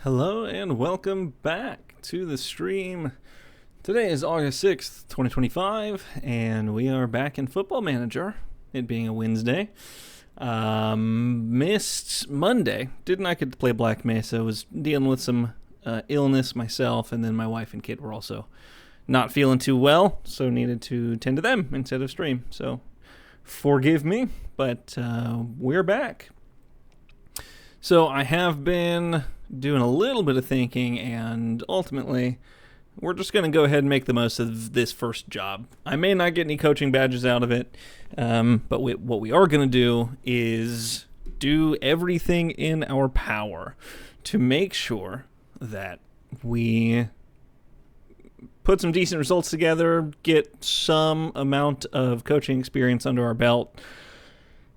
Hello and welcome back to the stream. Today is August 6th, 2025, and we are back in Football Manager, it being a Wednesday. Missed Monday. Did not get to play Black Mesa. Was dealing with some illness myself, and then my wife and kid were also not feeling too well, so needed to tend to them instead of stream. So forgive me, but we're back. So I have been doing a little bit of thinking, and ultimately, we're just going to go ahead and make the most of this first job. I may not get any coaching badges out of it, but what we are going to do is do everything in our power to make sure that we put some decent results together, get some amount of coaching experience under our belt.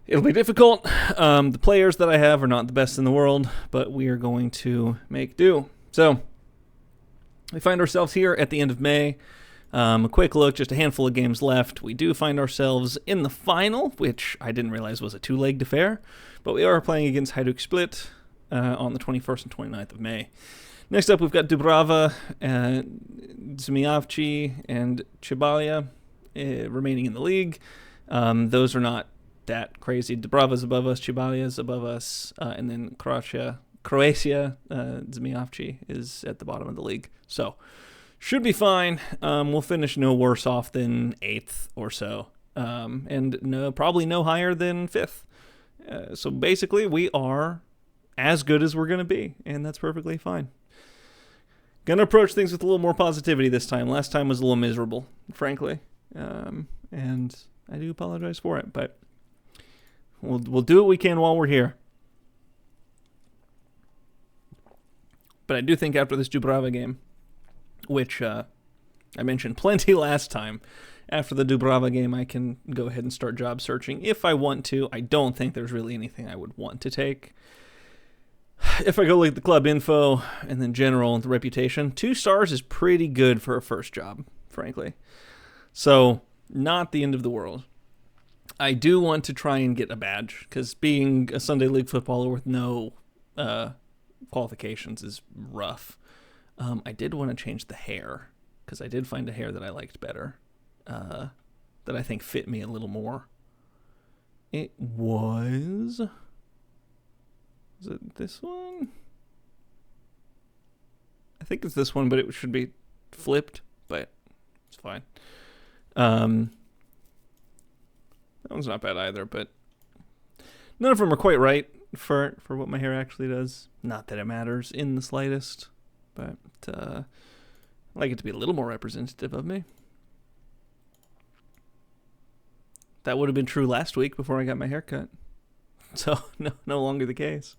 It'll be difficult. The players that I have are not the best in the world, but we are going to make do. So we find ourselves here at the end of May. A quick look, just a handful of games left. We do find ourselves in the final, which I didn't realize was a two-legged affair, but we are playing against Hajduk Split on the 21st and 29th of May. Next up, we've got Dubrava, Zmijavci, and Cibalia remaining in the league. Those are not that crazy. Dubrava's above us, Cibalia's above us, and then Croatia, Zmijavci is at the bottom of the league. So, should be fine. We'll finish no worse off than 8th or so, and probably no higher than 5th. So basically, we are as good as we're going to be, and that's perfectly fine. Gonna approach things with a little more positivity this time. Last time was a little miserable, frankly, and I do apologize for it, but We'll do what we can while we're here. But I do think after this Dubrava game, which I mentioned plenty last time, after the Dubrava game I can go ahead and start job searching if I want to. I don't think there's really anything I would want to take. If I go look at the club info and then general and the reputation, 2 stars is pretty good for a first job, frankly. So, not the end of the world. I do want to try and get a badge, because being a Sunday League footballer with no qualifications is rough. I did want to change the hair, because I did find a hair that I liked better, that I think fit me a little more. It was it this one? I think it's this one, but it should be flipped, but it's fine. That one's not bad either, but none of them are quite right for what my hair actually does. Not that it matters in the slightest, but I like it to be a little more representative of me. That would have been true last week before I got my hair cut. So, no longer the case.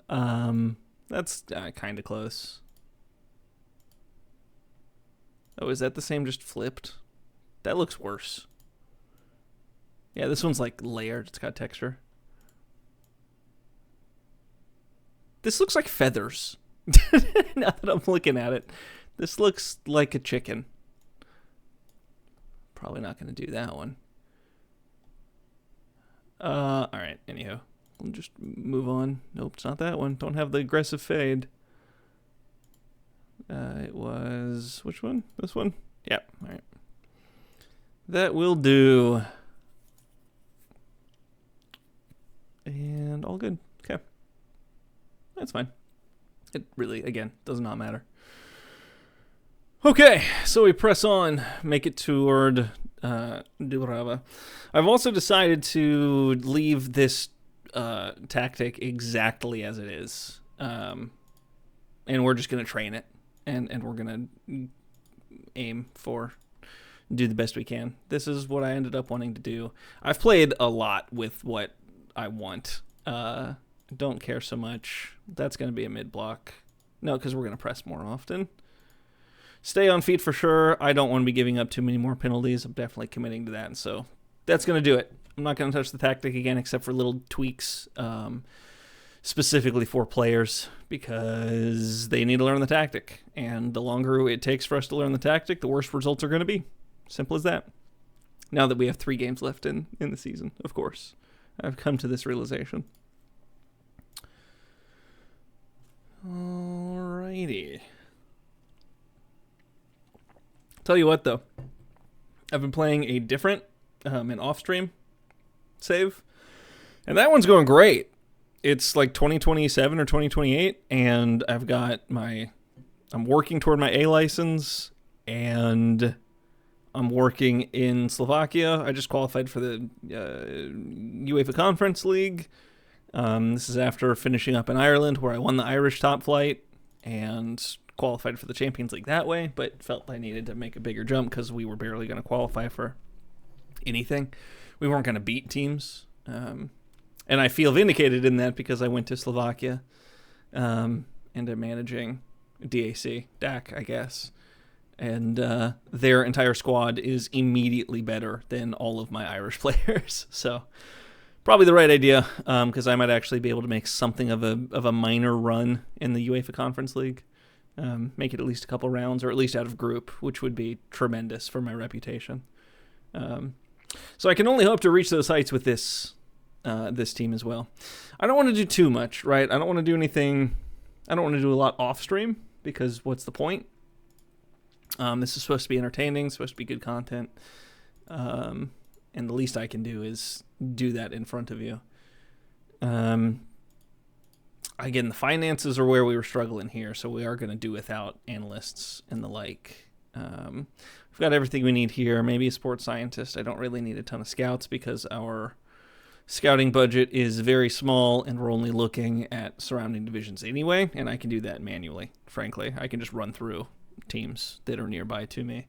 That's kind of close. Oh, is that the same, just flipped? That looks worse. Yeah, this one's like layered. It's got texture. This looks like feathers. Now that I'm looking at it. This looks like a chicken. Probably not going to do that one. Alright, anyhow. We'll just move on. Nope, it's not that one. Don't have the aggressive fade. It was... which one? This one? Yep, alright. That will do. And all good. Okay. That's fine. It really, again, does not matter. Okay, so we press on, make it toward Dubrava. I've also decided to leave this tactic exactly as it is. And we're just going to train it. And we're going to aim for do the best we can. This is what I ended up wanting to do. I've played a lot with what I want. Don't care so much. That's going to be a mid block. No, because we're going to press more often. Stay on feet for sure. I don't want to be giving up too many more penalties. I'm definitely committing to that. And so that's going to do it. I'm not going to touch the tactic again except for little tweaks specifically for players because they need to learn the tactic. And the longer it takes for us to learn the tactic, the worse results are going to be. Simple as that. Now that we have 3 games left in the season, of course. I've come to this realization. Alrighty. Tell you what, though. I've been playing a different, an off-stream save, and that one's going great. It's like 2027 or 2028, and I've got I'm working toward my A license, and I'm working in Slovakia. I just qualified for the UEFA Conference League. This is after finishing up in Ireland, where I won the Irish top flight and qualified for the Champions League that way, but felt I needed to make a bigger jump because we were barely going to qualify for anything. We weren't going to beat teams. And I feel vindicated in that because I went to Slovakia and I'm managing DAC, I guess. And their entire squad is immediately better than all of my Irish players. So probably the right idea, because I might actually be able to make something of a minor run in the UEFA Conference League. Make it at least a couple rounds, or at least out of group, which would be tremendous for my reputation. So I can only hope to reach those heights with this team as well. I don't want to do too much, right? I don't want to do anything. I don't want to do a lot off stream, because what's the point? This is supposed to be entertaining, supposed to be good content. And the least I can do is do that in front of you. Again, the finances are where we were struggling here, so we are going to do without analysts and the like. We've got everything we need here. Maybe a sports scientist. I don't really need a ton of scouts because our scouting budget is very small, and we're only looking at surrounding divisions anyway, and I can do that manually, frankly. I can just run through teams that are nearby to me.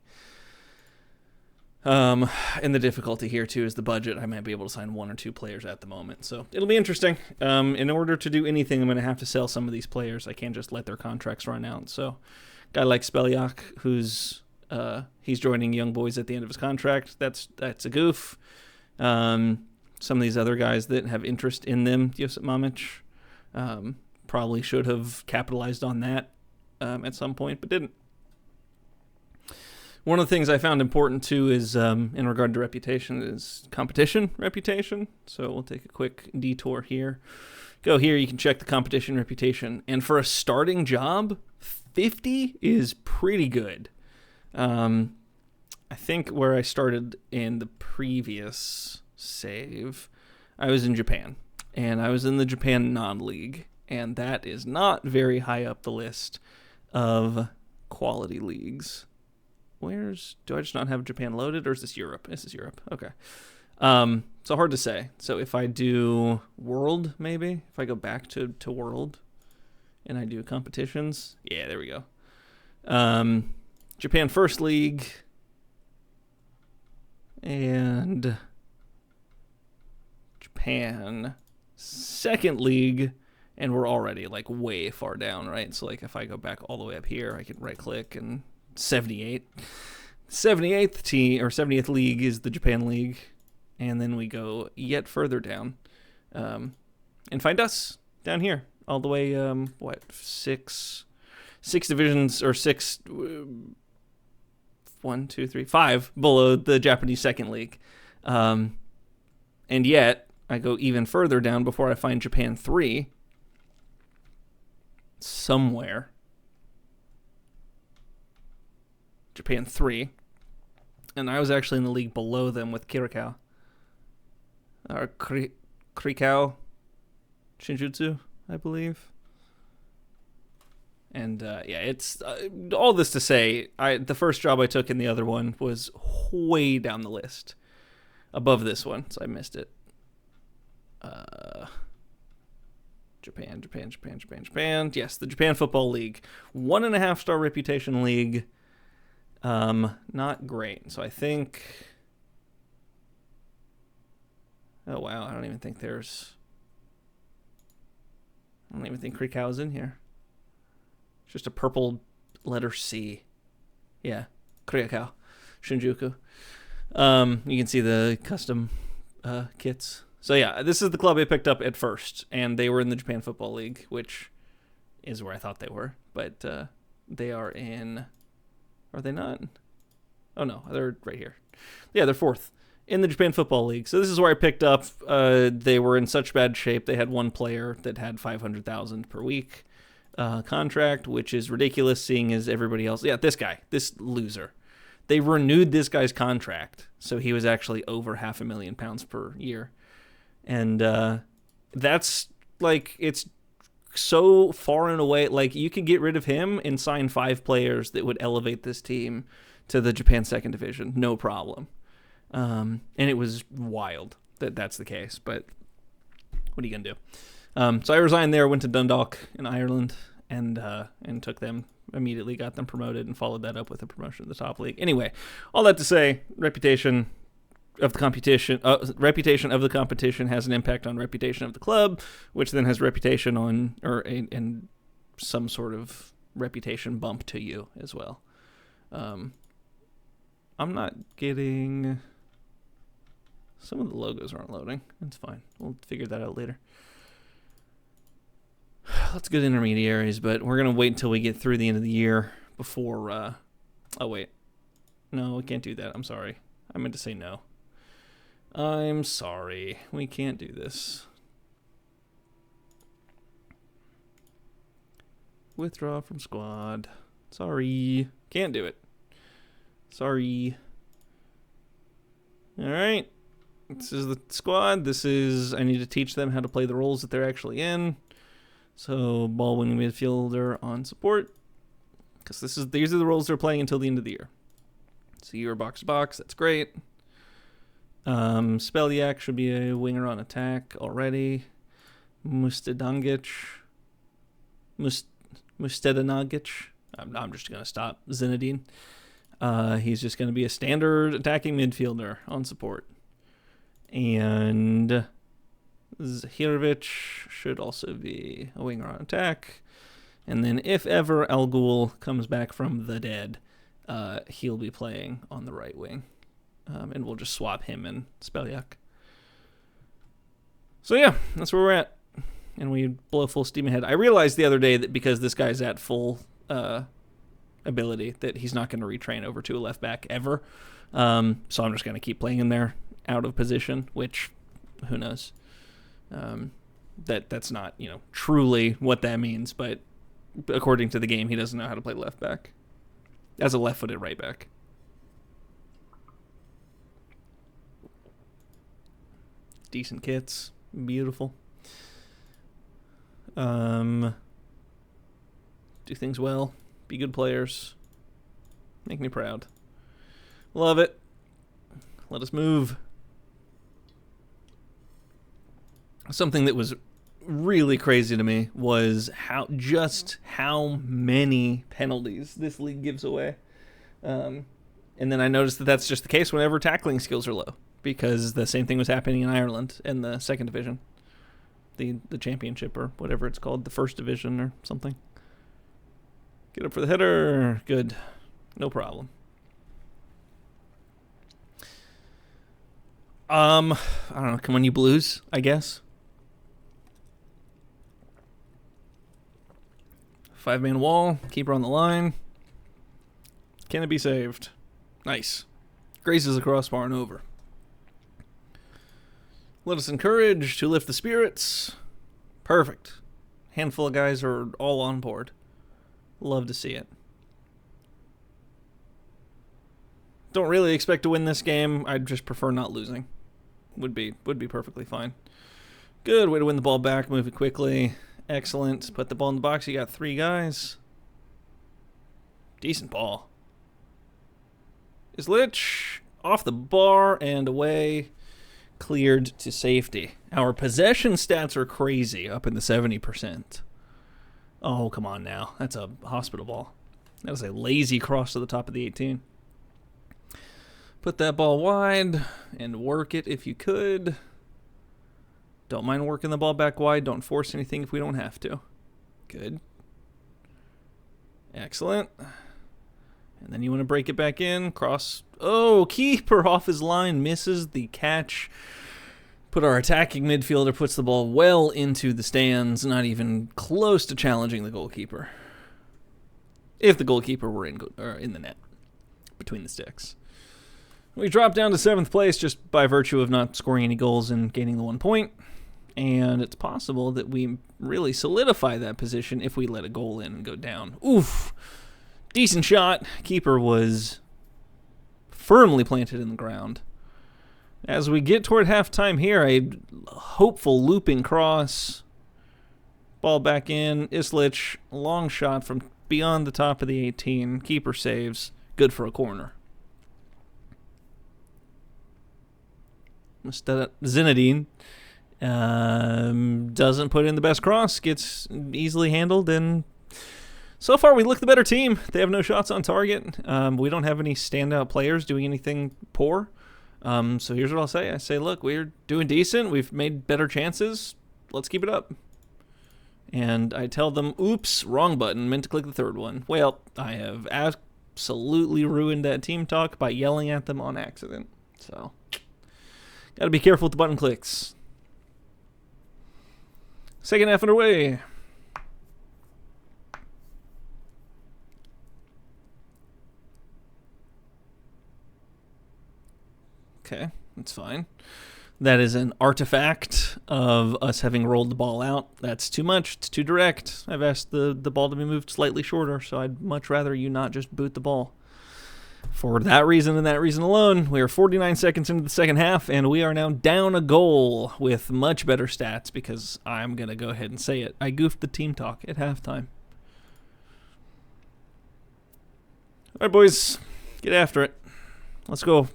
And the difficulty here, too, is the budget. I might be able to sign 1 or 2 players at the moment. So it'll be interesting. In order to do anything, I'm going to have to sell some of these players. I can't just let their contracts run out. So a guy like Speliak, who's he's joining Young Boys at the end of his contract. That's a goof. Some of these other guys that have interest in them, Josip Mamic, probably should have capitalized on that at some point, but didn't. One of the things I found important, too, is in regard to reputation, is competition reputation. So we'll take a quick detour here. Go here, you can check the competition reputation. And for a starting job, 50 is pretty good. I think where I started in the previous save, I was in Japan. And I was in the Japan non-league. And that is not very high up the list of quality leagues. Do I just not have Japan loaded, or is this Europe? This is Europe. Okay. So hard to say. So if I do World, maybe, if I go back to World and I do competitions, yeah, there we go. Japan First League and Japan Second League, and we're already like way far down, right? So like if I go back all the way up here, I can right click and 78th team, or 70th league, is the Japan League, and then we go yet further down, and find us down here, all the way, six divisions, or 5 below the Japanese Second League, and yet I go even further down before I find Japan 3 somewhere. Japan 3, and I was actually in the league below them with Kirikau, or Kirikau Shinjutsu, I believe. And it's all this to say, the first job I took in the other one was way down the list, above this one, so I missed it. Japan. Yes, the Japan Football League, 1.5-star reputation league. Not great. So I think, oh wow, I don't even think Krikau is in here. It's just a purple letter C. Yeah, Krikau, Shinjuku. You can see the custom kits. So yeah, this is the club I picked up at first, and they were in the Japan Football League, which is where I thought they were, but they are in. Are they not? Oh, no. They're right here. Yeah, they're 4th in the Japan Football League. So this is where I picked up. They were in such bad shape. They had one player that had 500,000 per week. contract, which is ridiculous seeing as everybody else. Yeah, this loser. They renewed this guy's contract, so he was actually over £500,000 per year. And that's, like, it's so far and away. Like, you could get rid of him and sign 5 players that would elevate this team to the Japan Second Division, no problem. And it was wild that that's the case, but what are you going to do? So I resigned there, went to Dundalk in Ireland, and took them, immediately got them promoted, and followed that up with a promotion to the top league. Anyway, all that to say, reputation of the competition has an impact on reputation of the club, which then has reputation on, and some sort of reputation bump to you as well. I'm not getting... Some of the logos aren't loading. That's fine. We'll figure that out later. Let's get intermediaries, but we're going to wait until we get through the end of the year before... Oh, wait. No, we can't do that. I'm sorry. I meant to say no. I'm sorry. We can't do this. Withdraw from squad. Sorry. Can't do it. Sorry. All right. This is the squad. I need to teach them how to play the roles that they're actually in. So, ball winning midfielder on support. Because these are the roles they're playing until the end of the year. So you're box to box. That's great. Spelyak should be a winger on attack already. Mustedanagic. I'm just going to stop. Zinedine. He's just going to be a standard attacking midfielder on support. And Zahirovic should also be a winger on attack. And then if ever Al Ghul comes back from the dead, he'll be playing on the right wing. And we'll just swap him and Spelyak. So yeah, that's where we're at. And we blow full steam ahead. I realized the other day that because this guy's at full ability, that he's not going to retrain over to a left back ever. So I'm just going to keep playing him there out of position, which, who knows? That's not, truly what that means, but according to the game, he doesn't know how to play left back as a left-footed right back. Decent kits, beautiful. Do things well, be good players, make me proud. Love it. Let us move. Something that was really crazy to me was how many penalties this league gives away. And then I noticed that that's just the case whenever tackling skills are low, because the same thing was happening in Ireland in the second division, the championship or whatever it's called, the first division or something. Get up for the header. Good. No problem. I don't know. Come on, you Blues, I guess. 5-man wall. Keeper on the line. Can it be saved? Nice. Grazes the crossbar and over. Let us encourage to lift the spirits. Perfect. Handful of guys are all on board. Love to see it. Don't really expect to win this game. I'd just prefer not losing. Would be perfectly fine. Good way to win the ball back. Move it quickly. Excellent. Put the ball in the box. You got 3 guys. Decent ball. Is Lich off the bar and away. Cleared to safety. Our possession stats are crazy, up in the 70%. Oh, come on now. That's a hospital ball. That was a lazy cross to the top of the 18. Put that ball wide and work it if you could. Don't mind working the ball back wide. Don't force anything if we don't have to. Good. Excellent. And then you want to break it back in. Cross. Oh, keeper off his line. Misses the catch. Put our attacking midfielder, puts the ball well into the stands. Not even close to challenging the goalkeeper. If the goalkeeper were in the net. Between the sticks. We drop down to 7th place just by virtue of not scoring any goals and gaining the 1 point. And it's possible that we really solidify that position if we let a goal in and go down. Oof. Decent shot. Keeper was firmly planted in the ground. As we get toward halftime here, a hopeful looping cross. Ball back in. Islich, long shot from beyond the top of the 18. Keeper saves. Good for a corner. Zinedine doesn't put in the best cross. Gets easily handled. And so far, we look the better team. They have no shots on target. We don't have any standout players doing anything poor. So here's what I'll say. I say, look, we're doing decent. We've made better chances. Let's keep it up. And I tell them, oops, wrong button. Meant to click the third one. Well, I have absolutely ruined that team talk by yelling at them on accident. So, got to be careful with the button clicks. Second half underway. Okay, that's fine. That is an artifact of us having rolled the ball out. That's too much. It's too direct. I've asked the ball to be moved slightly shorter, so I'd much rather you not just boot the ball. For that reason and that reason alone, we are 49 seconds into the second half, and we are now down a goal with much better stats because I'm going to go ahead and say it. I goofed the team talk at halftime. All right, boys, get after it. Let's go.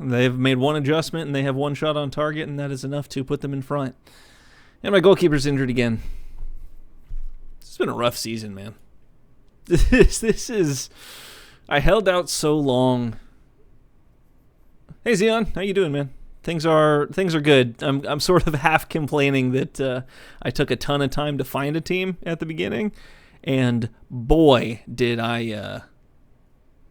They've made one adjustment, and they have one shot on target, and that is enough to put them in front. And my goalkeeper's injured again. It's been a rough season, man. This is... I held out so long. Hey, Zion, how you doing, man? Things are good. I'm sort of half complaining that I took a ton of time to find a team at the beginning, and boy, did I...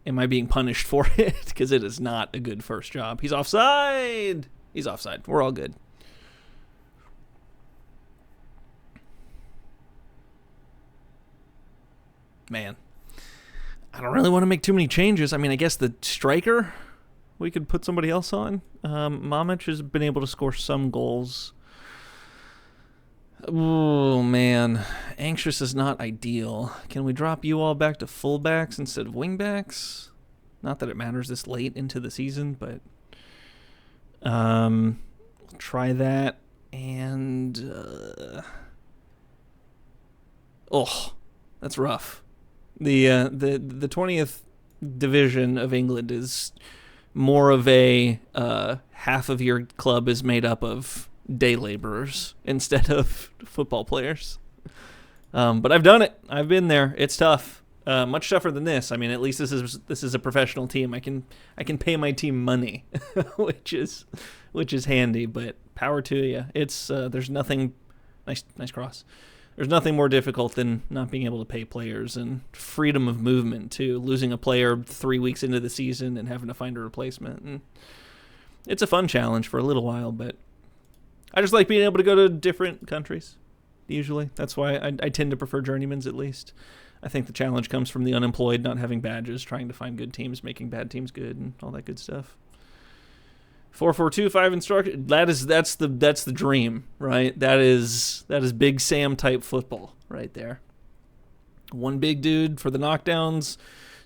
am I being punished for it? Because it is not a good first job. He's offside. He's offside. We're all good. Man, I don't really want to make too many changes. I mean, I guess the striker, we could put somebody else on. Mamic has been able to score some goals. Oh, man. Anxious is not ideal. Can we drop you all back to fullbacks instead of wingbacks? Not that it matters this late into the season, but we'll try that. And, that's rough. The 20th division of England is more of a half of your club is made up of day laborers instead of football players. But I've done it. I've been there. It's tough. Much tougher than this. I mean, at least this is a professional team. I can pay my team money, which is handy. But power to you. It's there's nothing. Nice cross. There's nothing more difficult than not being able to pay players and freedom of movement too. Losing a player 3 weeks into the season and having to find a replacement. And it's a fun challenge for a little while, but I just like being able to go to different countries. Usually, that's why I tend to prefer journeymans at least. I think the challenge comes from the unemployed not having badges, trying to find good teams, making bad teams good, and all that good stuff. 4-4-2-5 instruction. That's the dream, right? That is Big Sam type football right there. One big dude for the knockdowns,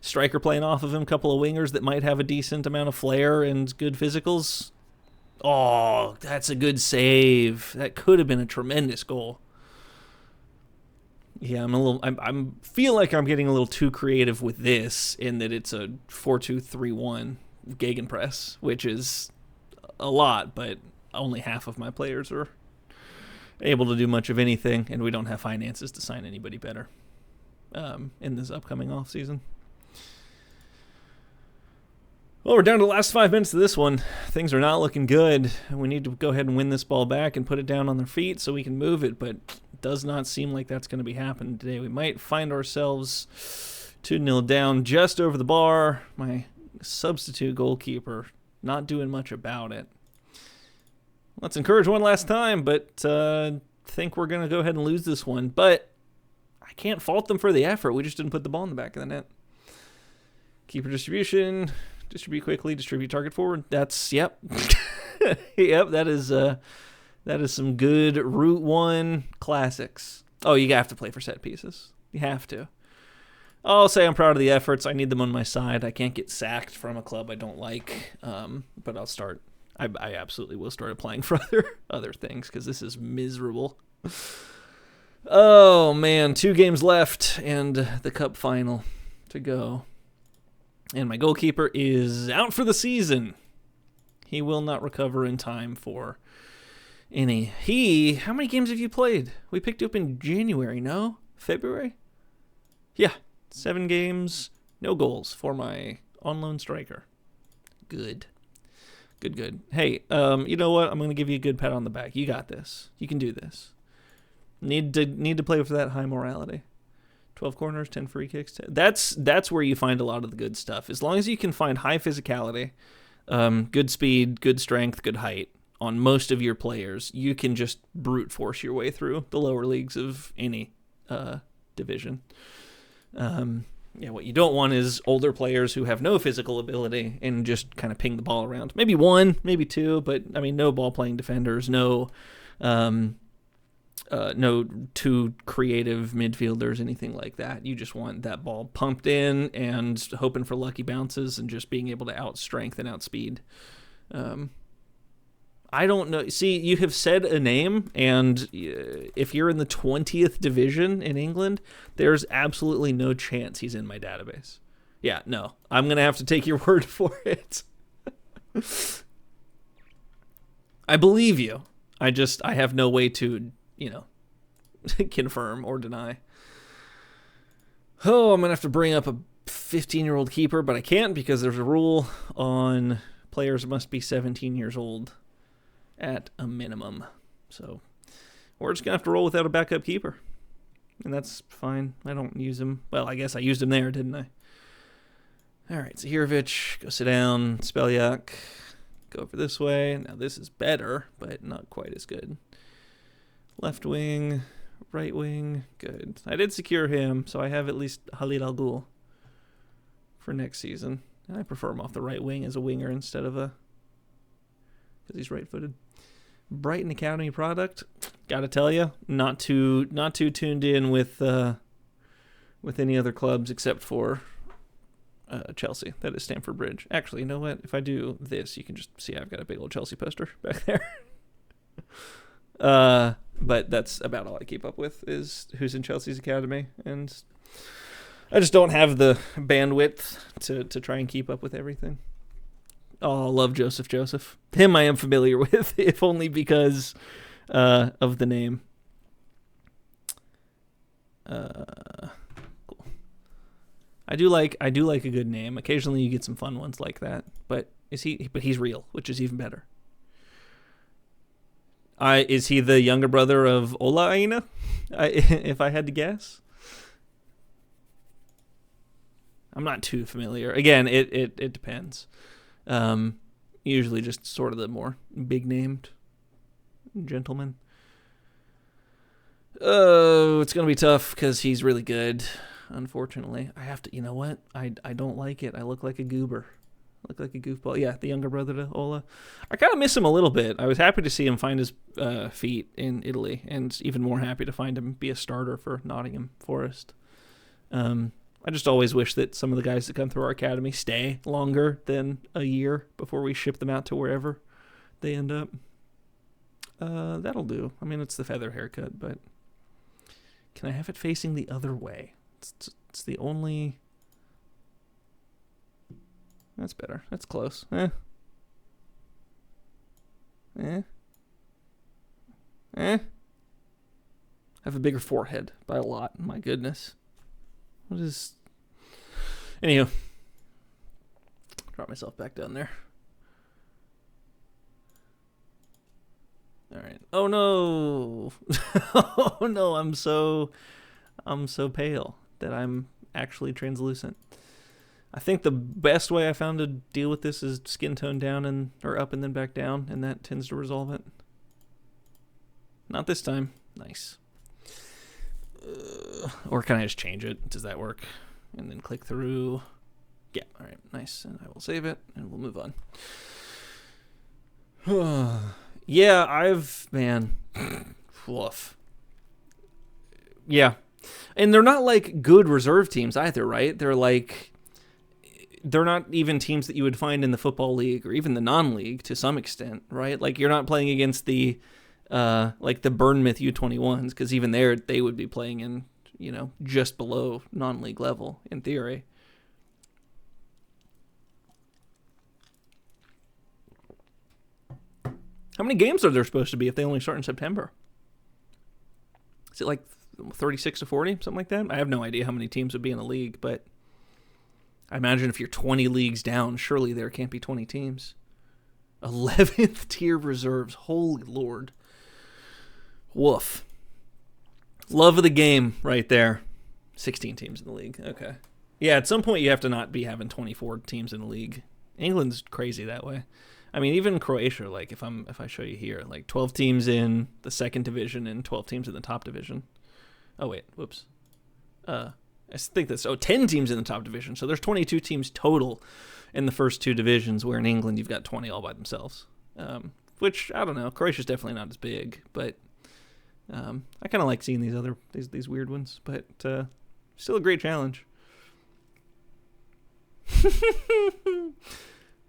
striker playing off of him, couple of wingers that might have a decent amount of flair and good physicals. Oh, that's a good save. That could have been a tremendous goal. Yeah, I feel like I'm getting a little too creative with this in that it's a 4-2-3-1 gegenpress, which is a lot, but only half of my players are able to do much of anything, and we don't have finances to sign anybody better in this upcoming offseason. Well, we're down to the last 5 minutes of this one. Things are not looking good. We need to go ahead and win this ball back and put it down on their feet so we can move it, but it does not seem like that's going to be happening today. We might find ourselves 2-0 down just over the bar. My substitute goalkeeper not doing much about it. Let's encourage one last time, but think we're going to go ahead and lose this one. But I can't fault them for the effort. We just didn't put the ball in the back of the net. Keeper distribution. Distribute quickly, distribute target forward. That's, yep. Yep, that is some good Route 1 classics. Oh, you have to play for set pieces. You have to. I'll say I'm proud of the efforts. I need them on my side. I can't get sacked from a club I don't like, but I'll start. I absolutely will start applying for other things because this is miserable. Oh, man. 2 games left and the cup final to go. And my goalkeeper is out for the season. He will not recover in time for any. How many games have you played? We picked you up in January, no? February? Yeah. 7 games, no goals for my on-loan striker. Good. Good. Hey, you know what? I'm going to give you a good pat on the back. You got this. You can do this. Need to play for that high morality. 12 corners, 10 free kicks. That's where you find a lot of the good stuff. As long as you can find high physicality, good speed, good strength, good height on most of your players, you can just brute force your way through the lower leagues of any division. What you don't want is older players who have no physical ability and just kind of ping the ball around. Maybe 1, maybe 2, but I mean, no ball-playing defenders, no 2 creative midfielders, anything like that. You just want that ball pumped in and hoping for lucky bounces and just being able to outstrength and outspeed. I don't know. See, you have said a name, and if you're in the 20th division in England, there's absolutely no chance he's in my database. Yeah, no. I'm going to have to take your word for it. I believe you. I have no way to, confirm or deny. Oh, I'm going to have to bring up a 15-year-old keeper, but I can't because there's a rule on players must be 17 years old at a minimum. So we're just going to have to roll without a backup keeper. And that's fine. I don't use him. Well, I guess I used him there, didn't I? All right, Zahirovic, go sit down. Spelyak, go over this way. Now this is better, but not quite as good. Left wing, right wing, good. I did secure him, so I have at least Khalid Al Ghul for next season. And I prefer him off the right wing as a winger instead of because he's right-footed. Brighton Academy product, gotta tell you, not too tuned in with any other clubs except for Chelsea. That is Stamford Bridge. Actually, you know what? If I do this, you can just see I've got a big old Chelsea poster back there. But that's about all I keep up with is who's in Chelsea's academy, and I just don't have the bandwidth to try and keep up with everything. Oh, I love Joseph. Him I am familiar with, if only because of the name. Cool. I do like a good name. Occasionally you get some fun ones like that, but he's real, which is even better. Is he the younger brother of Ola Aina? If I had to guess. I'm not too familiar. Again, it depends. Usually just sort of the more big-named gentleman. Oh, it's going to be tough because he's really good, unfortunately. I have to, you know what? I don't like it. I look like a goober. I look like a goofball. Yeah, the younger brother to Ola. I kind of miss him a little bit. I was happy to see him find his feet in Italy, and even more happy to find him be a starter for Nottingham Forest. I just always wish that some of the guys that come through our academy stay longer than a year before we ship them out to wherever they end up. That'll do. I mean, it's the feather haircut, but can I have it facing the other way? It's the only... That's better. That's close. I have a bigger forehead by a lot. My goodness. What is... Anywho. Drop myself back down there. All right. Oh no. Oh no, I'm so pale that I'm actually translucent. I think the best way I found to deal with this is skin tone down or up and then back down, and that tends to resolve it. Not this time. Nice. Or can I just change it? Does that work? And then click through. Yeah, all right, nice. And I will save it, and we'll move on. Yeah, woof. Yeah. And they're not like good reserve teams either, right? They're not even teams that you would find in the football league or even the non-league to some extent, right? Like you're not playing against the like the Bournemouth U21s, because even there they would be playing in, just below non-league level in theory. How many games are there supposed to be if they only start in September? Is it like 36 to 40, something like that? I have no idea how many teams would be in the league, but I imagine if you're 20 leagues down, surely there can't be 20 teams. 11th tier reserves. Holy Lord. Woof. Love of the game right there. 16 teams in the league. Okay. Yeah, at some point you have to not be having 24 teams in the league. England's crazy that way. I mean, even Croatia, like if I show you here, like 12 teams in the second division and 12 teams in the top division. Oh wait, whoops. I think that's 10 teams in the top division. So there's 22 teams total in the first two divisions, where in England you've got 20 all by themselves. Which I don't know. Croatia's definitely not as big, but I kind of like seeing these weird ones. But still a great challenge.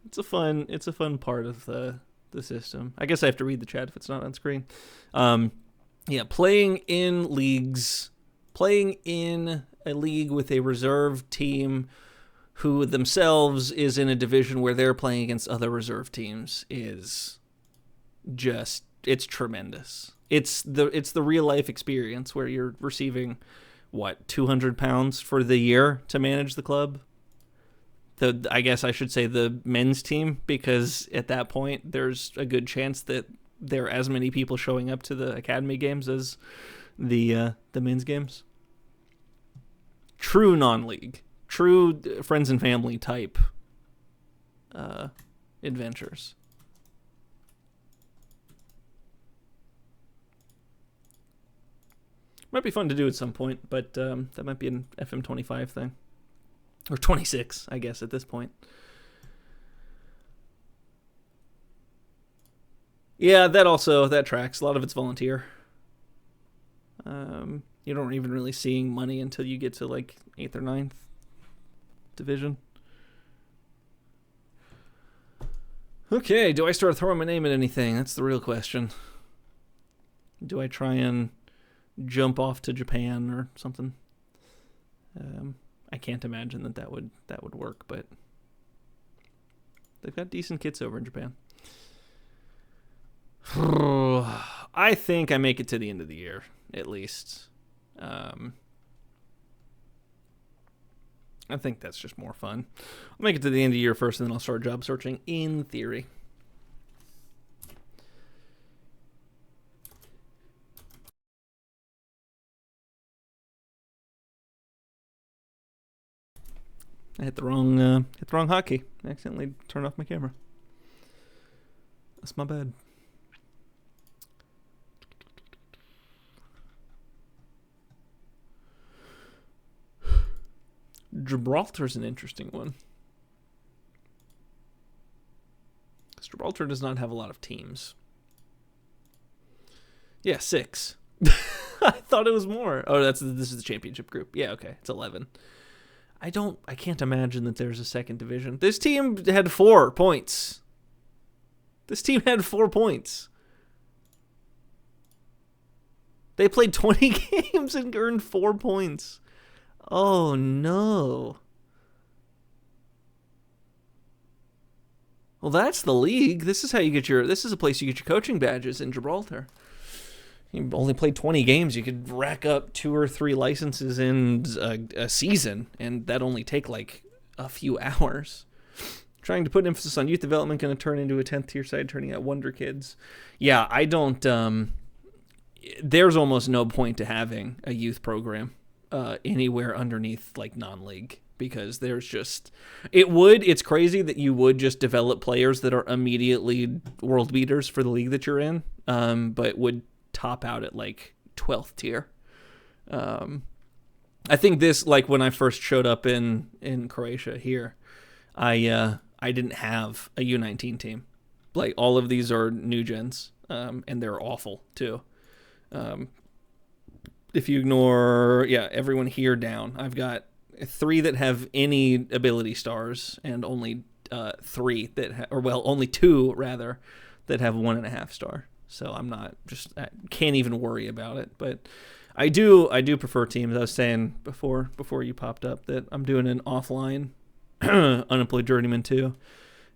It's a fun part of the system. I guess I have to read the chat if it's not on screen. Yeah, playing in a league with a reserve team who themselves is in a division where they're playing against other reserve teams is just, it's tremendous. It's the real life experience where you're receiving £200 for the year to manage the club. I guess I should say the men's team, because at that point there's a good chance that there are as many people showing up to the academy games as the men's games. True non-league, true friends and family type adventures. Might be fun to do at some point, but that might be an FM25 thing. Or 26, I guess, at this point. Yeah, that tracks. A lot of it's volunteer. You don't even really seeing money until you get to like 8th or 9th division. Okay, do I start throwing my name at anything? That's the real question. Do I try and jump off to Japan or something? I can't imagine that would work, but they've got decent kits over in Japan. I think I make it to the end of the year, at least. I think that's just more fun. I'll make it to the end of the year first, and then I'll start job searching, in theory. I hit the wrong hotkey. I accidentally turned off my camera. That's my bad. Gibraltar's an interesting one. Because Gibraltar does not have a lot of teams. Yeah, 6. I thought it was more. Oh, this is the championship group. Yeah, okay, it's 11. I can't imagine that there's a second division. This team had 4 points. They played 20 games and earned 4 points. Oh, no. Well, that's the league. This is a place you get your coaching badges in Gibraltar. You only played 20 games. You could rack up 2 or 3 licenses in a season, and that only take like a few hours. Trying to put emphasis on youth development, going to turn into a 10th tier side, turning out Wonder Kids. Yeah, I don't. There's almost no point to having a youth program anywhere underneath like non-league, because there's just it's crazy that you would just develop players that are immediately world beaters for the league that you're in, but would top out at like 12th tier. I think this, like when I first showed up in Croatia here, I didn't have a U19 team. Like all of these are new gens, and they're awful too. If you ignore everyone here down, I've got 3 that have any ability stars, and only 3 that only 2 rather that have 1.5 star. So I can't even worry about it. But I do prefer teams. I was saying before you popped up that I'm doing an offline unemployed journeyman too,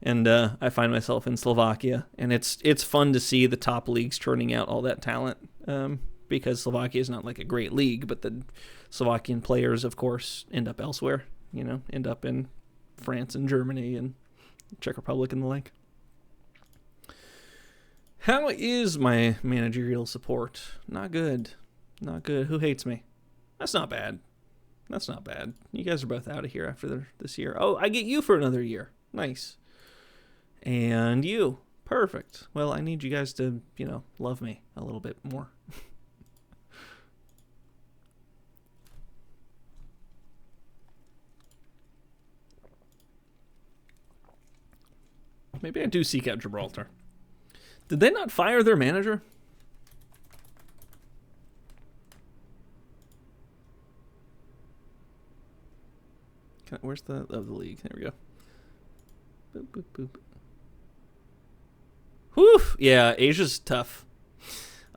and I find myself in Slovakia, and it's fun to see the top leagues churning out all that talent, because Slovakia is not like a great league, but the Slovakian players, of course, end up elsewhere. End up in France and Germany and Czech Republic and the like. How is my managerial support? Not good. Not good. Who hates me? That's not bad. You guys are both out of here after this year. Oh, I get you for another year. Nice. And you. Perfect. Well, I need you guys to, love me a little bit more. Maybe I do seek out Gibraltar. Did they not fire their manager? Where's the league? There we go. Boop, boop, boop. Whew. Yeah, Asia's tough.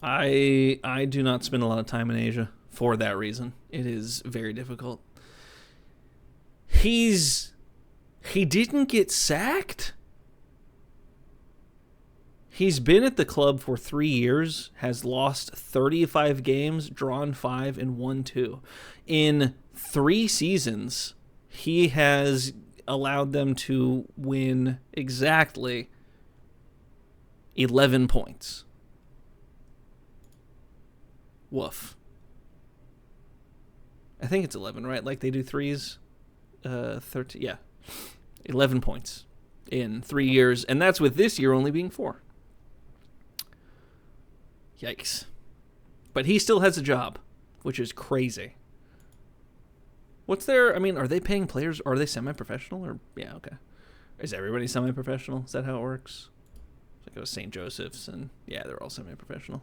I do not spend a lot of time in Asia for that reason. It is very difficult. He didn't get sacked? He's been at the club for 3 years, has lost 35 games, drawn 5, and won 2. In 3 seasons, he has allowed them to win exactly 11 points. Woof. I think it's 11, right? Like they do threes? 13, yeah. 11 points in 3 years, and that's with this year only being 4. Yikes. But he still has a job, which is crazy. Are they paying players? Are they semi-professional? Or yeah, okay. Is everybody semi-professional? Is that how it works? Like it was St. Joseph's, and yeah, they're all semi-professional.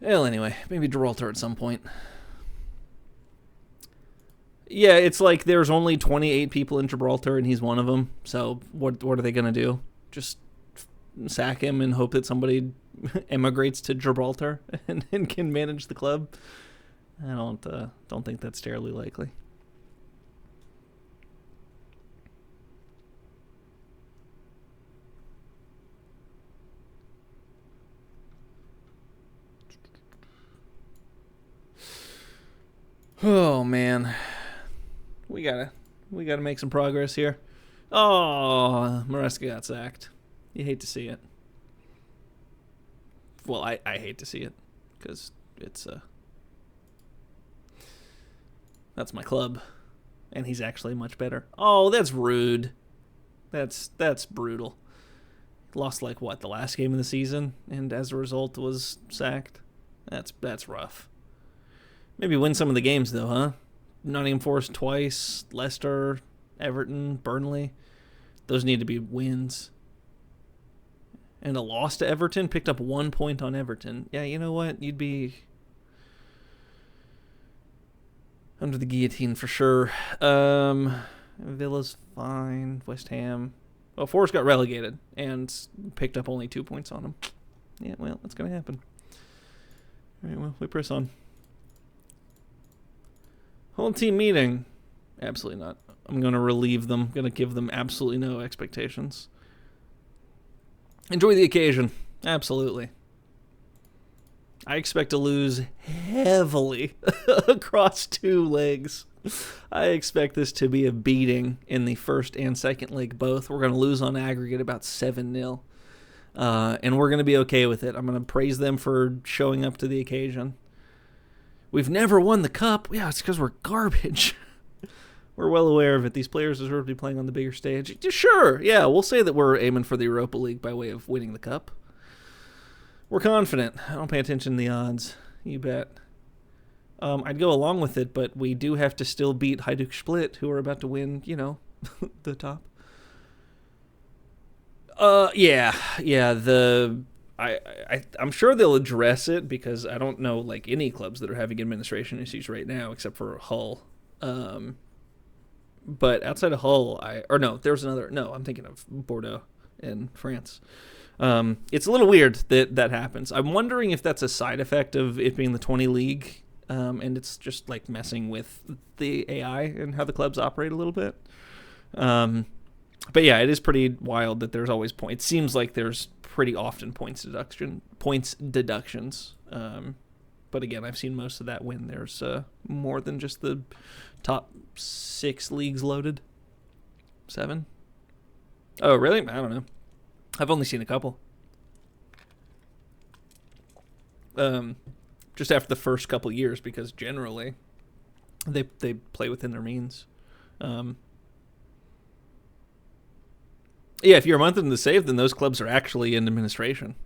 Well, anyway, maybe Gibraltar at some point. Yeah, it's like there's only 28 people in Gibraltar, and he's one of them. So what are they going to do? Just sack him and hope that somebody emigrates to Gibraltar and can manage the club? I don't think that's terribly likely. Oh man, we gotta make some progress here. Oh, Maresca got sacked. You hate to see it. Well, I hate to see it because it's that's my club, and he's actually much better. Oh, that's rude. That's brutal. Lost like what, the last game of the season, and as a result was sacked. That's rough. Maybe win some of the games though, huh? Nottingham Forest twice, Leicester, Everton, Burnley. Those need to be wins. And a loss to Everton, picked up 1 point on Everton. Yeah, you know what? You'd be under the guillotine for sure. Villa's fine. West Ham. Oh, Forest got relegated and picked up only 2 points on them. Yeah, well, that's going to happen. All right, well, we press on. Whole team meeting. Absolutely not. I'm going to relieve them. I'm going to give them absolutely no expectations. Enjoy the occasion. Absolutely. I expect to lose heavily across 2 legs. I expect this to be a beating in the first and second leg both. We're going to lose on aggregate about 7-0. And we're going to be okay with it. I'm going to praise them for showing up to the occasion. We've never won the cup. Yeah, it's because we're garbage. We're well aware of it. These players deserve to be playing on the bigger stage. Sure, yeah, we'll say that we're aiming for the Europa League by way of winning the cup. We're confident. I don't pay attention to the odds. You bet. I'd go along with it, but we do have to still beat Hajduk Split, who are about to win, the top. Yeah. I'm sure they'll address it because I don't know like any clubs that are having administration issues right now except for Hull. But outside of Hull, I'm thinking of Bordeaux in France. It's a little weird that happens. I'm wondering if that's a side effect of it being the 20 league, and it's just like messing with the AI and how the clubs operate a little bit. But yeah, it is pretty wild that there's always points. It seems like there's pretty often points deductions. But again, I've seen most of that when there's more than just the top 6 leagues loaded. 7? Oh, really? I don't know. I've only seen a couple. Just after the first couple years, because generally they play within their means. Yeah, if you're a month in the save, then those clubs are actually in administration.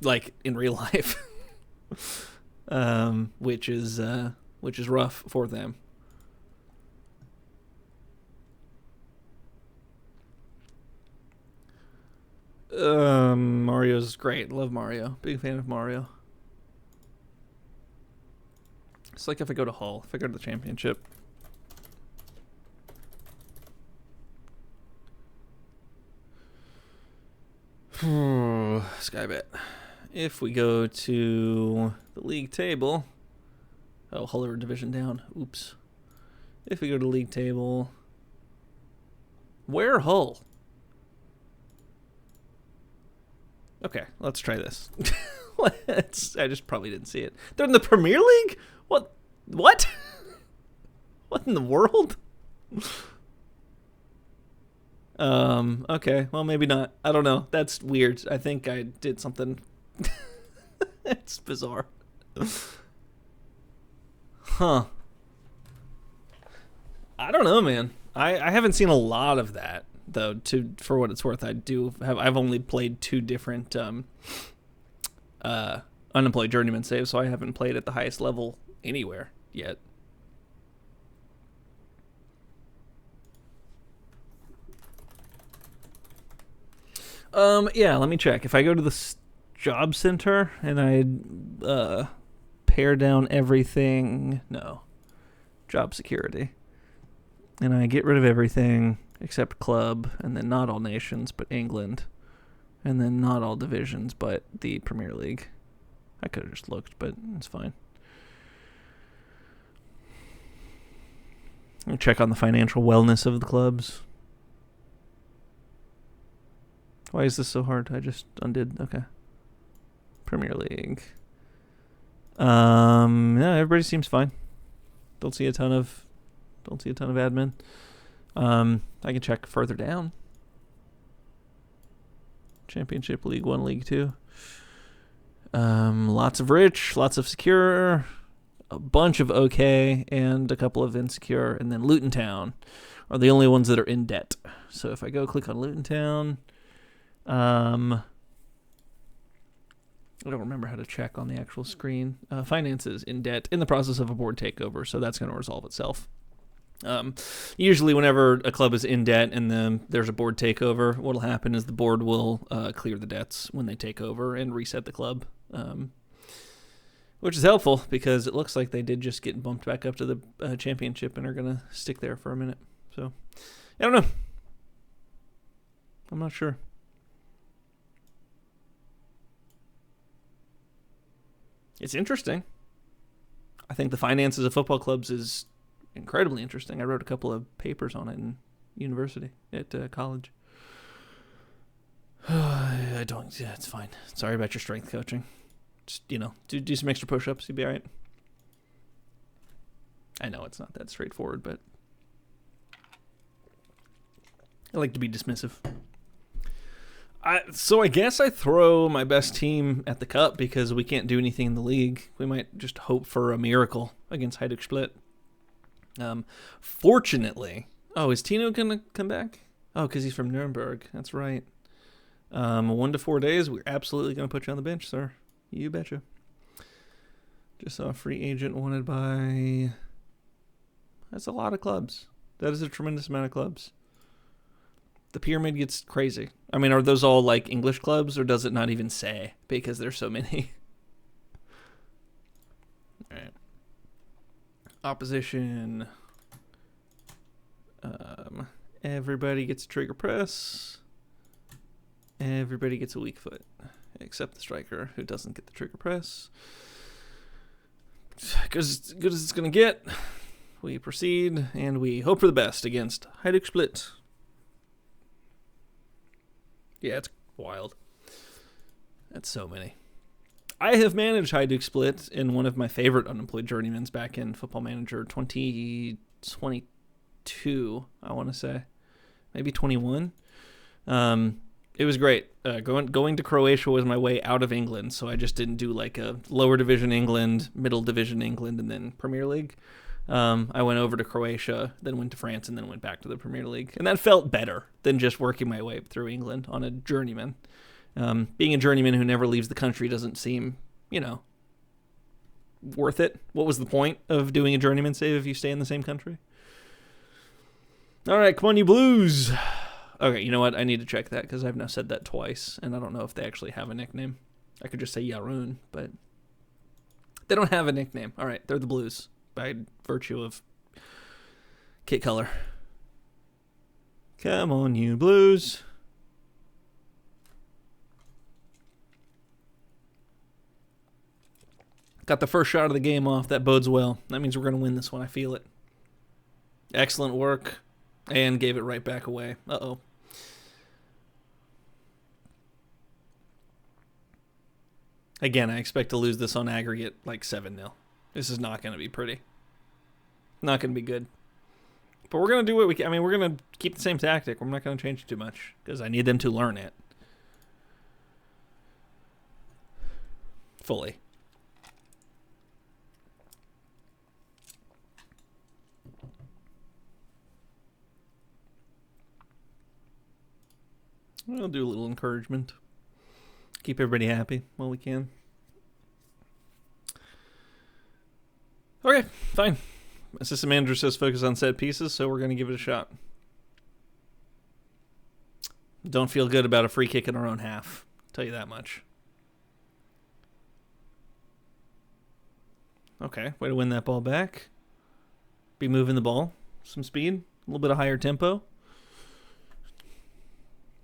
Like in real life. Which is rough for them. Mario's great. Love Mario. Big fan of Mario. It's like if I go to Hull, if I go to the championship. Skybet. If we go to the league table. Oh, Hull are a division down. Oops. If we go to league table. Where Hull? Okay, let's try this. I just probably didn't see it. They're in the Premier League? What? What in the world? Okay, well, maybe not. I don't know. That's weird. I think I did something. It's bizarre. Huh. I don't know, man. I haven't seen a lot of that, though, for what it's worth. I've only played 2 different unemployed journeyman saves, so I haven't played at the highest level anywhere yet. Yeah, let me check. If I go to the job center and I pare down everything, job security, and I get rid of everything except club, and then not all nations but England, and then not all divisions but the Premier League. I could have just looked, but it's fine. I'll check on the financial wellness of the clubs. Why is this so hard? I just undid. Okay. Premier League. Yeah, everybody seems fine. Don't see a ton of admin. I can check further down. Championship, League 1, League 2. Lots of rich, lots of secure, a bunch of okay, and a couple of insecure, and then Luton Town are the only ones that are in debt. So if I go click on Luton Town, I don't remember how to check on the actual screen. Finances in debt, in the process of a board takeover, so that's going to resolve itself. Usually whenever a club is in debt and then there's a board takeover, what'll happen is the board will clear the debts when they take over and reset the club, which is helpful because it looks like they did just get bumped back up to the championship and are going to stick there for a minute. So, I don't know. I'm not sure. It's interesting. I think the finances of football clubs is incredibly interesting. I wrote a couple of papers on it in university, at college. Yeah, it's fine. Sorry about your strength coaching. Just, do some extra push-ups. You'll be all right. I know it's not that straightforward, but I like to be dismissive. So I guess I throw my best team at the cup because we can't do anything in the league. We might just hope for a miracle against Hajduk Split. Fortunately, is Tino gonna come back? Oh, because he's from Nuremberg. That's right. 1 to 4 days, we're absolutely going to put you on the bench, sir. You betcha. Just saw a free agent wanted by... That's a lot of clubs. That is a tremendous amount of clubs. The pyramid gets crazy. I mean, are those all like English clubs, or does it not even say because there's so many? All right. Opposition. Everybody gets a trigger press. Everybody gets a weak foot, except the striker, who doesn't get the trigger press. As good as it's going to get, we proceed, and we hope for the best against Hajduk Split. Yeah, it's wild. That's so many. I have managed Hajduk Split in one of my favorite unemployed journeymans back in Football Manager 2022, I want to say. Maybe 21. It was great. Going to Croatia was my way out of England, so I just didn't do like a lower division England, middle division England, and then Premier League. I went over to Croatia, then went to France, and then went back to the Premier League. And that felt better than just working my way through England on a journeyman. Being a journeyman who never leaves the country doesn't seem, worth it. What was the point of doing a journeyman save if you stay in the same country? All right, come on, you Blues. Okay, you know what? I need to check that because I've now said that twice, and I don't know if they actually have a nickname. I could just say Yaroon, but they don't have a nickname. All right, they're the Blues by virtue of kit color. Come on, you Blues. Got the first shot of the game off. That bodes well. That means we're going to win this one. I feel it. Excellent work. And gave it right back away. Uh-oh. Again, I expect to lose this on aggregate like 7-0. This is not going to be pretty. Not going to be good. But we're going to do what we can. I mean, we're going to keep the same tactic. We're not going to change it too much because I need them to learn it. Fully. We'll do a little encouragement. Keep everybody happy while we can. Okay, fine. Assistant manager says focus on set pieces, so we're going to give it a shot. Don't feel good about a free kick in our own half. I'll tell you that much. Okay, way to win that ball back. Be moving the ball. Some speed. A little bit of higher tempo.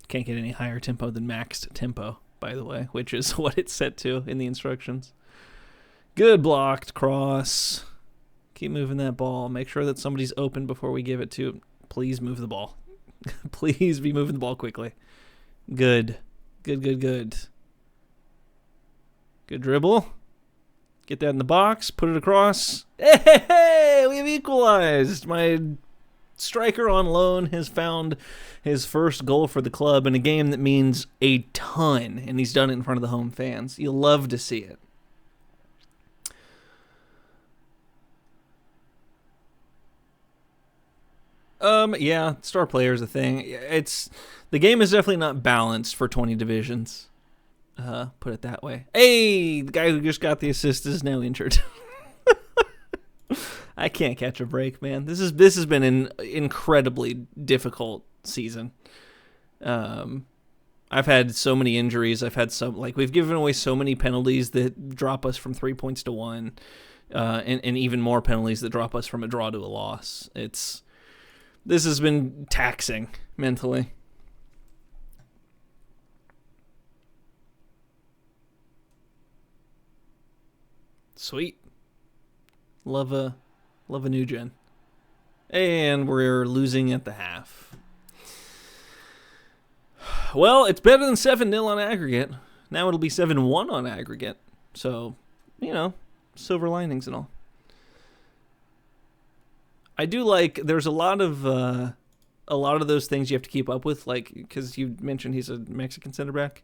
Can't get any higher tempo than maxed tempo, by the way, which is what it's set to in the instructions. Good blocked cross. Keep moving that ball. Make sure that somebody's open before we give it to. Please move the ball. Please be moving the ball quickly. Good. Good, good, good. Good dribble. Get that in the box. Put it across. Hey, we have equalized. My striker on loan has found his first goal for the club in a game that means a ton, and he's done it in front of the home fans. You'll love to see it. Yeah, star player is a thing. The game is definitely not balanced for 20 divisions. Put it that way. Hey, the guy who just got the assist is now injured. I can't catch a break, man. This has been an incredibly difficult season. I've had so many injuries. We've given away so many penalties that drop us from 3 points to 1, and even more penalties that drop us from a draw to a loss. This has been taxing mentally. Sweet. Love a new gen. And we're losing at the half. Well, it's better than 7-0 on aggregate. Now it'll be 7-1 on aggregate. So, silver linings and all. I do like, there's a lot of those things you have to keep up with, like, because you mentioned he's a Mexican center back,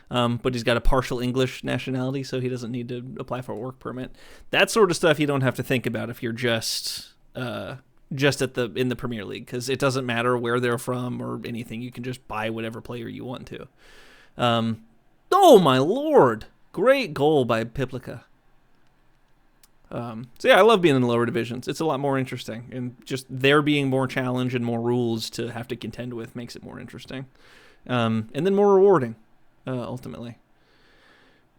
but he's got a partial English nationality, so he doesn't need to apply for a work permit. That sort of stuff you don't have to think about if you're just in the Premier League, because it doesn't matter where they're from or anything. You can just buy whatever player you want to. Oh, my Lord. Great goal by Piplica. So yeah, I love being in the lower divisions. It's a lot more interesting, and just there being more challenge and more rules to have to contend with makes it more interesting, and then more rewarding, ultimately.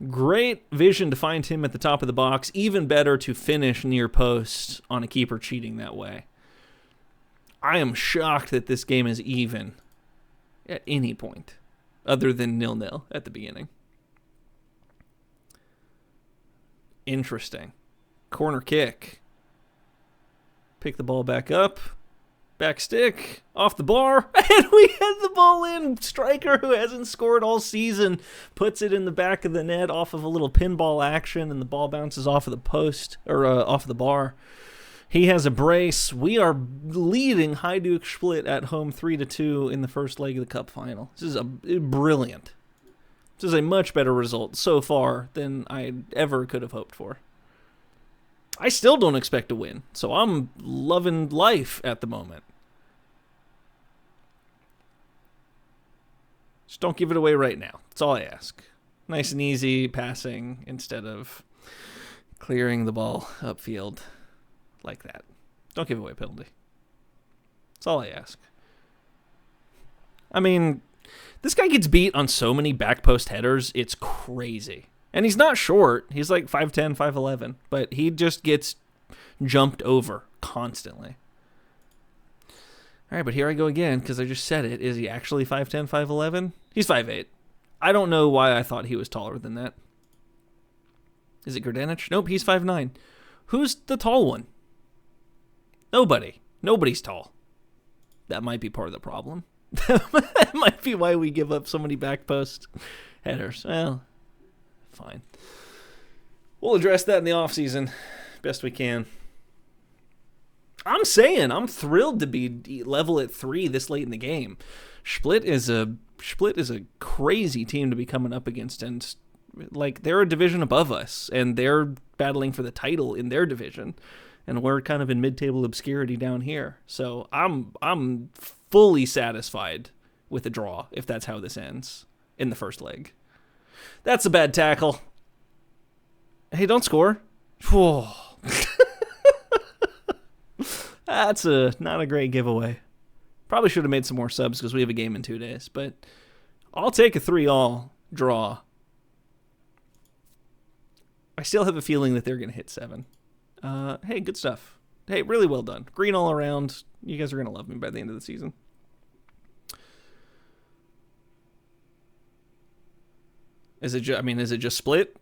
Great vision to find him at the top of the box. Even better to finish near post on a keeper cheating that way. I am shocked that this game is even at any point, other than 0-0 at the beginning. Interesting. Corner kick. Pick the ball back up. Back stick. Off the bar. And we had the ball in. Striker, who hasn't scored all season, puts it in the back of the net off of a little pinball action, and the ball bounces off of the post, or off the bar. He has a brace. We are leading Hajduk Split at home 3-2 in the first leg of the cup final. This is brilliant. This is a much better result so far than I ever could have hoped for. I still don't expect to win, so I'm loving life at the moment. Just don't give it away right now. That's all I ask. Nice and easy passing instead of clearing the ball upfield like that. Don't give away a penalty. That's all I ask. I mean, this guy gets beat on so many back post headers, it's crazy. And he's not short. He's like 5'10", 5'11", but he just gets jumped over constantly. All right, but here I go again because I just said it. Is he actually 5'10", 5'11"? He's 5'8". I don't know why I thought he was taller than that. Is it Gurdanich? Nope, he's 5'9". Who's the tall one? Nobody. Nobody's tall. That might be part of the problem. That might be why we give up so many back post headers. Well, fine. We'll address that in the offseason best we can. I'm thrilled to be level at 3 this late in the game. Split is a crazy team to be coming up against, and like they're a division above us, and they're battling for the title in their division, and we're kind of in mid-table obscurity down here. So I'm fully satisfied with a draw if that's how this ends in the first leg. That's a bad tackle. Hey, don't score. Whoa. That's not a great giveaway. Probably should have made some more subs because we have a game in 2 days, but I'll take a 3-all draw. I still have a feeling that they're going to hit 7. Hey, good stuff. Hey, really well done. Green all around. You guys are going to love me by the end of the season. Is it just Split?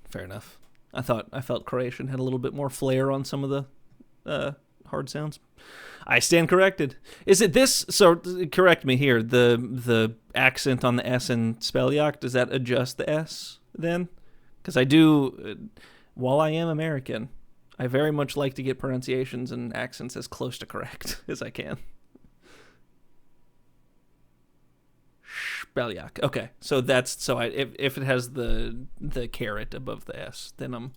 Fair enough. I felt Croatian had a little bit more flair on some of the hard sounds. I stand corrected. Is it this? So correct me here. The accent on the S in Speljak, does that adjust the S then? Because I do, while I am American, I very much like to get pronunciations and accents as close to correct as I can. Speljak. Okay, so if it has the caret above the S, then I'm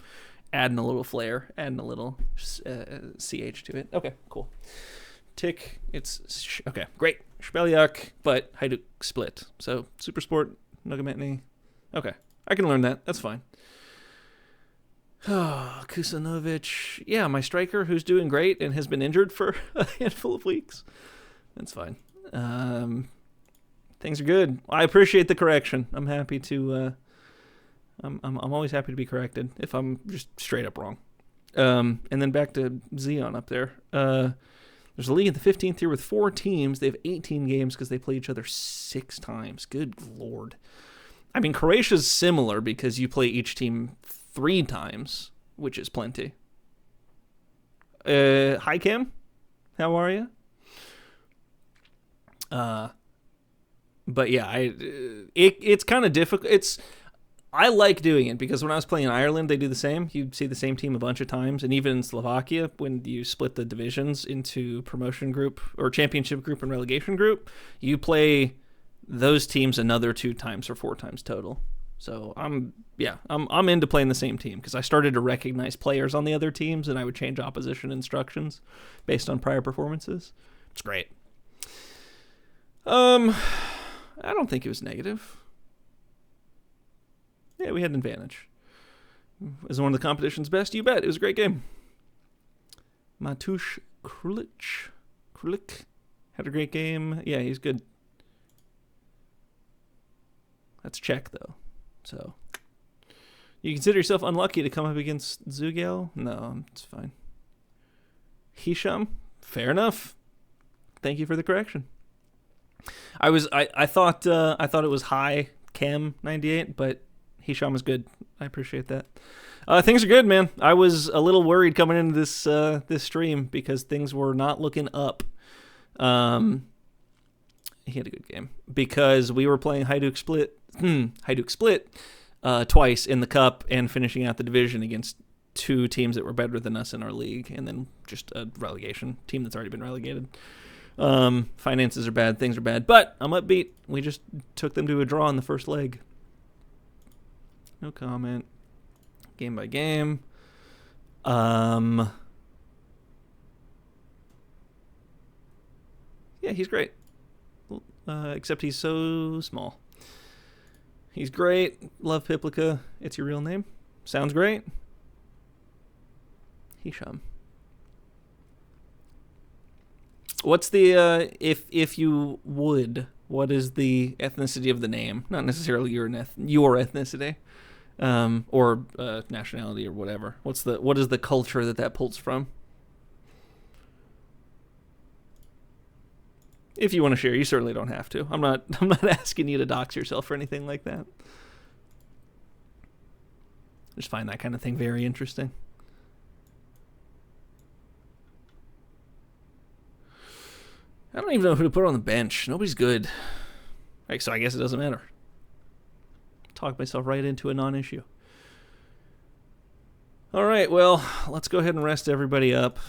adding a little flair, adding a little CH to it. Okay, cool. Tick, okay, great. Speljak, but Hajduk Split. So, Super Sport, Nogometny. Okay, I can learn that. That's fine. Oh, Kusanovic. Yeah, my striker who's doing great and has been injured for a handful of weeks. That's fine. Things are good. I appreciate the correction. I'm happy to... I'm always happy to be corrected if I'm just straight up wrong. And then back to Zion up there. There's a league in the 15th tier with 4 teams. They have 18 games because they play each other 6 times. Good Lord. I mean, Croatia's similar because you play each team 3 times, which is plenty. Hi, Cam. How are you? But yeah, it's kind of difficult. I like doing it because when I was playing in Ireland, they do the same. You see the same team a bunch of times. And even in Slovakia, when you split the divisions into promotion group or championship group and relegation group, you play those teams another 2 times or 4 times total. So I'm into playing the same team because I started to recognize players on the other teams and I would change opposition instructions based on prior performances. It's great. I don't think it was negative. Yeah, we had an advantage. Is one of the competition's best? You bet. It was a great game. Matusz Krulik had a great game. Yeah, he's good. That's Czech, though. So, you consider yourself unlucky to come up against Zugiel? No, it's fine. Hisham? Fair enough. Thank you for the correction. I thought it was high Chem 98, but Hisham is good. I appreciate that. Things are good, man. I was a little worried coming into this stream because things were not looking up. He had a good game because we were playing Hajduk Split twice in the cup and finishing out the division against two teams that were better than us in our league, and then just a relegation team that's already been relegated. Finances are bad, things are bad, but I'm upbeat. We just took them to a draw in the first leg. No comment. Game by game. Yeah, he's great. Except he's so small. He's great. Love Piplica. It's your real name. Sounds great. Hisham. What's the if you would? What is the ethnicity of the name? Not necessarily your ethnicity, or nationality or whatever. What is the culture that pulls from? If you want to share, you certainly don't have to. I'm not asking you to dox yourself or anything like that. I just find that kind of thing very interesting. I don't even know who to put on the bench. Nobody's good. So I guess it doesn't matter. Talk myself right into a non-issue. All right, well, let's go ahead and rest everybody up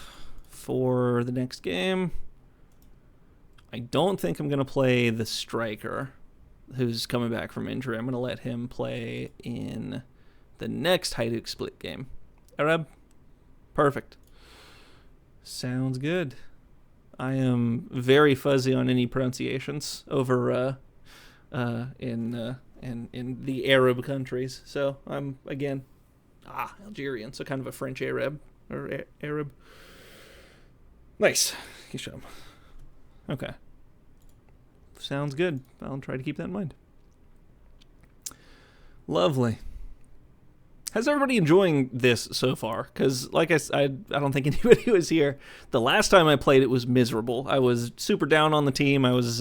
for the next game. I don't think I'm going to play the striker who's coming back from injury. I'm going to let him play in the next Hajduk Split game. Arab? Perfect. Sounds good. I am very fuzzy on any pronunciations over in the Arab countries. So I'm, again, Algerian, so kind of a French Arab, or Arab. Nice. Hisham. Okay. Sounds good. I'll try to keep that in mind. Lovely. How's everybody enjoying this so far? Because, like I don't think anybody was here. The last time I played, it was miserable. I was super down on the team. I was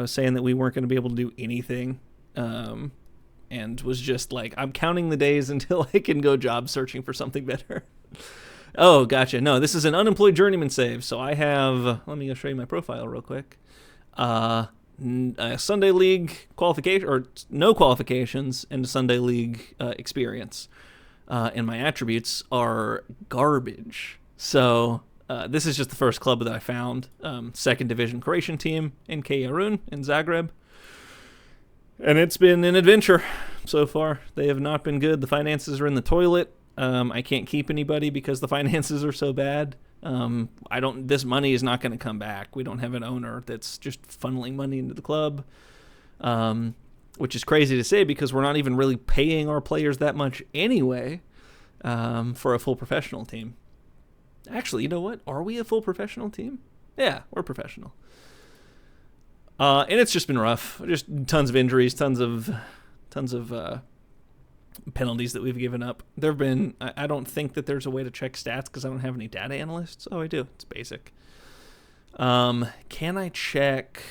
saying that we weren't going to be able to do anything, and was just like, I'm counting the days until I can go job searching for something better. Oh, gotcha. No, this is an unemployed journeyman save. So I have. Let me go show you my profile real quick. Sunday League qualification, or no qualifications, and a Sunday League experience. And my attributes are garbage. So this is just the first club that I found. Second division Croatian team in Kejrun in Zagreb. And it's been an adventure so far. They have not been good. The finances are in the toilet. I can't keep anybody because the finances are so bad. This money is not going to come back. We don't have an owner that's just funneling money into the club, which is crazy to say because we're not even really paying our players that much anyway, for a full professional team. Actually, you know what? Are we a full professional team? Yeah, we're professional. And it's just been rough. Just tons of injuries, tons of penalties that we've given up. There have been, I don't think that there's a way to check stats because I don't have any data analysts. Oh, I do. It's basic. Can I check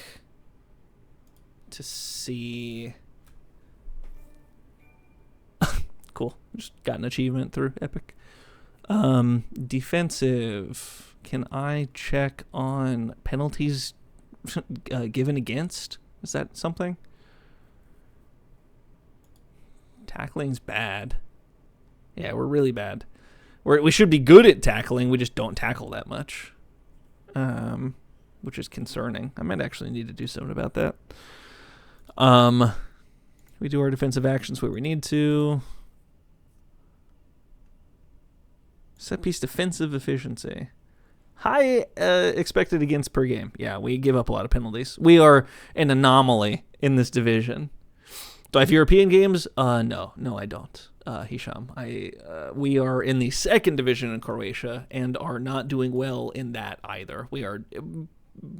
to see? Cool. Just got an achievement through Epic. Defensive. Can I check on penalties given against? Is that something? Tackling's bad. Yeah, we're really bad. We should be good at tackling. We just don't tackle that much, which is concerning. I might actually need to do something about that. We do our defensive actions where we need to. Set piece defensive efficiency. High expected against per game. Yeah, we give up a lot of penalties. We are an anomaly in this division. Do I have European games? No, I don't. Hisham, we are in the second division in Croatia and are not doing well in that either. We are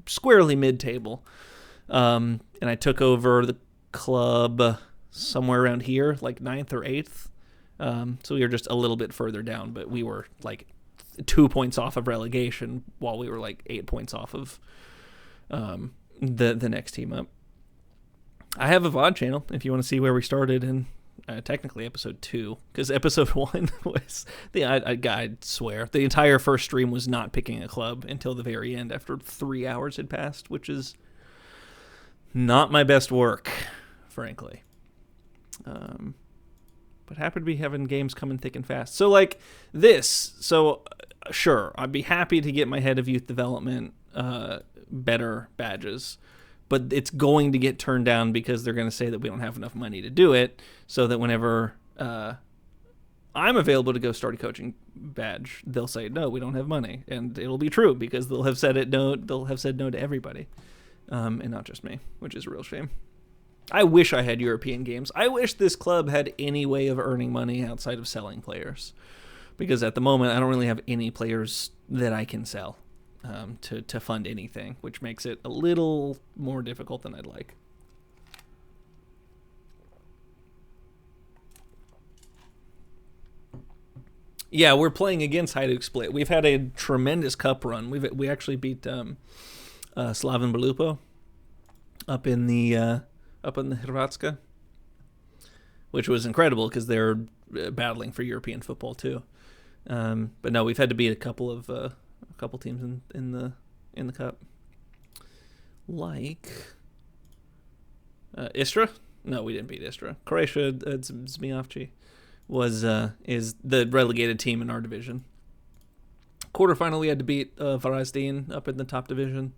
squarely mid-table. And I took over the club somewhere around here, like 9th or 8th. So we were just a little bit further down, but we were like 2 points off of relegation while we were like 8 points off of the next team up. I have a VOD channel if you want to see where we started in technically episode 2, because episode 1 was I'd swear the entire first stream was not picking a club until the very end after 3 hours had passed, which is not my best work, frankly. But happy to be having games coming thick and fast. So like this, sure, I'd be happy to get my head of youth development better badges, but it's going to get turned down because they're going to say that we don't have enough money to do it, so that whenever I'm available to go start a coaching badge, they'll say, no, we don't have money. And it'll be true because they'll have said no to everybody, and not just me, which is a real shame. I wish I had European games. I wish this club had any way of earning money outside of selling players, because at the moment I don't really have any players that I can sell to fund anything, which makes it a little more difficult than I'd like. Yeah, we're playing against Hajduk Split. We've had a tremendous cup run. We actually beat Slaven Belupo up in the Hrvatska, which was incredible because they're battling for European football too. But no, we've had to beat a couple teams in the cup, like Istra. No, we didn't beat Istra. Croatia, Zmijavci is the relegated team in our division. Quarterfinal, we had to beat Varazdin up in the top division,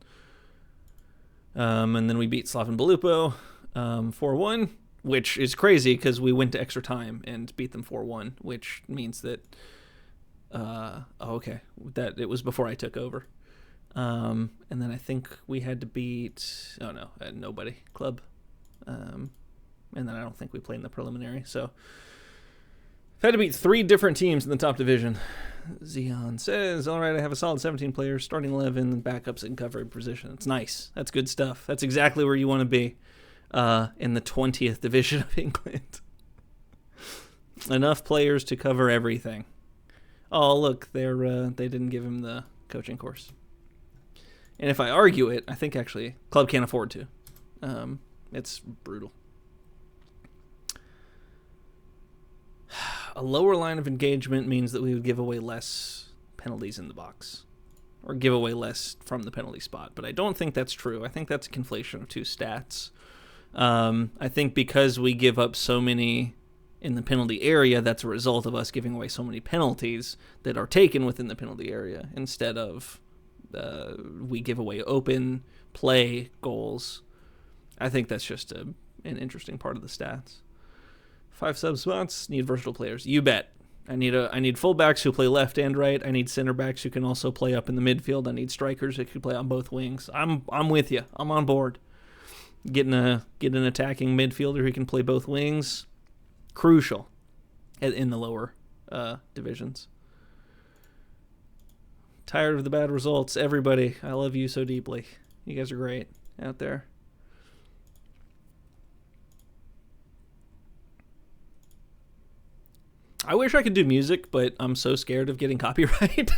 and then we beat Slaven Belupo 4-1, which is crazy because we went to extra time and beat them 4-1, which means that that it was before I took over. And then I think we had to beat nobody club, and then I don't think we played in the preliminary. So I've had to beat 3 different teams in the top division. Zion says, all right, I have a solid 17 players, starting 11, backups in cover position. It's nice. That's good stuff. That's exactly where you want to be in the 20th division of England. Enough players to cover everything. Oh, look, they didn't give him the coaching course. And if I argue it, I think actually club can't afford to. It's brutal. A lower line of engagement means that we would give away less penalties in the box, or give away less from the penalty spot. But I don't think that's true. I think that's a conflation of two stats. I think because we give up so many in the penalty area, that's a result of us giving away so many penalties that are taken within the penalty area, instead of we give away open play goals. I think that's just an interesting part of the stats. 5 sub spots, need versatile players. You bet. I need fullbacks who play left and right. I need center backs who can also play up in the midfield. I need strikers who can play on both wings. I'm with you. I'm on board. Get an attacking midfielder who can play both wings. Crucial in the lower divisions. Tired of the bad results. Everybody, I love you so deeply. You guys are great out there. I wish I could do music, but I'm so scared of getting copyright.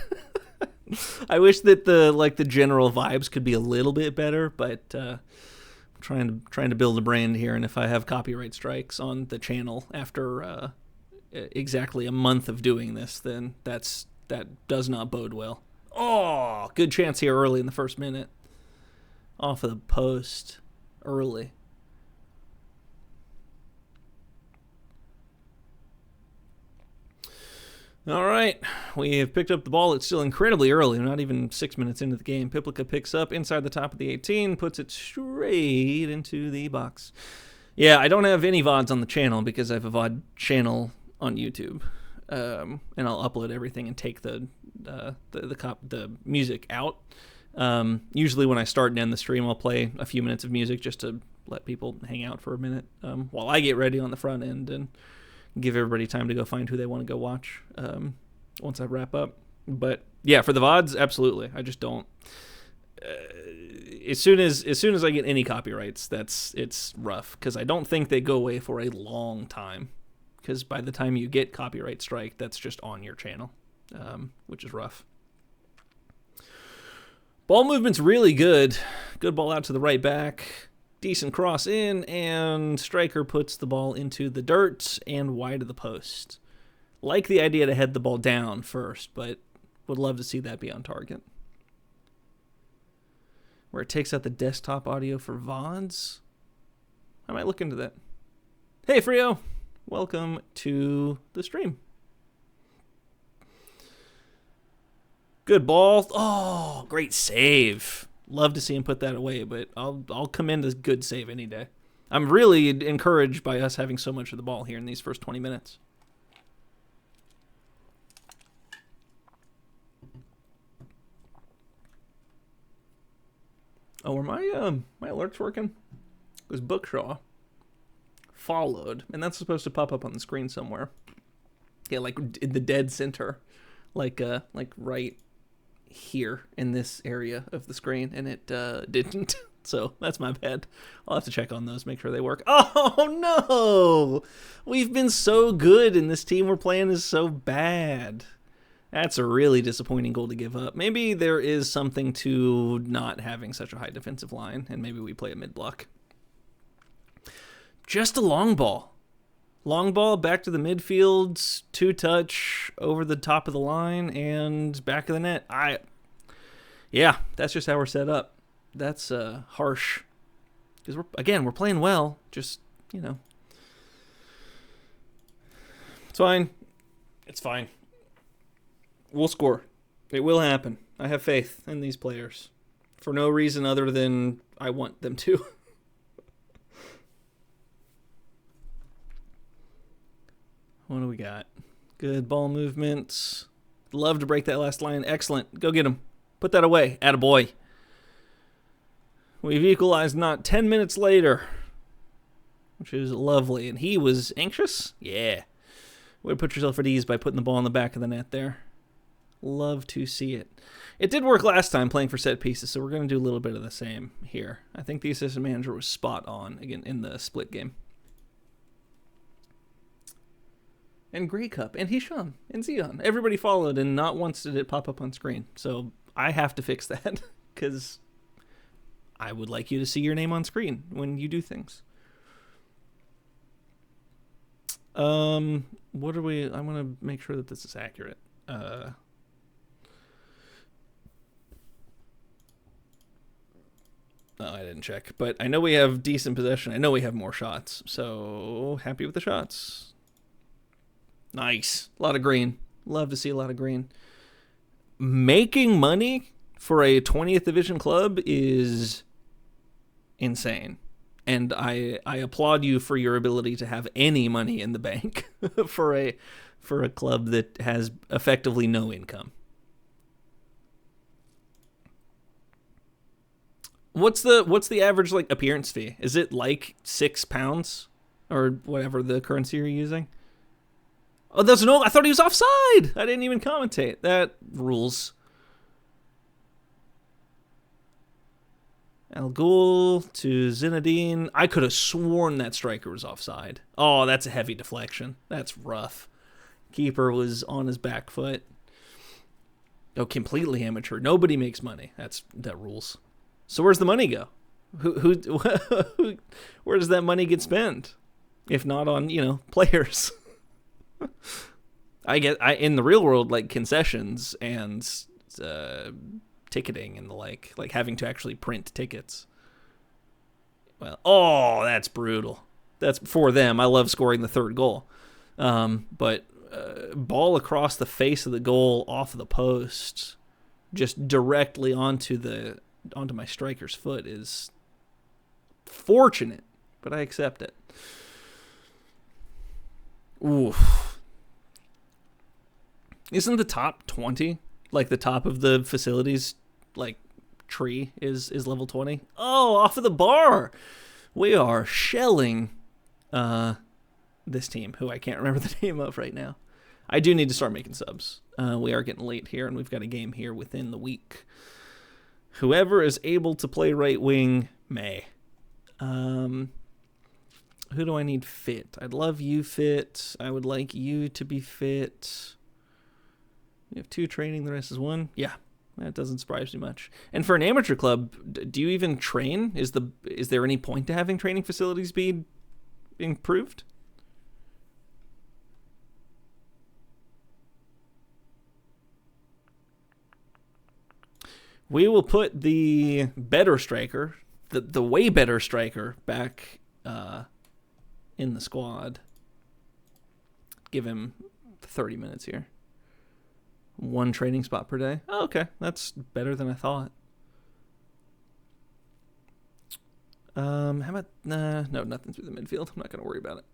I wish that the general vibes could be a little bit better, but I'm trying to build a brand here, and if I have copyright strikes on the channel after exactly a month of doing this, then that does not bode well. Oh, good chance here early in the first minute. Off of the post early. All right, we have picked up the ball. It's still incredibly early. We're not even 6 minutes into the game. Piplica picks up inside the top of the 18, puts it straight into the box. Yeah, I don't have any VODs on the channel because I have a VOD channel on YouTube, and I'll upload everything and take the music out. Usually when I start and end the stream, I'll play a few minutes of music just to let people hang out for a minute while I get ready on the front end and give everybody time to go find who they want to go watch once I wrap up. But yeah, for the VODs, absolutely. I just don't. As soon as I get any copyrights, it's rough, because I don't think they go away for a long time. Because by the time you get copyright strike, that's just on your channel, which is rough. Ball movement's really good. Good ball out to the right back. Decent cross in, and striker puts the ball into the dirt and wide of the post. Like the idea to head the ball down first, but would love to see that be on target. Where it takes out the desktop audio for VODs. I might look into that. Hey, Frio. Welcome to the stream. Good ball. Oh, great save. Love to see him put that away, but I'll commend a good save any day. I'm really encouraged by us having so much of the ball here in these first 20 minutes. Oh, are my alerts working? Because Bookshaw followed, and that's supposed to pop up on the screen somewhere. Yeah, like in the dead center, like right here in this area of the screen, and it didn't. So that's my bad. I'll have to check on those, make sure they work. Oh no! We've been so good, and this team we're playing is so bad. That's a really disappointing goal to give up. Maybe there is something to not having such a high defensive line, and maybe we play a mid-block. Just a long ball. Long ball back to the midfield, 2-touch over the top of the line, and back of the net. Yeah, that's just how we're set up. That's harsh. Because, we're playing well. Just, It's fine. It's fine. We'll score. It will happen. I have faith in these players. For no reason other than I want them to. What do we got? Good ball movement. Love to break that last line. Excellent. Go get him. Put that away. Attaboy. We've equalized not 10 minutes later, which is lovely. And he was anxious? Yeah. Way to put yourself at ease by putting the ball in the back of the net there. Love to see it. It did work last time playing for set pieces, so we're going to do a little bit of the same here. I think the assistant manager was spot on, again, in the split game. And Grey Cup, and Hisham, and Zion. Everybody followed, and not once did it pop up on screen. So I have to fix that, because I would like you to see your name on screen when you do things. What are we... I want to make sure that this is accurate. No, I didn't check. But I know we have decent possession. I know we have more shots. So, happy with the shots. Nice. A lot of green. Love to see a lot of green. Making money for a 20th division club is insane. And I applaud you for your ability to have any money in the bank for a club that has effectively no income. What's the average appearance fee? Is it like £6 or whatever the currency you're using? Oh, there's no. I thought he was offside. I didn't even commentate. That rules. Al Ghul to Zinedine. I could have sworn that striker was offside. Oh, that's a heavy deflection. That's rough. Keeper was on his back foot. Oh, completely amateur. Nobody makes money. That rules. So where's the money go? Where does that money get spent? If not on, players. In the real world, concessions and ticketing and the like having to actually print tickets. Well, that's brutal. That's for them. I love scoring the third goal. But ball across the face of the goal off of the post, just directly onto my striker's foot is fortunate, but I accept it. Oof. Isn't the top 20, the top of the facilities, tree is level 20? Oh, off of the bar. We are shelling this team, who I can't remember the name of right now. I do need to start making subs. We are getting late here, and we've got a game here within the week. Whoever is able to play right wing may. Who do I need fit? I'd love you fit. I would like you to be fit. We have 2 training, the rest is 1. Yeah, that doesn't surprise me much. And for an amateur club, do you even train? Is there any point to having training facilities be improved? We will put the better striker, the way better striker, back in the squad. Give him 30 minutes here. 1 training spot per day. Oh, okay, that's better than I thought. How about no, nothing through the midfield. I'm not gonna worry about it.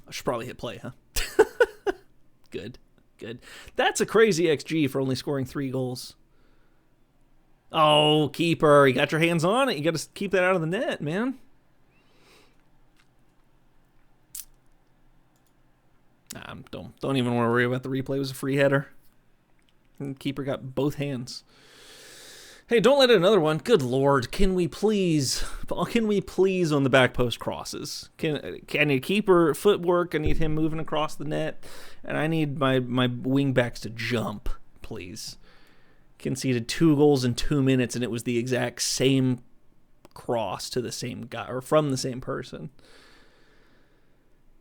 I should probably hit play, huh? Good. That's a crazy XG for only scoring 3 goals. Oh, keeper, you got your hands on it. You got to keep that out of the net, man. Don't even want to worry about the replay. It was a free header. And the keeper got both hands. Hey, don't let it another one. Good Lord, can we please on the back post crosses? Can a keeper footwork? I need him moving across the net, and I need my wing backs to jump, please. Conceded 2 goals in 2 minutes, and it was the exact same cross to the same guy, or from the same person.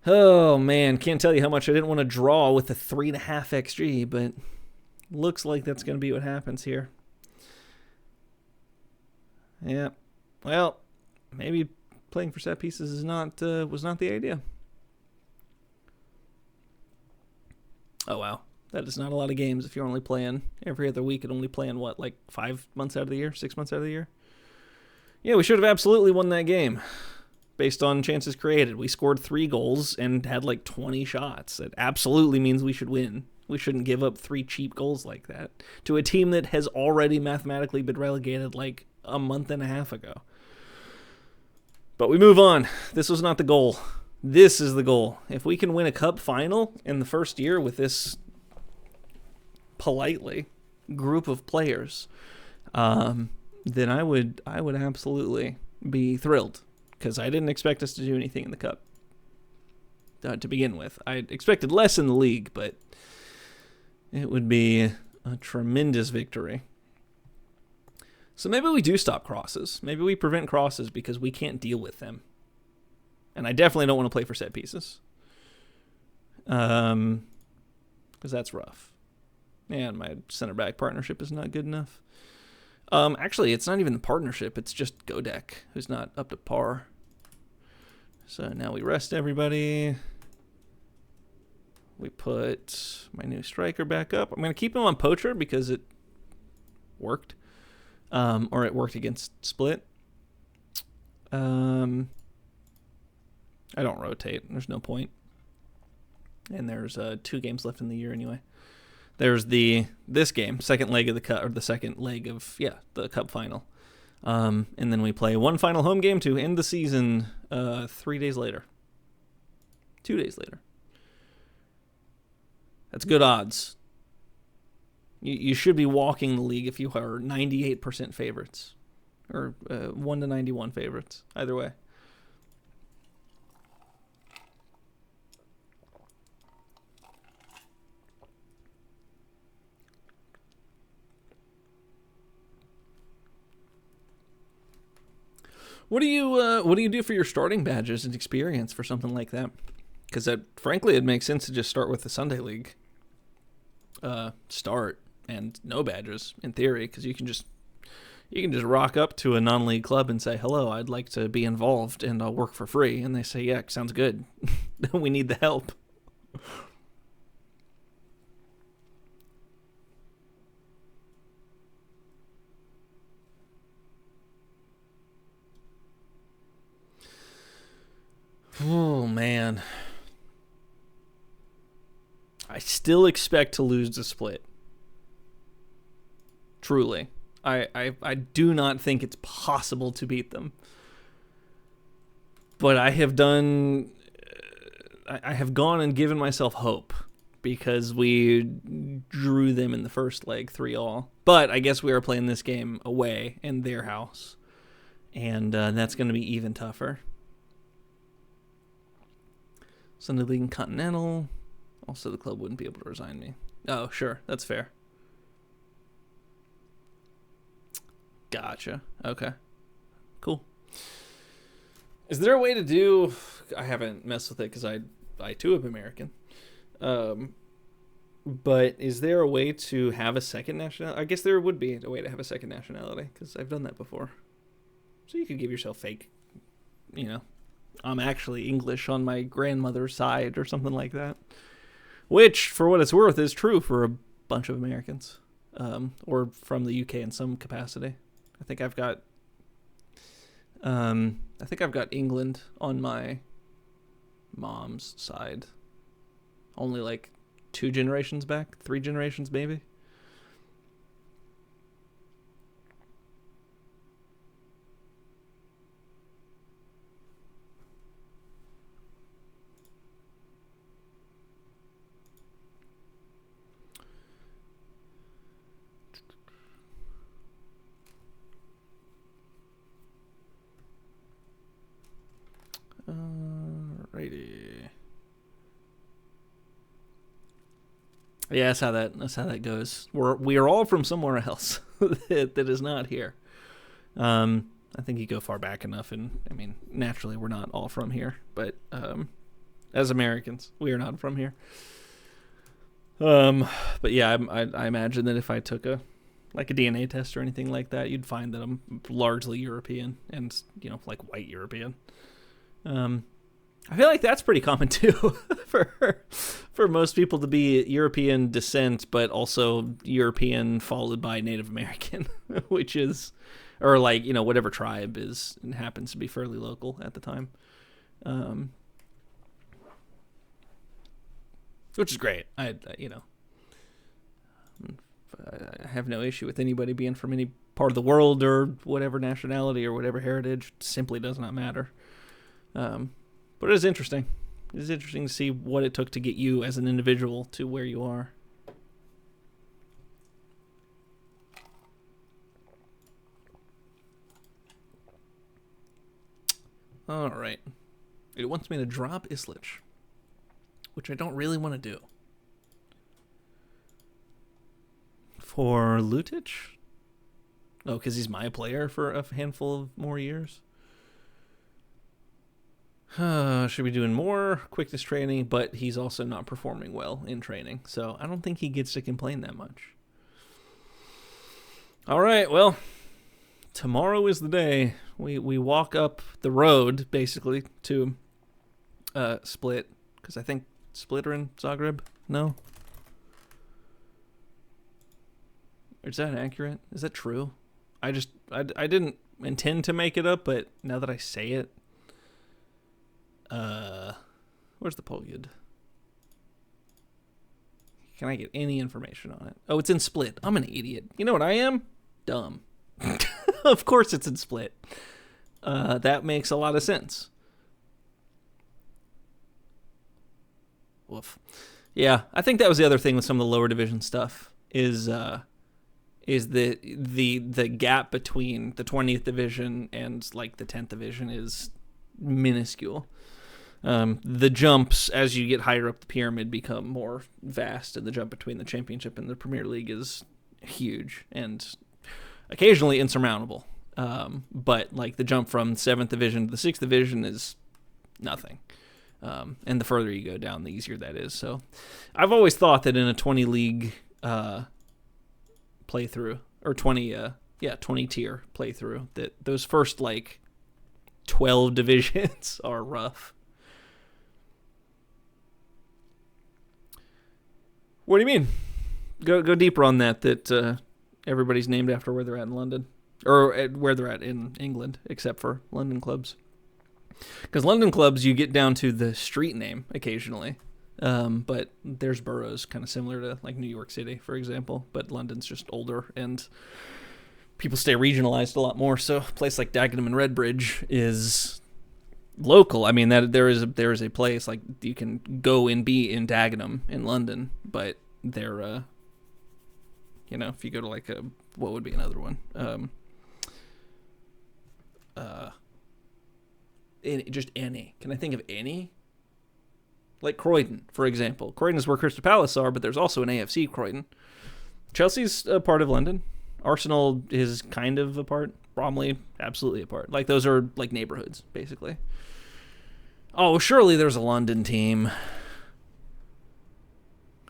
Oh man, can't tell you how much I didn't want to draw with the 3.5 XG, but looks like that's going to be what happens here. Yeah, well, maybe playing for set pieces is was not the idea. Oh wow, that is not a lot of games if you're only playing every other week and only playing what, like 5 months out of the year, 6 months out of the year. Yeah, we should have absolutely won that game based on chances created. We scored 3 goals and had like 20 shots. It absolutely means we should win. We shouldn't give up 3 cheap goals like that to a team that has already mathematically been relegated like a month and a half ago. But we move on. This was not the goal. This is the goal. If we can win a cup final in the first year with this politely group of players, then I would absolutely be thrilled, because I didn't expect us to do anything in the cup to begin with. I expected less in the league, but it would be a tremendous victory. So maybe we do stop crosses. Maybe we prevent crosses because we can't deal with them. And I definitely don't want to play for set pieces. Because that's rough. And my center back partnership is not good enough. Actually, it's not even the partnership. It's just Godek, who's not up to par. So now we rest everybody. We put my new striker back up. I'm going to keep him on Poacher because it worked. Or it worked against Split. I don't rotate. There's no point. And there's 2 games left in the year anyway. There's this game, second leg of the cup, or the second leg of the cup final. And then we play one final home game to end the season 3 days later. 2 days later. That's good odds. You should be walking the league if you are 98% favorites. Or 1 to 91 favorites. Either way. What do you do for your starting badges and experience for something like that? Because frankly, it makes sense to just start with the Sunday League. Start and no badges in theory, because you can just rock up to a non-league club and say, "Hello, I'd like to be involved and I'll work for free," and they say, "Yeah, sounds good. We need the help." Oh man, still expect to lose the Split. Truly. I do not think it's possible to beat them. But I have gone and given myself hope because we drew them in the first leg 3-3. But I guess we are playing this game away in their house. And that's going to be even tougher. Sunday League and Continental. Also, the club wouldn't be able to resign me. Oh, sure. That's fair. Gotcha. Okay. Cool. Is there a way to do... I haven't messed with it because I too am American. But is there a way to have a second nationality? I guess there would be a way to have a second nationality because I've done that before. So you could give yourself fake, I'm actually English on my grandmother's side or something like that. Which, for what it's worth, is true for a bunch of Americans. Or from the UK in some capacity. I think I've got England on my mom's side. Only like 2 generations back, 3 generations maybe. Alrighty. Yeah, that's how that goes. We are all from somewhere else that is not here. I think you go far back enough, and I mean, naturally, we're not all from here, but as Americans, we are not from here. But yeah, I imagine that if I took a DNA test or anything like that, you'd find that I'm largely European and like white European. I feel like that's pretty common too for most people to be European descent, but also European followed by Native American, which is, or like, whatever tribe happens to be fairly local at the time. Which is great. I have no issue with anybody being from any part of the world or whatever nationality or whatever heritage. It simply does not matter. But it is interesting. It is interesting to see what it took to get you as an individual to where you are. All right. It wants me to drop Islich, which I don't really want to do. For Lutic? Oh, because he's my player for a handful of more years? Should be doing more quickness training, but he's also not performing well in training, so I don't think he gets to complain that much. All right, well, tomorrow is the day. We walk up the road, basically, to Split, because I think Split are in Zagreb? No? Is that accurate? Is that true? I didn't intend to make it up, but now that I say it, where's the Polyud? Can I get any information on it? Oh, it's in Split. I'm an idiot. You know what I am? Dumb. Of course it's in Split. That makes a lot of sense. Woof. Yeah, I think that was the other thing with some of the lower division stuff is the gap between the 20th division and like the 10th division is minuscule. The jumps as you get higher up the pyramid become more vast, and the jump between the championship and the Premier League is huge and occasionally insurmountable. But like the jump from 7th division to the 6th division is nothing. And the further you go down, the easier that is. So I've always thought that in a 20 league playthrough, or 20 tier playthrough, that those first like 12 divisions are rough. What do you mean? Go deeper on that everybody's named after where they're at in London, or where they're at in England, except for London clubs. Because London clubs, you get down to the street name occasionally. But there's boroughs kind of similar to like New York City, for example, but London's just older and people stay regionalized a lot more. So a place like Dagenham and Redbridge is local. I mean, that there is a place like you can go and be in Dagenham in London, but they're if you go to like what would be another one? Just any. Can I think of any? Like Croydon, for example. Croydon is where Crystal Palace are, but there's also an AFC Croydon. Chelsea's a part of London. Arsenal is kind of a part. Bromley, absolutely a part. Like, those are like neighborhoods, basically. Oh, surely there's a London team.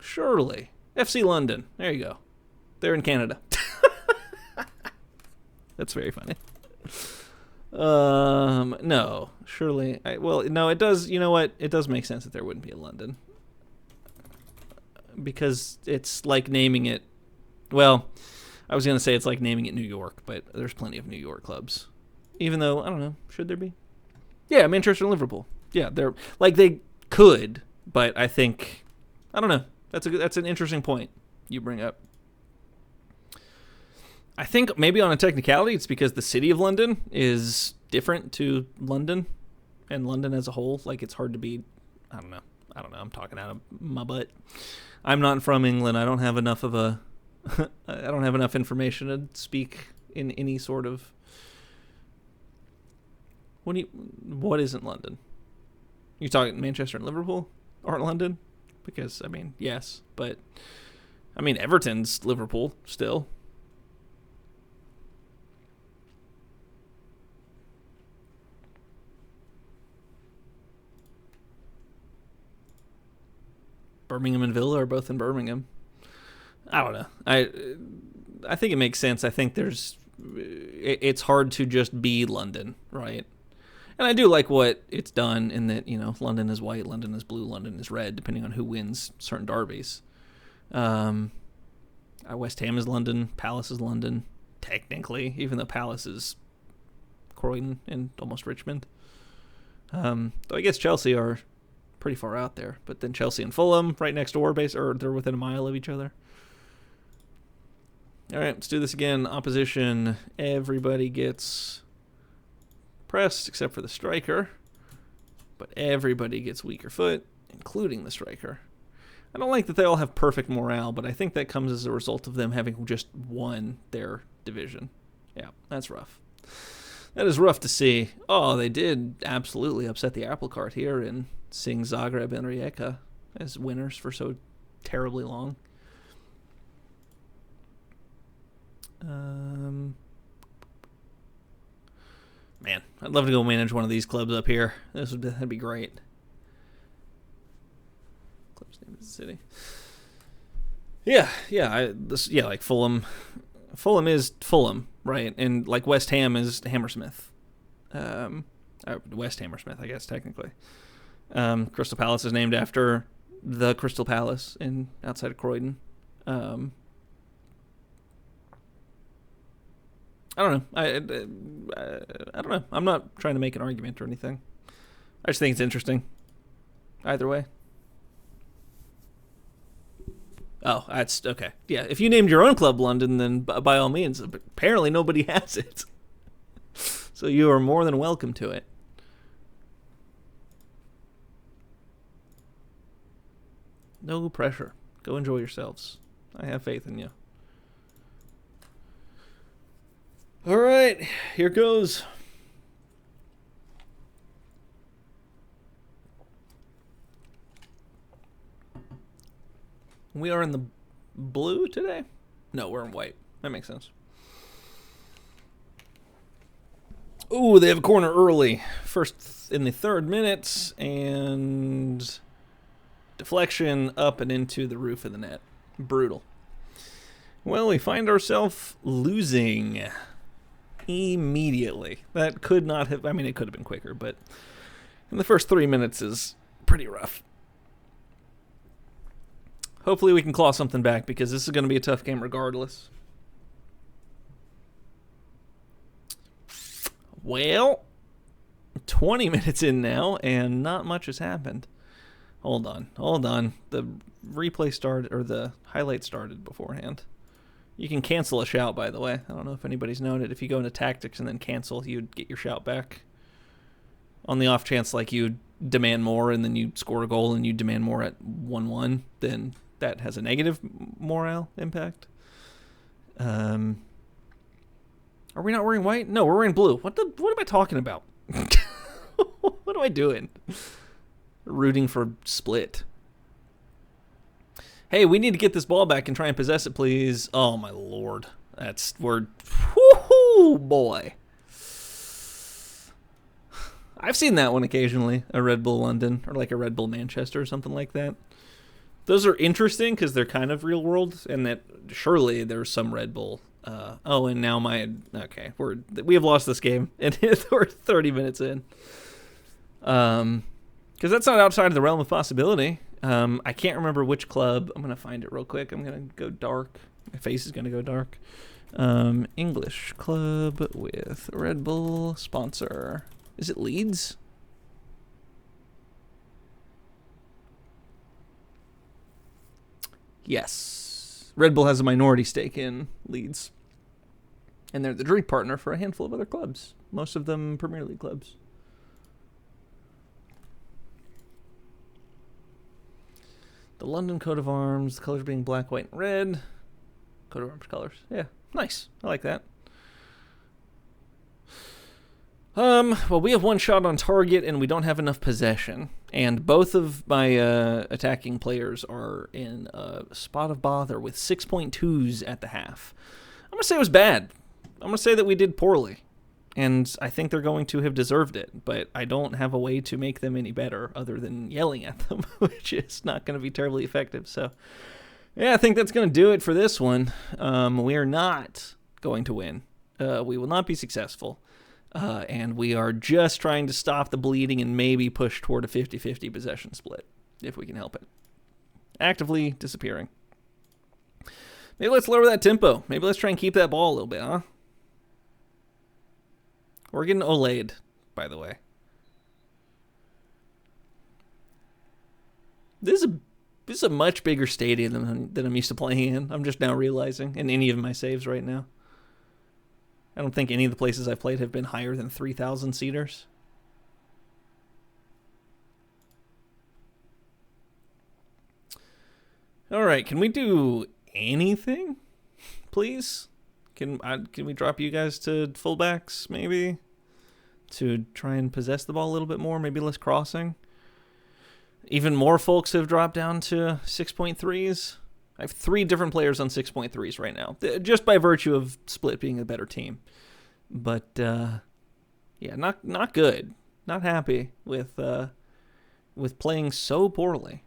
Surely. FC London. There you go. They're in Canada. That's very funny. No, surely. No, it does. You know what? It does make sense that there wouldn't be a London, because it's like naming it. Well, I was gonna say it's like naming it New York, but there's plenty of New York clubs. Even though I don't know, should there be? Yeah, Manchester and Liverpool. Yeah, they're like they could, but I think I don't know. That's an interesting point you bring up. I think maybe on a technicality, it's because the city of London is different to London and London as a whole. Like, it's hard to be, I don't know. I'm talking out of my butt. I'm not from England. I don't have enough of I don't have enough information to speak in any sort of, what isn't London? You talking Manchester and Liverpool aren't London? Because, I mean, yes, but, I mean, Everton's Liverpool still. Birmingham and Villa are both in Birmingham. I don't know. I think it makes sense. I think it's hard to just be London, right? And I do like what it's done in that, London is white, London is blue, London is red, depending on who wins certain derbies. West Ham is London, Palace is London, technically, even though Palace is Croydon and almost Richmond. Though I guess Chelsea are pretty far out there, but then Chelsea and Fulham right next door, or they're within a mile of each other. All right, let's do this again. Opposition, everybody gets pressed except for the striker, but everybody gets weaker foot, including the striker. I don't like that they all have perfect morale, but I think that comes as a result of them having just won their division. Yeah, that's rough. That is rough to see. Oh, they did absolutely upset the apple cart here in seeing Zagreb and Rijeka as winners for so terribly long. Man, I'd love to go manage one of these clubs up here. That'd be great. Club's name is the city. Yeah, like Fulham. Fulham is Fulham, right? And like West Ham is Hammersmith. West Hammersmith, I guess, technically. Crystal Palace is named after the Crystal Palace outside of Croydon. I don't know. I don't know. I'm not trying to make an argument or anything. I just think it's interesting. Either way. Oh, that's okay. Yeah, if you named your own club London, then by all means. Apparently nobody has it. So you are more than welcome to it. No pressure. Go enjoy yourselves. I have faith in you. All right, here goes. We are in the blue today? No, we're in white. That makes sense. Ooh, they have a corner early. First in the 3rd minute, and deflection up and into the roof of the net. Brutal. Well, we find ourselves losing immediately. That could not have, I mean, it could have been quicker, but in the first 3 minutes is pretty rough. Hopefully we can claw something back, because this is going to be a tough game regardless. Well, 20 minutes in now, and not much has happened. Hold on. The replay started, or the highlight started beforehand. You can cancel a shout, by the way. I don't know if anybody's known it. If you go into tactics and then cancel, you'd get your shout back. On the off chance, like, you demand more and then you score a goal and you demand more at 1-1, then that has a negative morale impact. Are we not wearing white? No, we're wearing blue. What am I talking about? What am I doing? Rooting for Split. Hey, we need to get this ball back and try and possess it, please. Oh, my lord. Woohoo, boy. I've seen that one occasionally, a Red Bull London, or like a Red Bull Manchester or something like that. Those are interesting because they're kind of real world, and that surely there's some Red Bull. And now we have lost this game, and we're 30 minutes in. Because that's not outside of the realm of possibility. I can't remember which club. I'm going to find it real quick. I'm going to go dark. My face is going to go dark. English club with Red Bull sponsor. Is it Leeds? Yes. Red Bull has a minority stake in Leeds. And they're the drink partner for a handful of other clubs. Most of them Premier League clubs. The London coat of arms, the colors being black, white, and red. Coat of arms colors. Yeah, nice. I like that. Well, we have one shot on target, and we don't have enough possession. And both of my attacking players are in a spot of bother with 6.2s at the half. I'm going to say it was bad. I'm going to say that we did poorly. And I think they're going to have deserved it, but I don't have a way to make them any better other than yelling at them, which is not going to be terribly effective. So, yeah, I think that's going to do it for this one. We are not going to win. We will not be successful. And we are just trying to stop the bleeding and maybe push toward a 50-50 possession split, if we can help it. Actively disappearing. Maybe let's lower that tempo. Maybe let's try and keep that ball a little bit, huh? We're getting Olayed, by the way. This is a much bigger stadium than I'm used to playing in. I'm just now realizing in any of my saves right now. I don't think any of the places I've played have been higher than 3,000 seaters. All right, can we do anything, please? Can we drop you guys to fullbacks, maybe? To try and possess the ball a little bit more, maybe less crossing? Even more folks have dropped down to 6.3s. I have 3 different players on 6.3s right now, just by virtue of Split being a better team. But, yeah, not good. Not happy with playing so poorly.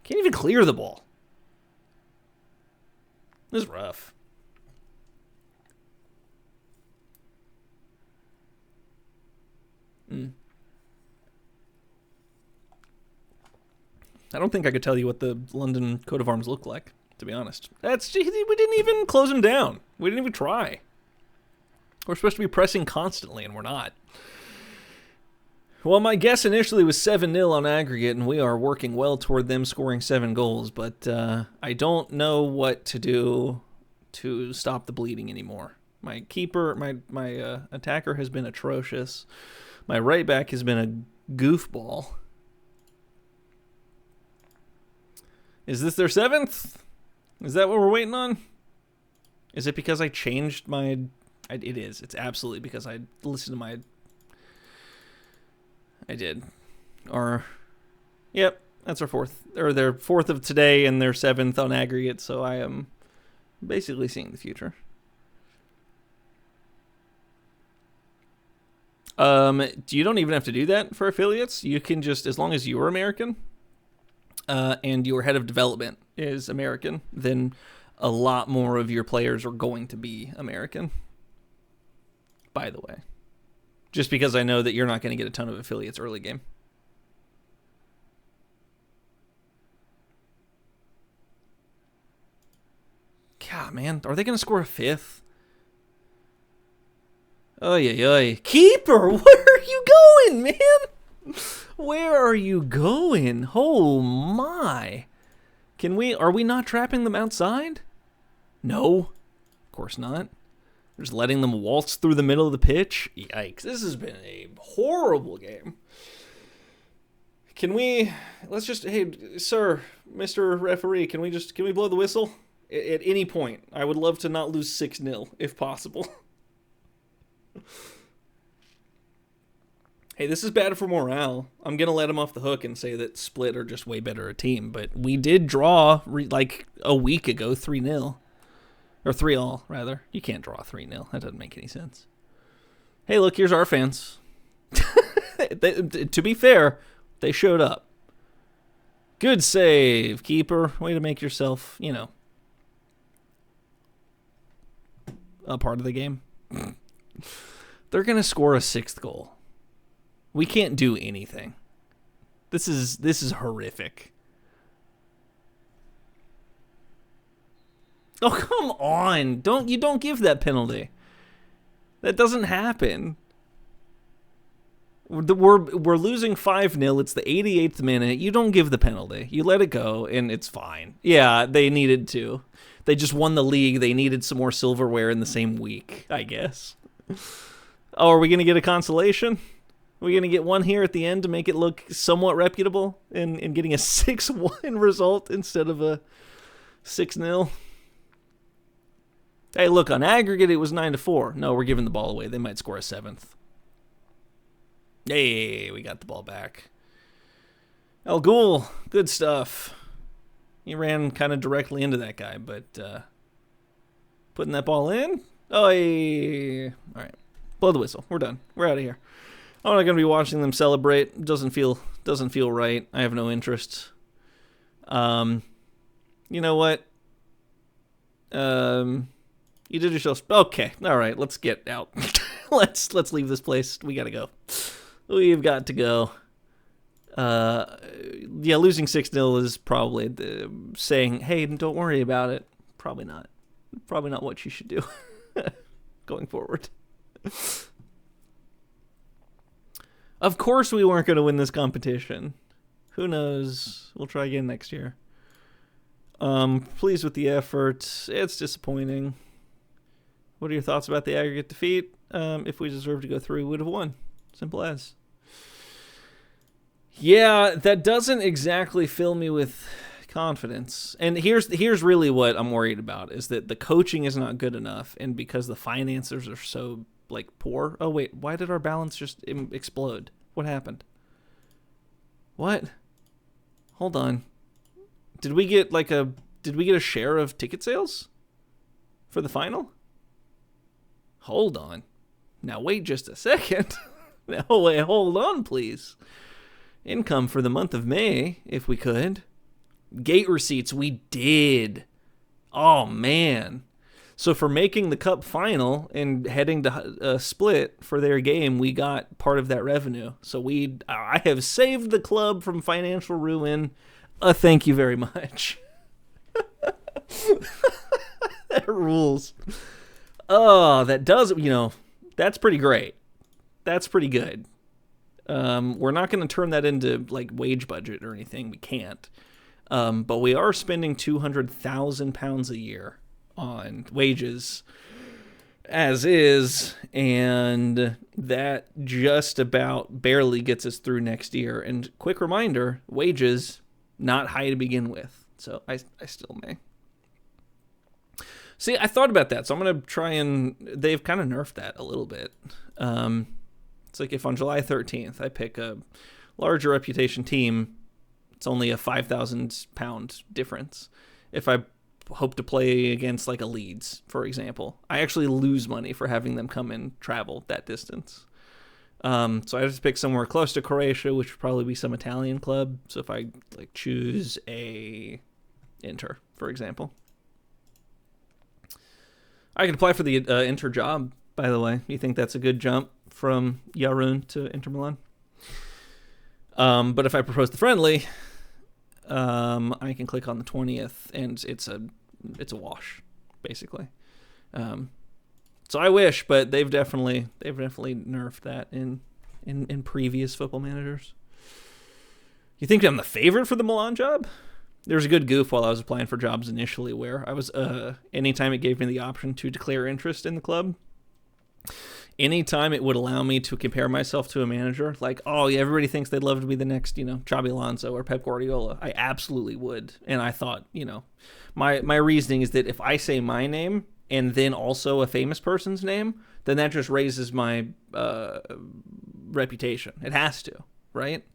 Can't even clear the ball. This is rough. I don't think I could tell you what the London coat of arms look like, to be honest. We didn't even close them down. We didn't even try. We're supposed to be pressing constantly, and we're not. Well, my guess initially was 7-0 on aggregate, and we are working well toward them scoring 7 goals, but I don't know what to do to stop the bleeding anymore. My keeper, my attacker has been atrocious. My right back has been a goofball. Is this their 7th? Is that what we're waiting on? Is it because I changed my... It is. It's absolutely because I listened to my... I did. Yep, that's our 4th. Or their 4th of today and their 7th on aggregate, so I am basically seeing the future. You don't even have to do that for affiliates. You can just, as long as you're American, and your head of development is American, then a lot more of your players are going to be American. By the way. Just because I know that you're not going to get a ton of affiliates early game. God, man. Are they going to score a 5th? Oy. Keeper, where are you going, man? Where are you going? Oh my. Are we not trapping them outside? No, of course not. We're just letting them waltz through the middle of the pitch. Yikes, this has been a horrible game. Hey, sir, Mr. Referee, can we blow the whistle? At any point. I would love to not lose 6-0, if possible. Hey, this is bad for morale. I'm going to let him off the hook and say that Split are just way better a team, but we did draw, like, a week ago, 3-0. Or 3-all, rather. You can't draw 3-0. That doesn't make any sense. Hey, look, here's our fans. To be fair, they showed up. Good save, keeper. Way to make yourself, a part of the game. They're going to score a 6th goal. We can't do anything. This is horrific. Oh, come on. You don't give that penalty. That doesn't happen. We're losing 5-0. It's the 88th minute. You don't give the penalty. You let it go, and it's fine. Yeah, they needed to. They just won the league. They needed some more silverware in the same week, I guess. Oh, are we going to get a consolation? Are we going to get one here at the end to make it look somewhat reputable in getting a 6-1 result instead of a 6-0? Hey, look, on aggregate, it was 9-4. No, we're giving the ball away. They might score a 7th. Hey, we got the ball back. El Ghul, good stuff. He ran kind of directly into that guy, but putting that ball in? Oh, hey. All right. Blow the whistle. We're done. We're out of here. I'm not going to be watching them celebrate. Doesn't feel right. I have no interest. You know what? You did yourself. Okay. All right. Let's get out. let's leave this place. We got to go. We've got to go. Yeah, losing 6-0 is probably saying, hey, don't worry about it. Probably not. Probably not what you should do going forward. Of course we weren't going to win this competition. Who knows? We'll try again next year. Pleased with the effort. It's disappointing. What are your thoughts about the aggregate defeat? If we deserved to go through, we would have won. Simple as. Yeah, that doesn't exactly fill me with confidence. And here's really what I'm worried about, is that the coaching is not good enough, and because the finances are so poor. Oh wait, why did our balance just explode? What happened? What? Hold on. Did we get a share of ticket sales for the final? Hold on. Now wait just a second. Now wait, hold on, please. Income for the month of May, if we could. Gate receipts, we did. Oh, man. So for making the cup final and heading to Split for their game, we got part of that revenue. So I have saved the club from financial ruin. Thank you very much. That rules. Oh, that does, that's pretty great. That's pretty good. We're not going to turn that into wage budget or anything. We can't. But we are spending £200,000 a year on wages as is, and that just about barely gets us through next year. And quick reminder, wages not high to begin with. So I still may. See, I thought about that, so I'm going to try and... They've kind of nerfed that a little bit. It's like if on July 13th I pick a larger reputation team, it's only a £5,000 difference. If I hope to play against a Leeds, for example, I actually lose money for having them come and travel that distance. So I have to pick somewhere close to Croatia, which would probably be some Italian club. So if I choose a Inter, for example. I could apply for the Inter job, by the way. You think that's a good jump from Yarun to Inter Milan? But if I propose the friendly, I can click on the 20th, and it's a wash, basically. So I wish, but they've definitely nerfed that in in previous Football Managers. You think I'm the favorite for the Milan job? There was a good goof while I was applying for jobs initially where I was, anytime it gave me the option to declare interest in the club, anytime it would allow me to compare myself to a manager, like, oh, yeah, everybody thinks they'd love to be the next, Xabi Alonso or Pep Guardiola, I absolutely would. And I thought, my reasoning is that if I say my name and then also a famous person's name, then that just raises my reputation. It has to, right?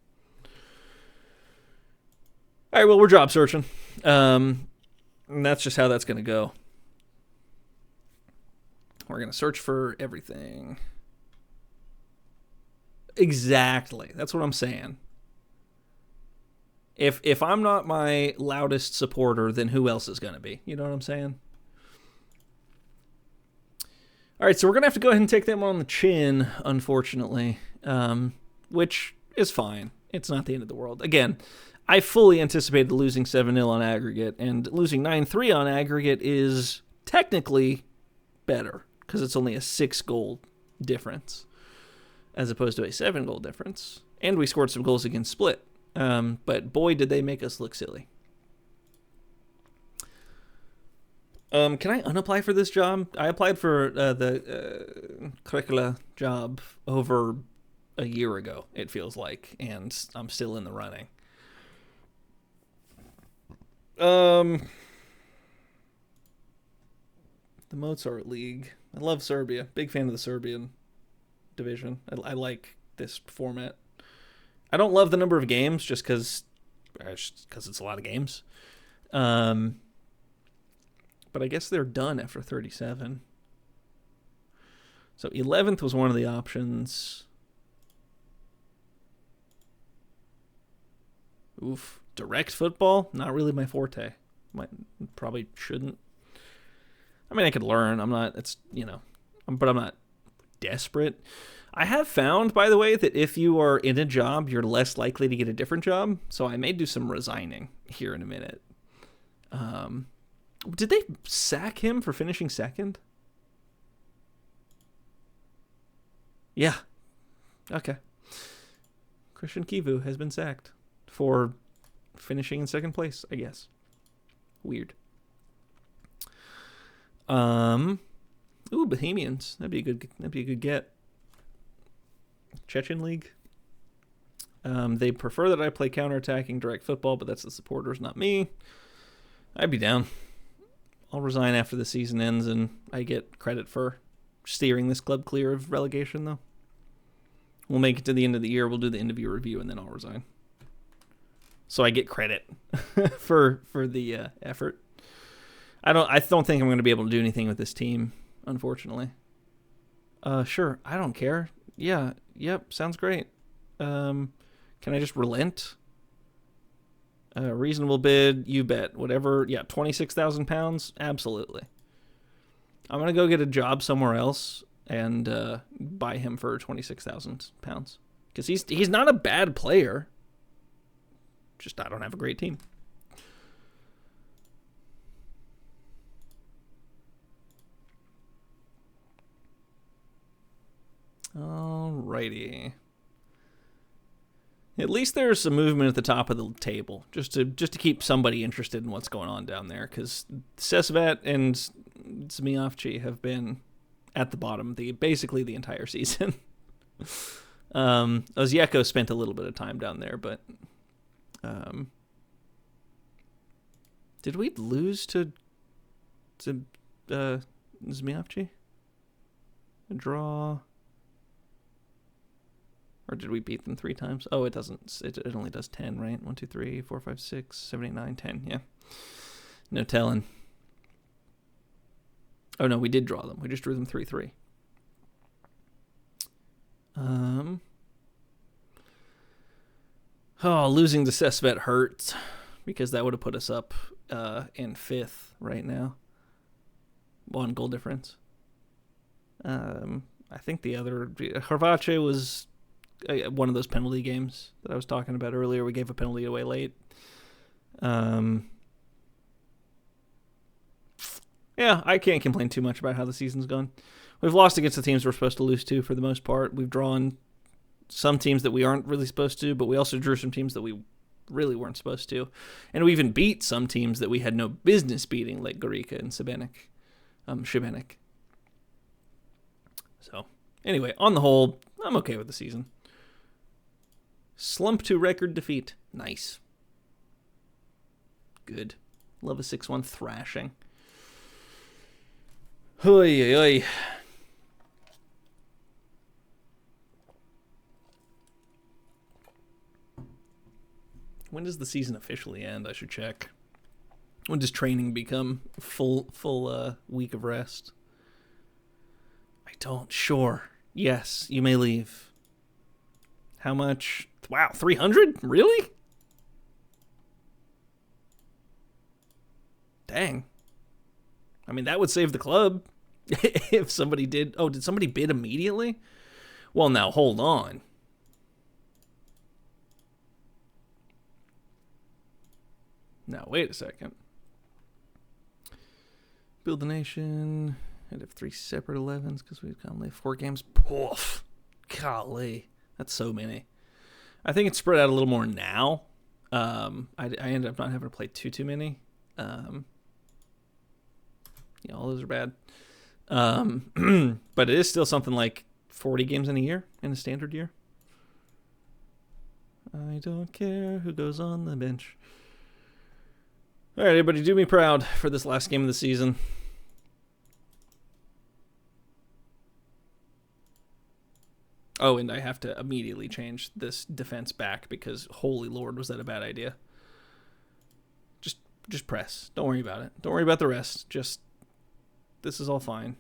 All right, well, we're job searching. And that's just how that's going to go. We're going to search for everything. Exactly. That's what I'm saying. If I'm not my loudest supporter, then who else is going to be? You know what I'm saying? All right, so we're going to have to go ahead and take them on the chin, unfortunately, which is fine. It's not the end of the world. Again, I fully anticipated losing 7-0 on aggregate, and losing 9-3 on aggregate is technically better because it's only a 6-goal difference as opposed to a 7-goal difference. And we scored some goals against Split. But boy, did they make us look silly. Can I unapply for this job? I applied for the curricula job over a year ago, it feels like, and I'm still in the running. The Mozart League. I love Serbia. Big fan of the Serbian division. I like this format. I don't love the number of games just because it's a lot of games. But I guess they're done after 37. So 11th was one of the options. Oof. Direct football? Not really my forte. Probably shouldn't. I mean, I could learn. I'm not, but I'm not desperate. I have found, by the way, that if you are in a job, you're less likely to get a different job. So I may do some resigning here in a minute. Did they sack him for finishing second? Yeah. Okay. Christian Kivu has been sacked for finishing in second place, I guess. Weird. Bohemians. That'd be a good get. Chechen League. They prefer that I play counterattacking direct football, but that's the supporters, not me. I'd be down. I'll resign after the season ends and I get credit for steering this club clear of relegation, though. We'll make it to the end of the year. We'll do the end of year review and then I'll resign. So I get credit for the effort. I don't think I'm going to be able to do anything with this team, unfortunately. Sure, I don't care. Yeah, yep, sounds great. Can I just relent? Reasonable bid, you bet. Whatever, yeah, £26,000, absolutely. I'm going to go get a job somewhere else and buy him for £26,000. Because he's not a bad player. Just I don't have a great team. Alrighty. At least there's some movement at the top of the table, just to keep somebody interested in what's going on down there. Because Sesvet and Zmijavci have been at the bottom basically the entire season. Ozjeko spent a little bit of time down there, but did we lose to Zmijavci? A draw? Or did we beat them 3 times? Oh, it doesn't. It only does 10, right? 1, 2, 3, 4, 5, 6, 7, 8, 9, 10. Yeah. No telling. Oh, no, we did draw them. We just drew them 3-3. Losing to Sesvet hurts because that would have put us up in 5th right now. 1 goal difference. I think the other Hrvace was one of those penalty games that I was talking about earlier. We gave a penalty away late. Yeah, I can't complain too much about how the season's gone. We've lost against the teams we're supposed to lose to for the most part. We've drawn some teams that we aren't really supposed to, but we also drew some teams that we really weren't supposed to. And we even beat some teams that we had no business beating, like Gorica and Šibenik. So, anyway, on the whole, I'm okay with the season. Slump to record defeat. Nice. Good. Love a 6-1 thrashing. Oy, oy, oy. When does the season officially end? I should check. When does training become full week of rest? I don't. Sure. Yes, you may leave. How much? Wow, 300? Really? Dang. I mean, that would save the club if somebody did. Oh, did somebody bid immediately? Well, now, hold on. Now, wait a second. Build the nation. I'd have 3 separate 11s because we've got only 4 games. Poof. Golly. That's so many. I think it's spread out a little more now. I ended up not having to play too many. All those are bad. But it is still something like 40 games in a year, in a standard year. I don't care who goes on the bench. All right, everybody, do me proud for this last game of the season. Oh, and I have to immediately change this defense back because, holy Lord, was that a bad idea. Just press. Don't worry about it. Don't worry about the rest. Just, this is all fine.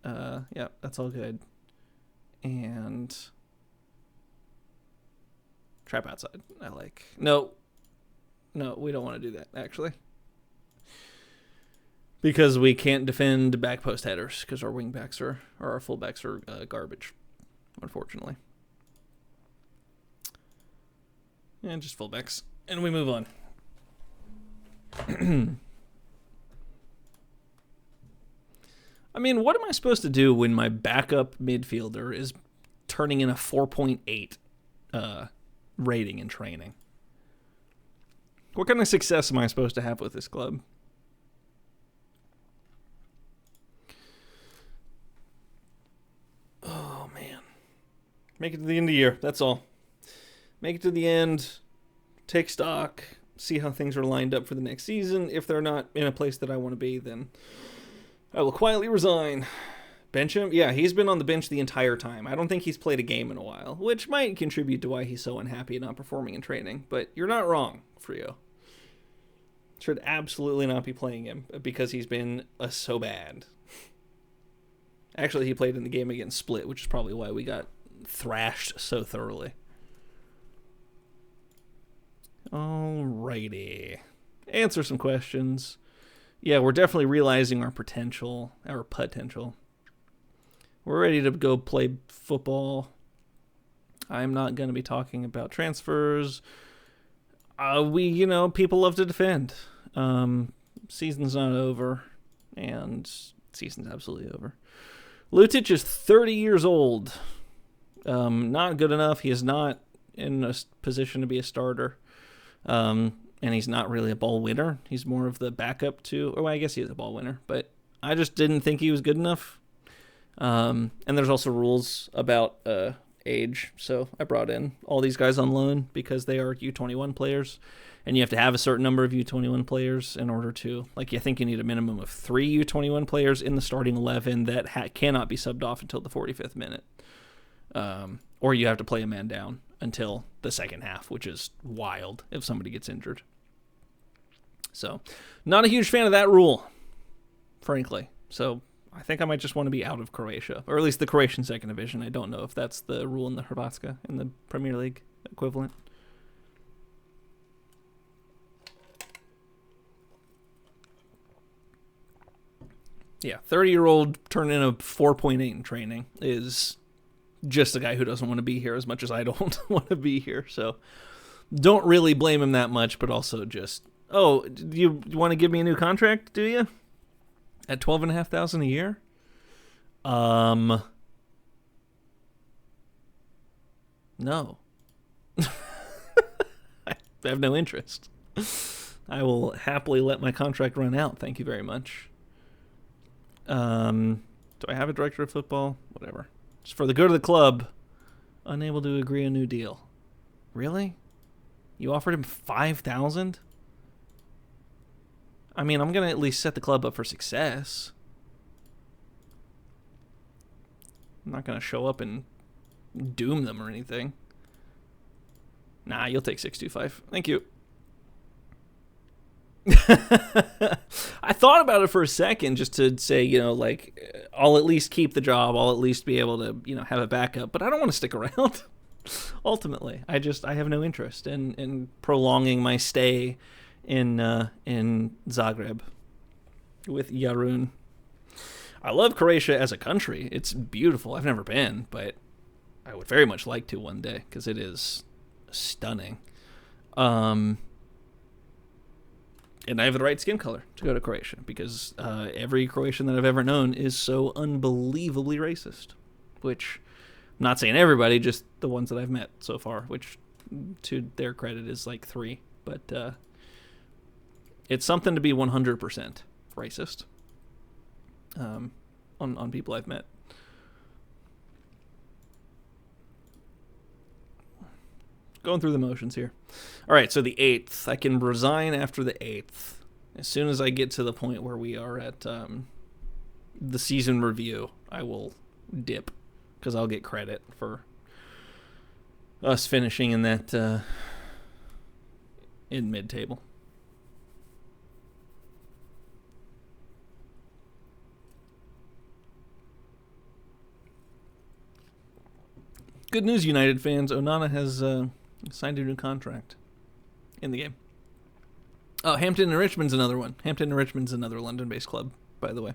Yeah, that's all good. And trap outside. I like. No, we don't want to do that, actually. Because we can't defend back post headers because our wingbacks or our fullbacks are garbage, unfortunately. And just fullbacks. And we move on. I mean, what am I supposed to do when my backup midfielder is turning in a 4.8 rating in training? What kind of success am I supposed to have with this club? Oh, man. Make it to the end of the year. That's all. Make it to the end. Take stock. See how things are lined up for the next season. If they're not in a place that I want to be, then I will quietly resign. Bench him? Yeah, he's been on the bench the entire time. I don't think he's played a game in a while, which might contribute to why he's so unhappy and not performing in training. But you're not wrong, Frio. Should absolutely not be playing him because he's been so bad. Actually, he played in the game against Split, which is probably why we got thrashed so thoroughly. Alrighty. Answer some questions. Yeah, we're definitely realizing our potential. We're ready to go play football. I'm not going to be talking about transfers. People love to defend. Season's not over, and season's absolutely over. Lutic is 30 years old. Not good enough. He is not in a position to be a starter. And he's not really a ball winner. He's more of the backup to, I guess he is a ball winner, but I just didn't think he was good enough. And there's also rules about age, so I brought in all these guys on loan because they are U21 players, and you have to have a certain number of U21 players in order to, I think you need a minimum of 3 U21 players in the starting 11 that cannot be subbed off until the 45th minute. Or you have to play a man down until the second half, which is wild if somebody gets injured. So, not a huge fan of that rule, frankly. So, I think I might just want to be out of Croatia, or at least the Croatian second division. I don't know if that's the rule in the Hrvatska, in the Premier League equivalent. Yeah, 30-year-old turning in a 4.8 in training is just a guy who doesn't want to be here as much as I don't want to be here. So don't really blame him that much, but also just, do you want to give me a new contract, do you? At $12,500 a year? No. I have no interest. I will happily let my contract run out. Thank you very much. Do I have a director of football? Whatever. Just for the good of the club. Unable to agree a new deal. Really? You offered him $5,000? I mean, I'm gonna at least set the club up for success. I'm not gonna show up and doom them or anything. Nah, you'll take 625. Thank you. I thought about it for a second just to say, like, I'll at least keep the job. I'll at least be able to, have a backup. But I don't want to stick around. Ultimately, I have no interest in prolonging my stay in Zagreb with Jarun. I love Croatia as a country. It's beautiful. I've never been, but I would very much like to one day because it is stunning. And I have the right skin color to go to Croatia because every Croatian that I've ever known is so unbelievably racist. Which, I'm not saying everybody, just the ones that I've met so far, which to their credit is like 3. But it's something to be 100% racist on people I've met. Going through the motions here. All right, so the 8th. I can resign after the 8th. As soon as I get to the point where we are at the season review, I will dip because I'll get credit for us finishing in that in mid-table. Good news, United fans. Onana has signed a new contract in the game. Oh, Hampton and Richmond's another one. Hampton and Richmond's another London-based club, by the way.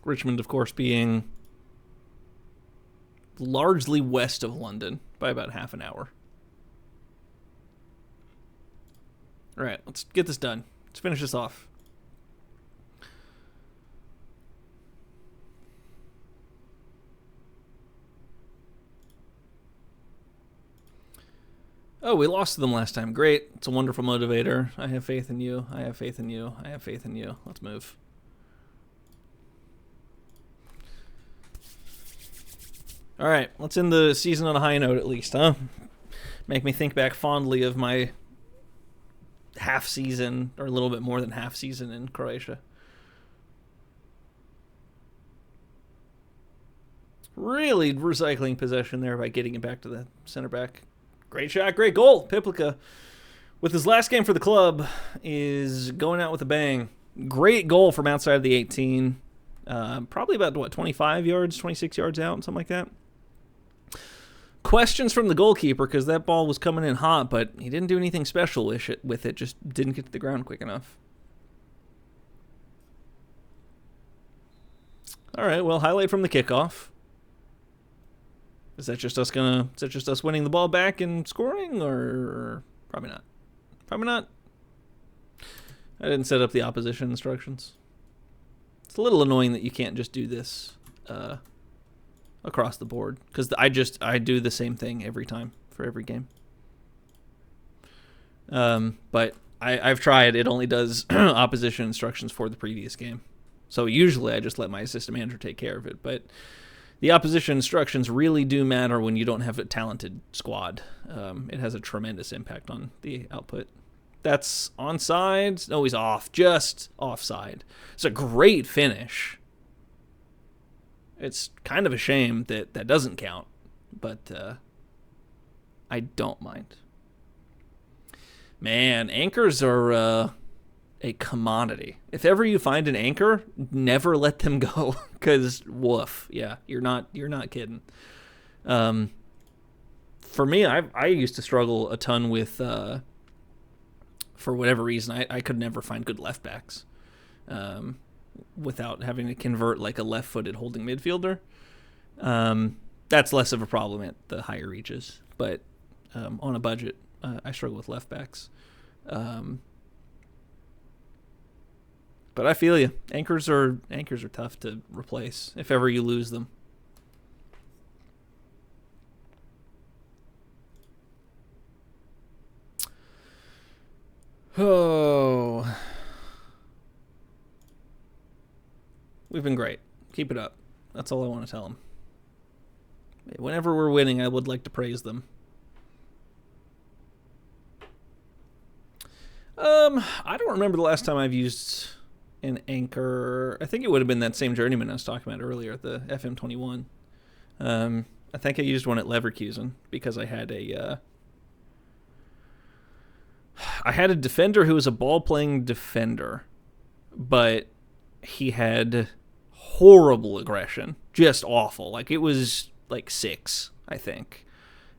Richmond, of course, being largely west of London by about half an hour. All right, let's get this done. Let's finish this off. Oh, we lost to them last time. Great. It's a wonderful motivator. I have faith in you. I have faith in you. I have faith in you. Let's move. All right. Let's end the season on a high note at least, huh? Make me think back fondly of my half season, or a little bit more than half season in Croatia. Really recycling possession there by getting it back to the center back. Great shot, great goal. Piplica, with his last game for the club, is going out with a bang. Great goal from outside of the 18. Probably about, 25 yards, 26 yards out, something like that. Questions from the goalkeeper because that ball was coming in hot, but he didn't do anything special with it. Just didn't get to the ground quick enough. All right, well, highlight from the kickoff. Is that just us winning the ball back and scoring, or probably not? Probably not. I didn't set up the opposition instructions. It's a little annoying that you can't just do this across the board, because I do the same thing every time for every game. But I've tried. It only does opposition instructions for the previous game. So usually I just let my assistant manager take care of it, but the opposition instructions really do matter when you don't have a talented squad. It has a tremendous impact on the output. That's onside. No, he's off. Just offside. It's a great finish. It's kind of a shame that that doesn't count, but I don't mind. Man, anchors are a commodity. If ever you find an anchor, never let them go, because woof. Yeah, you're not kidding. For me, I used to struggle a ton with for whatever reason I could never find good left backs without having to convert like a left-footed holding midfielder. That's less of a problem at the higher reaches, but on a budget, I struggle with left backs. But I feel you. Anchors are tough to replace if ever you lose them. Oh. We've been great. Keep it up. That's all I want to tell them. Whenever we're winning, I would like to praise them. I don't remember the last time I've used an anchor. I think it would have been that same journeyman I was talking about earlier, the FM21. I think I used one at Leverkusen because I had a defender who was a ball-playing defender, but he had horrible aggression, just awful. Like, it was like 6, I think.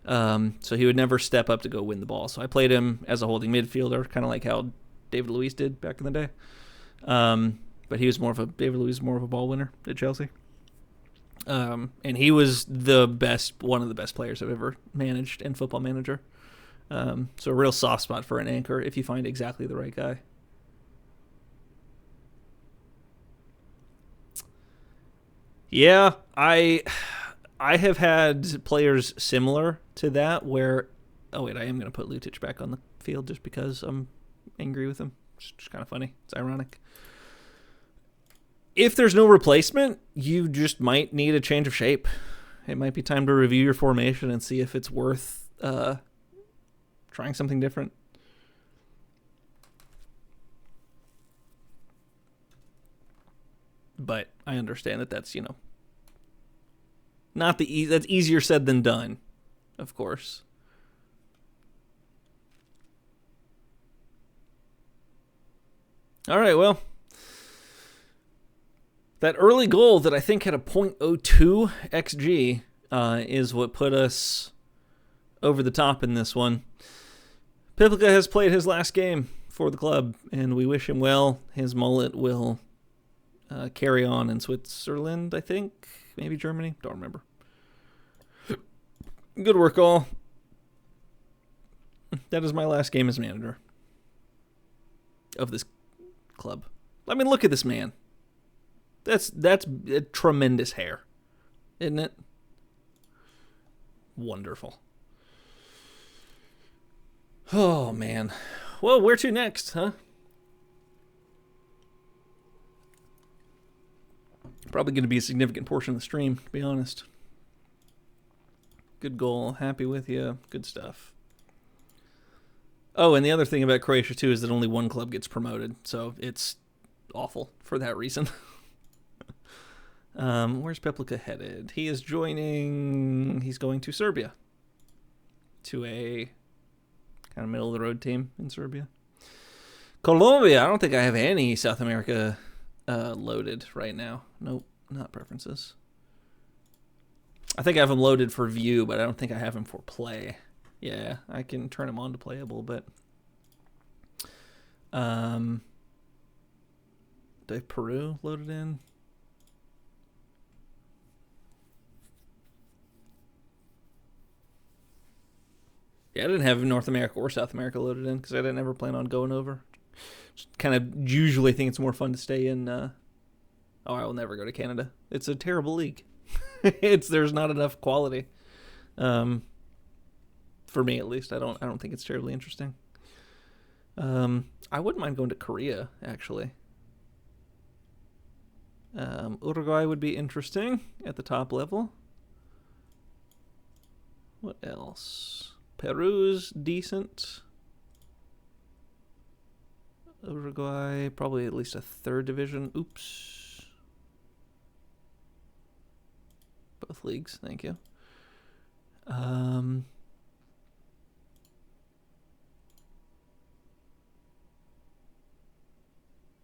So he would never step up to go win the ball. So I played him as a holding midfielder, kind of like how David Luiz did back in the day. But David Luiz was more of a ball winner at Chelsea. And he was one of the best players I've ever managed in Football Manager. So a real soft spot for an anchor if you find exactly the right guy. Yeah, I have had players similar to that where... Oh, wait, I am going to put Lutic back on the field just because I'm angry with him. It's just kind of funny. It's ironic. If there's no replacement, you just might need a change of shape. It might be time to review your formation and see if it's worth trying something different. But I understand that that's, not that's easier said than done, of course. All right, well, that early goal that I think had a .02 XG is what put us over the top in this one. Piplica has played his last game for the club, and we wish him well. His mullet will carry on in Switzerland, I think. Maybe Germany. Don't remember. Good work, all. That is my last game as manager of this club. I mean, look at this man. That's a tremendous hair, isn't it? Wonderful. Oh, man. Well, where to next, huh? Probably going to be a significant portion of the stream, to be honest. Good goal. Happy with you. Good stuff. Oh, and the other thing about Croatia, too, is that only one club gets promoted. So it's awful for that reason. Where's Peplica headed? He's going to Serbia. To a kind of middle-of-the-road team in Serbia. Colombia. I don't think I have any South America loaded right now. Nope, not preferences. I think I have them loaded for view, but I don't think I have them for play. Yeah, I can turn them on to playable, but... do I have Peru loaded in? Yeah, I didn't have North America or South America loaded in because I didn't ever plan on going over. Just kind of usually think it's more fun to stay in... I will never go to Canada. It's a terrible league. There's not enough quality. For me, at least. I don't think it's terribly interesting. I wouldn't mind going to Korea, actually. Uruguay would be interesting at the top level. What else? Peru's decent. Uruguay, probably at least a third division. Oops. Both leagues, thank you. Nah,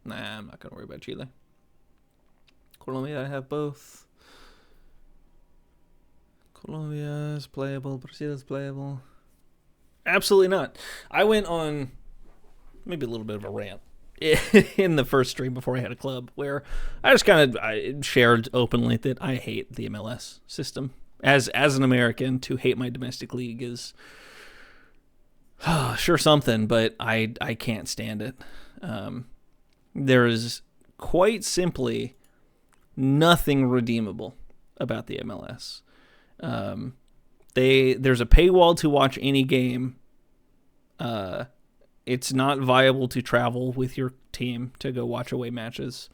I'm not going to worry about Chile. Colombia, I have both. Colombia is playable. Brazil is playable. Absolutely not. I went on maybe a little bit of a rant in the first stream before I had a club where I just I shared openly that I hate the MLS system. As an American, to hate my domestic league is sure something, but I can't stand it. There is quite simply nothing redeemable about the MLS. There's a paywall to watch any game. It's not viable to travel with your team to go watch away matches.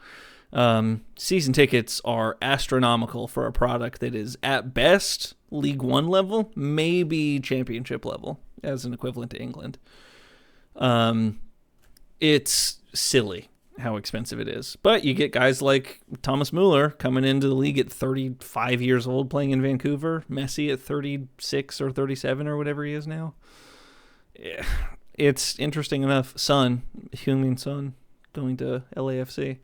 Season tickets are astronomical for a product that is at best League One level, maybe Championship level as an equivalent to England. It's silly how expensive it is. But you get guys like Thomas Mueller coming into the league at 35 years old playing in Vancouver, Messi at 36 or 37 or whatever he is now. Yeah, it's interesting enough. Heung-min Son going to LAFC.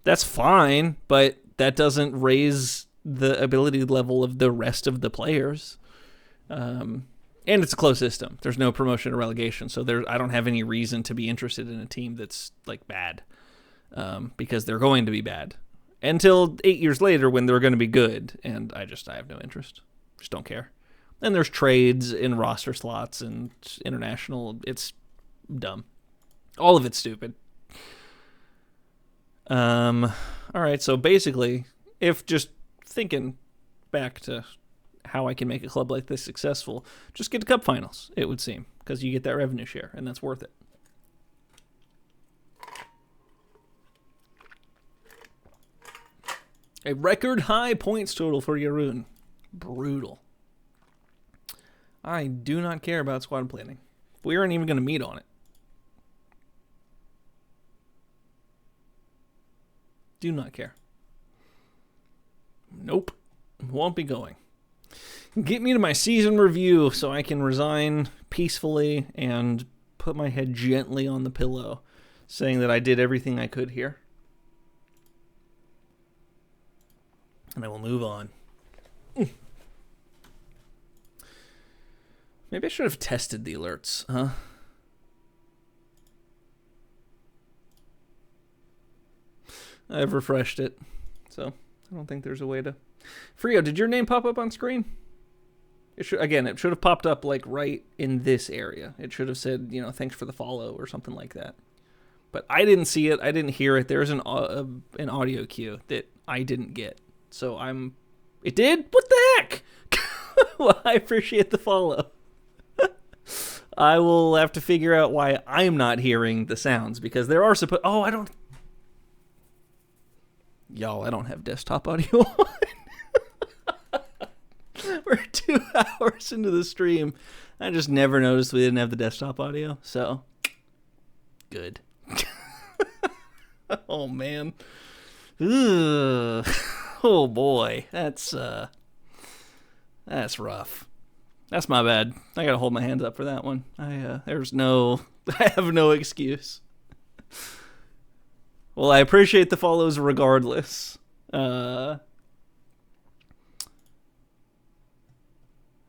That's fine, but that doesn't raise the ability level of the rest of the players. And it's a closed system. There's no promotion or relegation, so I don't have any reason to be interested in a team that's like bad, because they're going to be bad until 8 years later when they're going to be good, and I have no interest. Just don't care. And there's trades in roster slots and international. It's dumb. All of it's stupid. All right, so basically, if just thinking back to how I can make a club like this successful, just get to cup finals, it would seem, because you get that revenue share, and that's worth it. A record high points total for Jeroen. Brutal. I do not care about squad planning. We aren't even going to meet on it. Do not care. Nope. Won't be going. Get me to my season review so I can resign peacefully and put my head gently on the pillow, saying that I did everything I could here. And I will move on. Maybe I should have tested the alerts, huh? I've refreshed it, so I don't think there's a way to... Frio, did your name pop up on screen? It should have popped up like right in this area. It should have said, thanks for the follow or something like that. But I didn't see it. I didn't hear it. There's an audio cue that I didn't get. So It did? What the heck? Well, I appreciate the follow. I will have to figure out why I'm not hearing the sounds, because there are Y'all, I don't have desktop audio on. We're 2 hours into the stream. I just never noticed we didn't have the desktop audio, so good. Oh, man. Ugh. Oh, boy. That's rough. That's my bad. I gotta hold my hands up for that one. I have no excuse. Well, I appreciate the follows regardless. All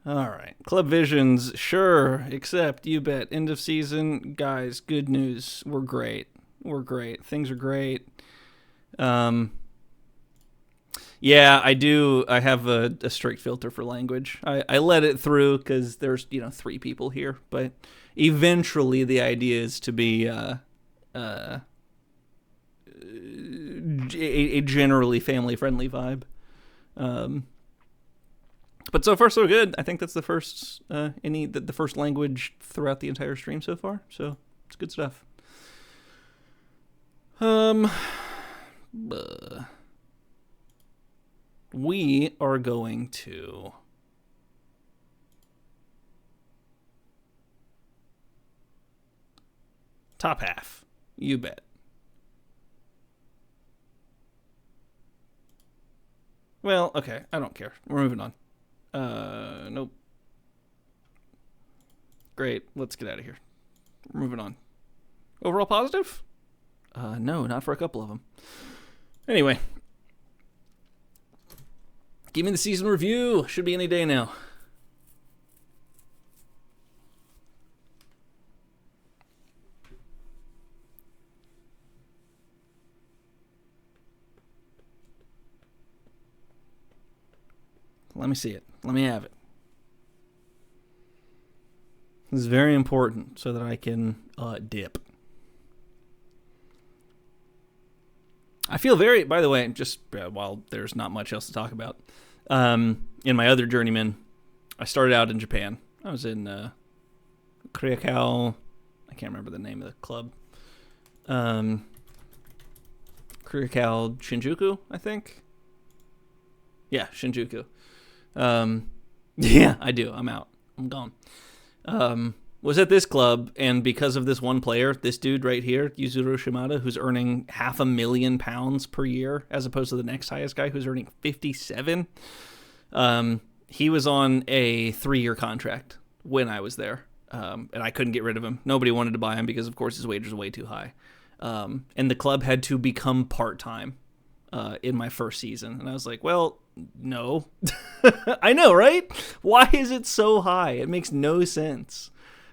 right. Club Visions, sure, except you bet. End of season, guys, good news. We're great. Things are great. Yeah, I do. I have a strict filter for language. I let it through because there's 3 people here, but eventually the idea is to be a generally family-friendly vibe. But so far so good. I think that's the first the first language throughout the entire stream so far. So it's good stuff. We are going to top half. You bet. Well, okay. I don't care. We're moving on. Nope. Great. Let's get out of here. We're moving on. Overall positive? No, not for a couple of them. Anyway. Give me the season review. Should be any day now. Let me see it. Let me have it. This is very important so that I can dip. feel very, by the way, just while there's not much else to talk about, in my other journeyman, I started out in Japan. I was in Krakow. I can't remember the name of the club. Krakow Shinjuku, I think. Yeah, Shinjuku. Yeah, I do. I'm out. I'm gone. Was at this club, and because of this one player, this dude right here, Yuzuru Shimada, who's earning £500,000 per year, as opposed to the next highest guy who's earning 57. He was on a 3-year contract when I was there, and I couldn't get rid of him. Nobody wanted to buy him because, of course, his wages were way too high. And the club had to become part-time in my first season. And I was like, well, no. I know, right? Why is it so high? It makes no sense.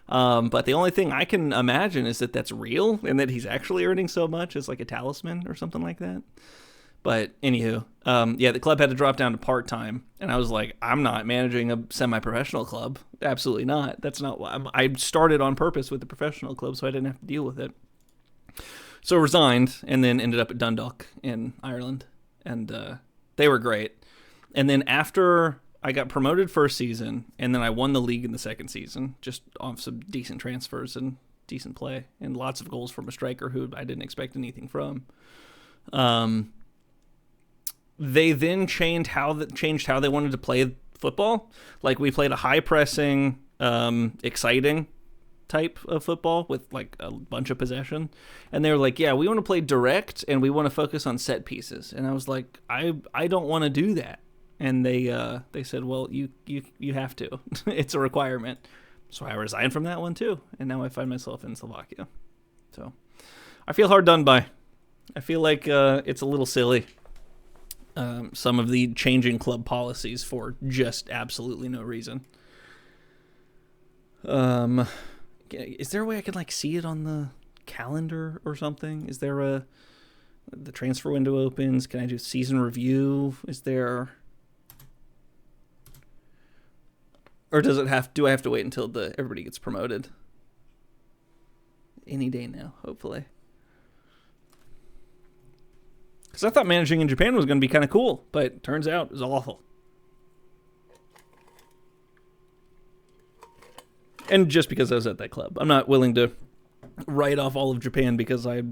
But the only thing I can imagine is that that's real and that he's actually earning so much as like a talisman or something like that. But anywho, yeah, the club had to drop down to part-time. And I was like, I'm not managing a semi-professional club. Absolutely not. That's not why. I started on purpose with the professional club so I didn't have to deal with it. So resigned and then ended up at Dundalk in Ireland. And they were great. And then after I got promoted first season, and then I won the league in the second season, just off some decent transfers and decent play, and lots of goals from a striker who I didn't expect anything from. They then changed how they wanted to play football. Like, we played a high pressing, exciting type of football with like a bunch of possession, and they were like, yeah, we want to play direct and we want to focus on set pieces. And I was like, I don't want to do that. And they said, well, you have to. It's a requirement. So I resigned from that one too, and now I find myself in Slovakia. So I feel hard done by. I feel like it's a little silly, some of the changing club policies for just absolutely no reason. Is there a way I could like see it on the calendar or something? Is there the transfer window opens? Can I do season review? Is there, or do I have to wait until everybody gets promoted? Any day now, hopefully. Because I thought managing in Japan was going to be kind of cool, but turns out it was awful. And just because I was at that club, I'm not willing to write off all of Japan because I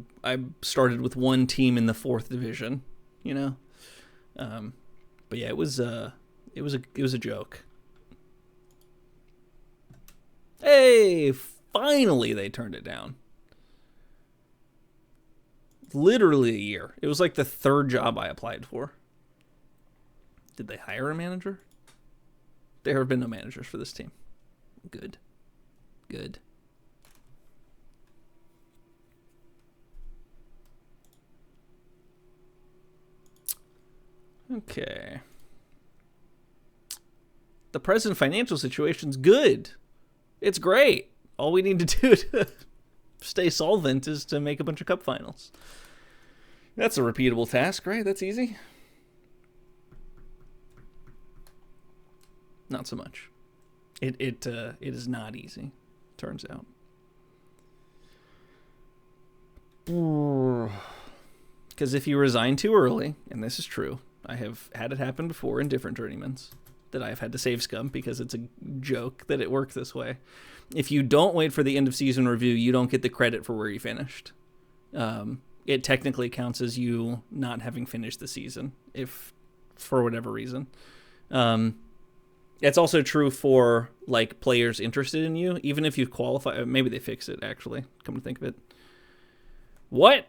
started with one team in the 4th division, you know. But yeah, it was a joke. Hey, finally they turned it down. Literally a year. It was like the 3rd job I applied for. Did they hire a manager? There have been no managers for this team. Good. Okay. The present financial situation's good. It's great. All we need to do to stay solvent is to make a bunch of cup finals. That's a repeatable task, right? That's easy. Not so much. It is not easy, turns out. Because if you resign too early, and this is true, I have had it happen before in different journeymans, that I've had to save scum because it's a joke that it worked this way. If you don't wait for the end of season review, you don't get the credit for where you finished. It technically counts as you not having finished the season, if for whatever reason. It's also true for like players interested in you, even if you qualify. Maybe they fixed it, actually, come to think of it. What?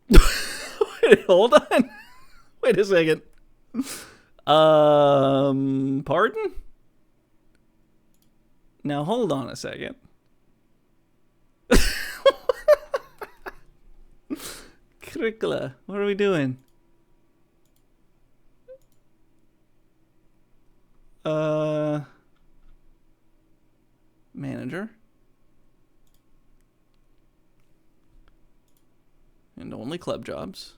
Wait, hold on. Wait a second. Pardon? Now hold on a second. Krikla, what are we doing? Manager. And only club jobs.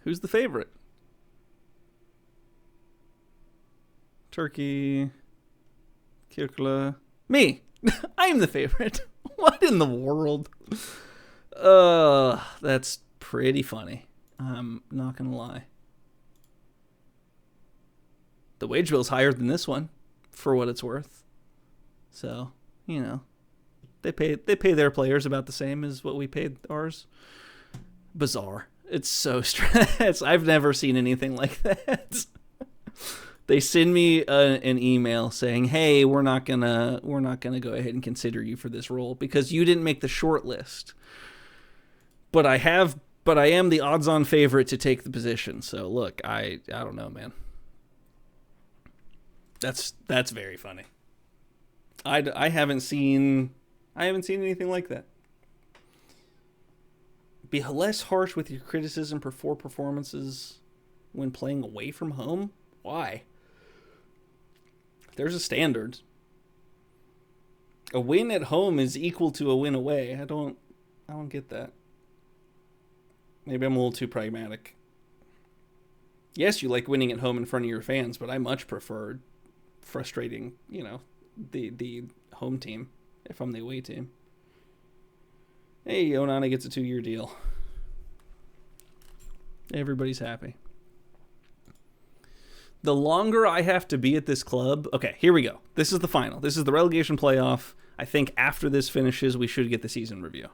Who's the favorite? Turkey. Kirkla. Me. I'm the favorite. What in the world? That's pretty funny. I'm not gonna lie. The wage bill's higher than this one, for what it's worth. So, you know, they pay their players about the same as what we paid ours. Bizarre. It's so strange. I've never seen anything like that. They send me an email saying, "Hey, we're not gonna go ahead and consider you for this role because you didn't make the short list." But I am the odds-on favorite to take the position. So look, I don't know, man. That's very funny. I haven't seen anything like that. Be less harsh with your criticism for performances when playing away from home. Why? There's a standard. A win at home is equal to a win away. I don't get that. Maybe I'm a little too pragmatic. Yes, you like winning at home in front of your fans, but I much prefer frustrating, the home team if I'm the away team. Hey, Onana gets a 2-year deal. Everybody's happy. The longer I have to be at this club... Okay, here we go. This is the final. This is the relegation playoff. I think after this finishes, we should get the season review.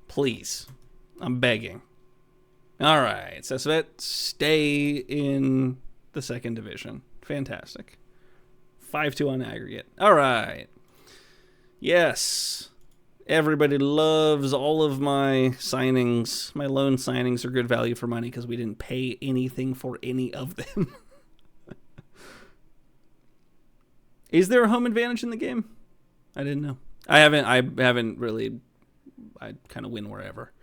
Please. I'm begging. All right. Sesvet, stay in the second division. Fantastic. 5-2 on aggregate. All right. Yes. Everybody loves all of my signings. My loan signings are good value for money because we didn't pay anything for any of them. Is there a home advantage in the game? I didn't know. I haven't really. I kind of win wherever.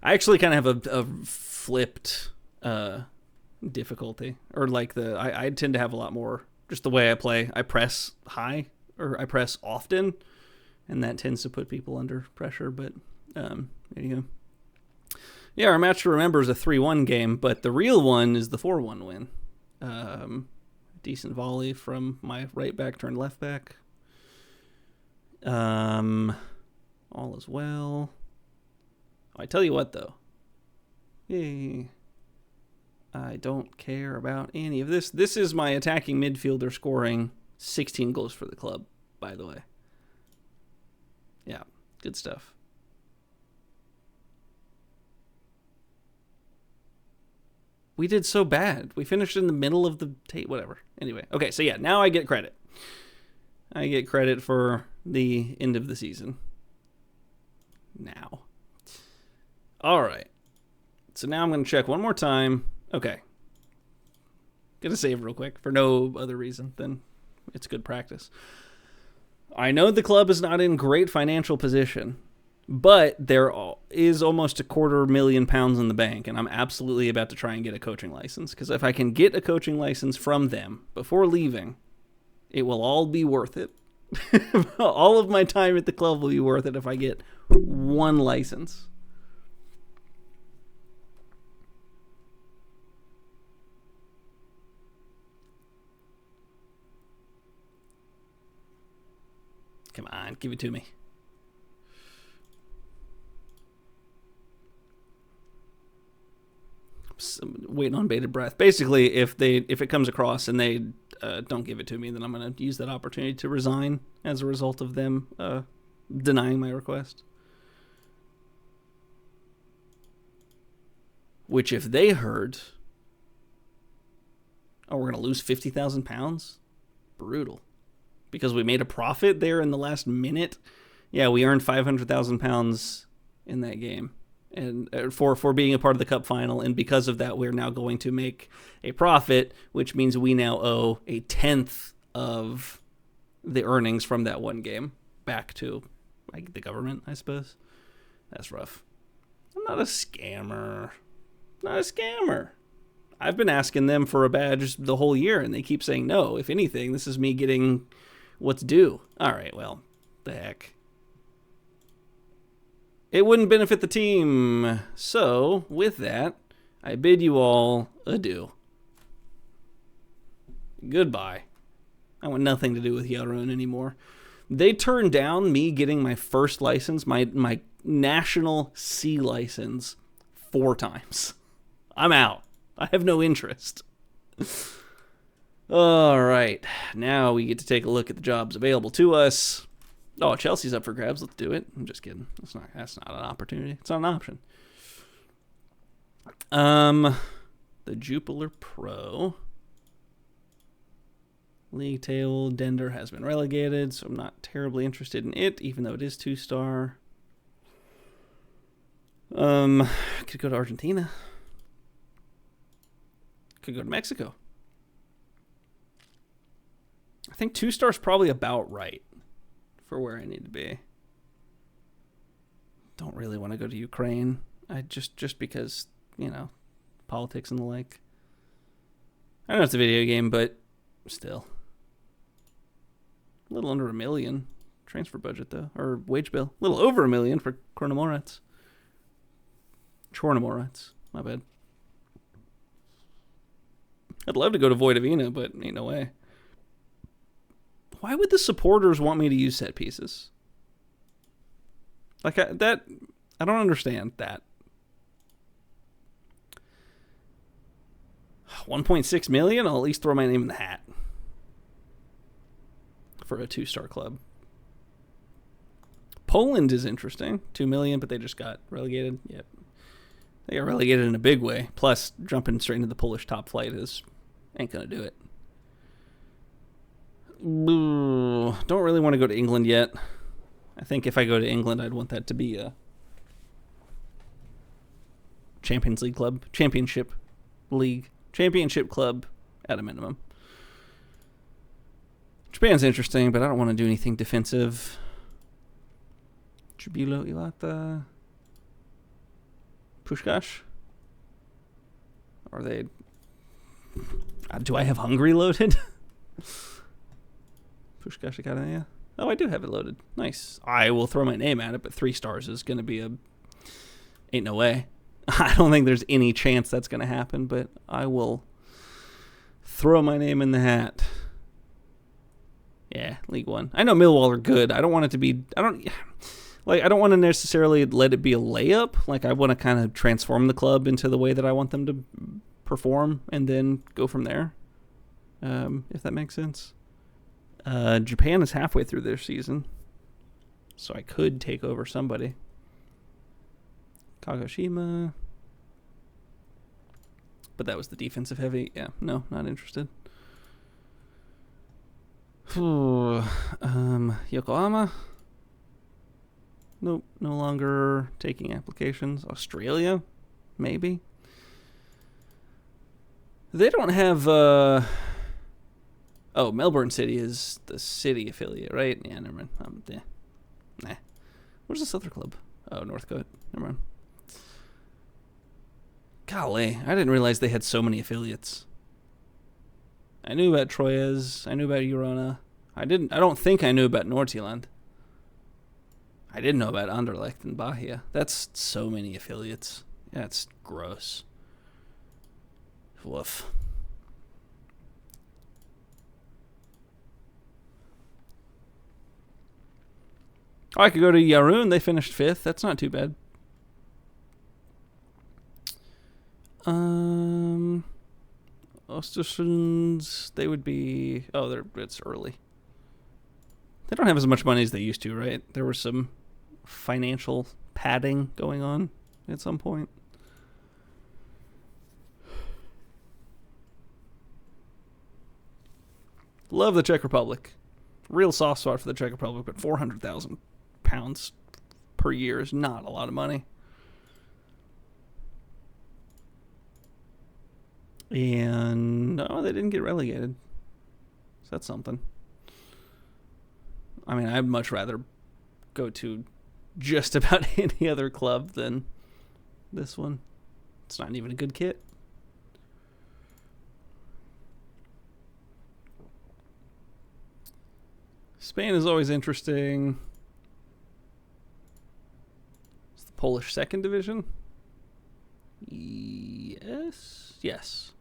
I actually kind of have a flipped difficulty, or like I tend to have a lot more just the way I play. I press high, or I press often. And that tends to put people under pressure, but there you go. Yeah, our match to remember is a 3-1 game, but the real one is the 4-1 win. Decent volley from my right back turned left back. All is well. I tell you what, though. Yay. I don't care about any of this. This is my attacking midfielder scoring 16 goals for the club, by the way. Yeah, good stuff. We did so bad. We finished in the middle of the tape, whatever. Anyway, okay, so yeah, now I get credit. I get credit for the end of the season. Now. All right. So now I'm going to check one more time. Okay. Gonna save real quick for no other reason than it's good practice. I know the club is not in great financial position, but there is almost £250,000 in the bank, and I'm absolutely about to try and get a coaching license, because if I can get a coaching license from them before leaving, it will all be worth it. All of my time at the club will be worth it if I get one license. Come on, give it to me. Waiting on bated breath. Basically, if it comes across and they don't give it to me, then I'm going to use that opportunity to resign as a result of them denying my request. Which, if they heard, oh, we're going to lose £50,000? Brutal. Because we made a profit there in the last minute. Yeah, we earned £500,000 in that game, and for being a part of the cup final. And because of that, we're now going to make a profit, which means we now owe 1/10 of the earnings from that one game back to the government, I suppose. That's rough. I'm not a scammer. Not a scammer. I've been asking them for a badge the whole year, and they keep saying no. If anything, this is me getting what's due. All right, well, the heck. It wouldn't benefit the team. So, with that, I bid you all adieu. Goodbye. I want nothing to do with Yaron anymore. They turned down me getting my first license, my national C license, 4 times. I'm out. I have no interest. All right. Now we get to take a look at the jobs available to us. Oh, Chelsea's up for grabs. Let's do it. I'm just kidding. That's not an opportunity. It's not an option. The Jupiler Pro League table, Dender has been relegated, so I'm not terribly interested in it, even though it is 2-star. Could go to Argentina. Could go to Mexico. I think 2-star's probably about right for where I need to be. Don't really want to go to Ukraine. I just because, politics and the like. I know it's a video game, but still. A little under $1 million transfer budget, though. Or wage bill. A little over $1 million for Chornomorets. My bad. I'd love to go to Vojvodina, but ain't no way. Why would the supporters want me to use set pieces? I don't understand that. 1.6 million? I'll at least throw my name in the hat. For a 2-star club. Poland is interesting. 2 million, but they just got relegated. Yep. They got relegated in a big way. Plus, jumping straight into the Polish top flight ain't gonna do it. Don't really want to go to England yet. I think if I go to England, I'd want that to be a Champions League club. Championship club at a minimum. Japan's interesting, but I don't want to do anything defensive. Jubilo Iwata. Pushkash? Are they... do I have Hungary loaded? Pushkash Academia? Oh, I do have it loaded. Nice. I will throw my name at it, but 3 stars is going to be ain't no way. I don't think there's any chance that's going to happen, but I will throw my name in the hat. Yeah, League One. I know Millwall are good. I don't want it to be... I don't want to necessarily let it be a layup. Like, I want to kind of transform the club into the way that I want them to perform and then go from there, if that makes sense. Japan is halfway through their season, so I could take over somebody. Kagoshima. But that was the defensive heavy. Yeah, no, not interested. Yokohama. Nope, no longer taking applications. Australia, maybe. They don't have... Oh, Melbourne City is the city affiliate, right? Yeah, never mind. Nah. Where's this other club? Oh, Northcote. Never mind. Golly, I didn't realize they had so many affiliates. I knew about Troyes. I knew about Girona. I don't think I knew about Nordjylland. I didn't know about Anderlecht and Bahia. That's so many affiliates. That's gross. Woof. Oh, I could go to Yaroun. They finished 5th. That's not too bad. Östersunds, they would be... Oh, it's early. They don't have as much money as they used to, right? There was some financial padding going on at some point. Love the Czech Republic. Real soft spot for the Czech Republic, but £400,000 per year is not a lot of money. And no, they didn't get relegated. So that's something. I mean, I'd much rather go to just about any other club than this one. It's not even a good kit. Spain is always interesting. It's the Polish 2nd division. Yes.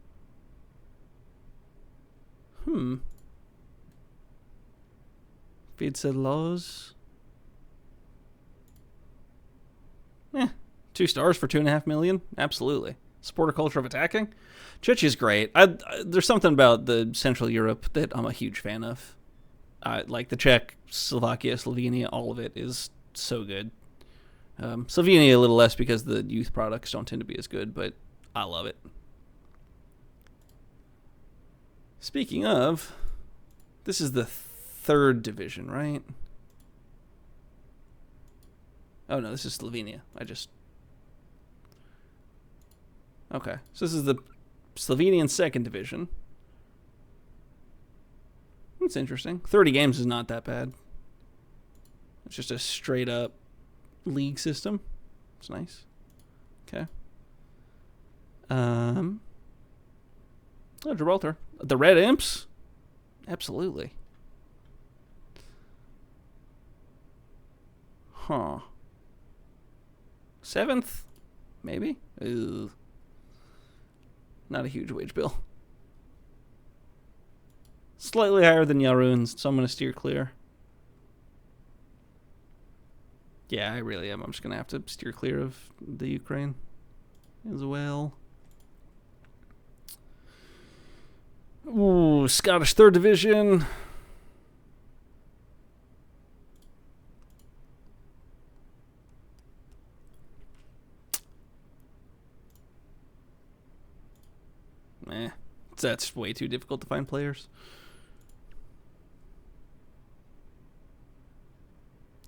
Vidselos. 2 stars for 2.5 million? Absolutely. Support a culture of attacking? Czech is great. There's something about the Central Europe that I'm a huge fan of. Like the Czech, Slovakia, Slovenia, all of it is so good. Slovenia a little less because the youth products don't tend to be as good, but I love it. Speaking of, this is the 3rd division, right? Oh no, this is Slovenia. Okay, so this is the Slovenian 2nd division. That's interesting. 30 games is not that bad. It's just a straight up league system. It's nice. Okay. Oh, Gibraltar. The Red Imps? Absolutely. Huh. 7th? Maybe? Ugh. Not a huge wage bill. Slightly higher than Yaroon's, so I'm going to steer clear. Yeah, I really am. I'm just going to have to steer clear of the Ukraine as well. Ooh, Scottish 3rd Division. That's way too difficult to find players.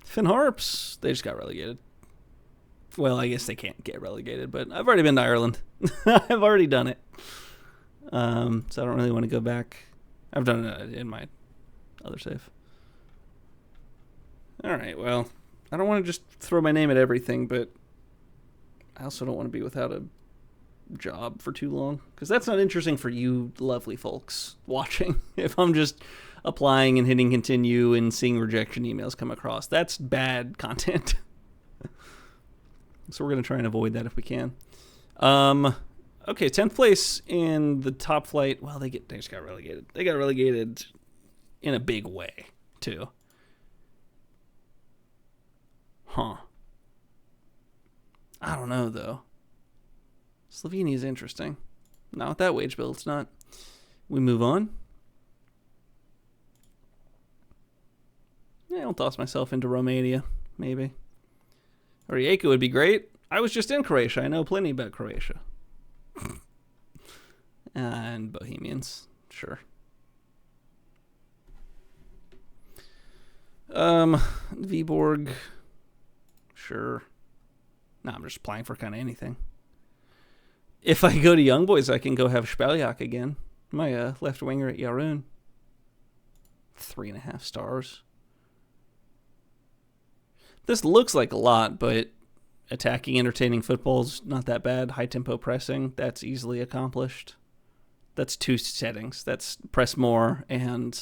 Finn Harps, they just got relegated. Well, I guess they can't get relegated, but I've already been to Ireland. I've already done it. So I don't really want to go back. I've done it in my other save. All right, well, I don't want to just throw my name at everything, but I also don't want to be without a job for too long, because that's not interesting for you lovely folks watching. If I'm just applying and hitting continue and seeing rejection emails come across, that's bad content. So we're going to try and avoid that if we can. Okay, 10th place in the top flight. Well, they just got relegated. They got relegated in a big way, too. Huh. I don't know, though. Slovenia is interesting. Not with that wage bill, it's not. We move on. Yeah, I'll toss myself into Romania, maybe. Rijeka would be great. I was just in Croatia. I know plenty about Croatia. And Bohemians, sure. Viborg, sure. No, I'm just applying for kind of anything. If I go to Young Boys, I can go have Spaliak again. My left winger at Yaroon. 3.5 stars. This looks like a lot, but attacking, entertaining football's not that bad. High tempo pressing, that's easily accomplished. That's 2 settings. That's press more and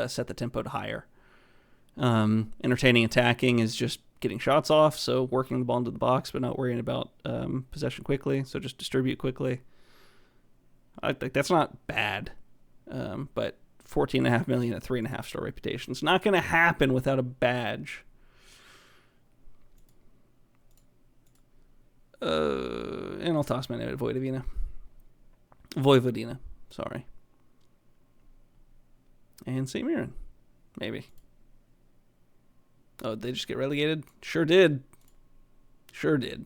set the tempo to higher. Entertaining attacking is just getting shots off, so working the ball into the box, but not worrying about possession quickly, so just distribute quickly. I think that's not bad, but 14.5 million at 3.5 star reputation. It's not going to happen without a badge. And I'll toss my name at Vojvodina, sorry. And St. Mirren, maybe. Oh, they just get relegated? Sure did. Sure did.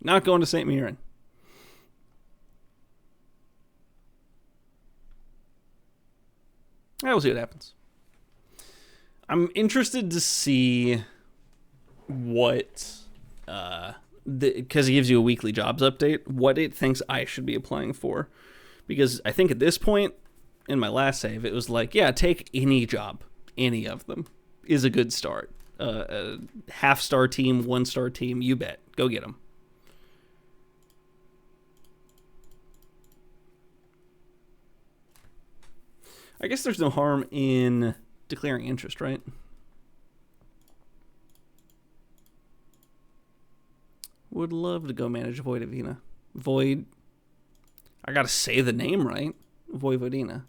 Not going to St. Mirren. We'll see what happens. I'm interested to see what, because it gives you a weekly jobs update, what it thinks I should be applying for. Because I think at this point, in my last save, it was like, yeah, take any job. Any of them is a good start. A half-star team, 1-star team, you bet. Go get them. I guess there's no harm in declaring interest, right? Would love to go manage Vojvodina. I gotta say the name right. Vojvodina.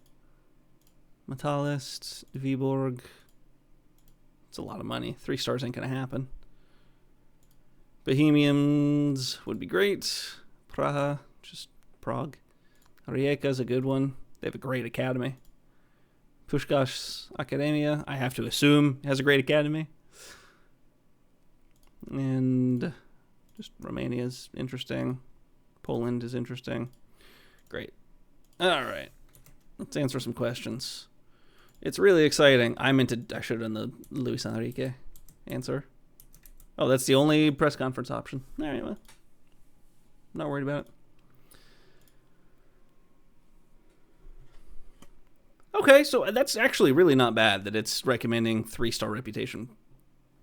Metalist, Viborg. It's a lot of money. 3 stars ain't going to happen. Bohemians would be great. Praha, just Prague. Rijeka's a good one. They have a great academy. Pushkash Academia, I have to assume, has a great academy. And just Romania's interesting. Poland is interesting. Great. All right. Let's answer some questions. It's really exciting. I should have done the Luis Enrique answer. Oh, that's the only press conference option. All right, well, not worried about it. Okay, so that's actually really not bad that it's recommending 3-star reputation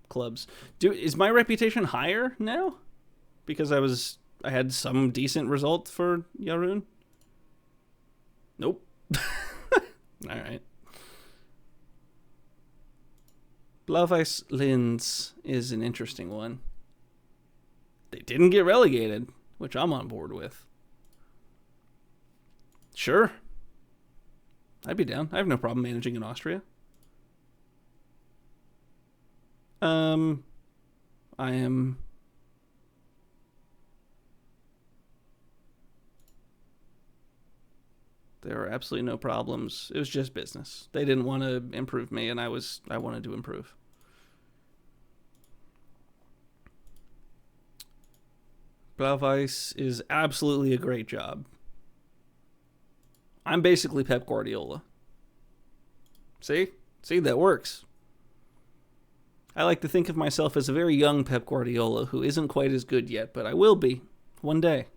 clubs. Is my reputation higher now? Because I had some decent result for Yarun? Nope. All right. Blau-Weiß Linz is an interesting one. They didn't get relegated, which I'm on board with. Sure. I'd be down. I have no problem managing in Austria. I am... There are absolutely no problems. It was just business. They didn't want to improve me, and I wanted to improve. Blau-Weiß is absolutely a great job. I'm basically Pep Guardiola. See, that works. I like to think of myself as a very young Pep Guardiola who isn't quite as good yet, but I will be one day.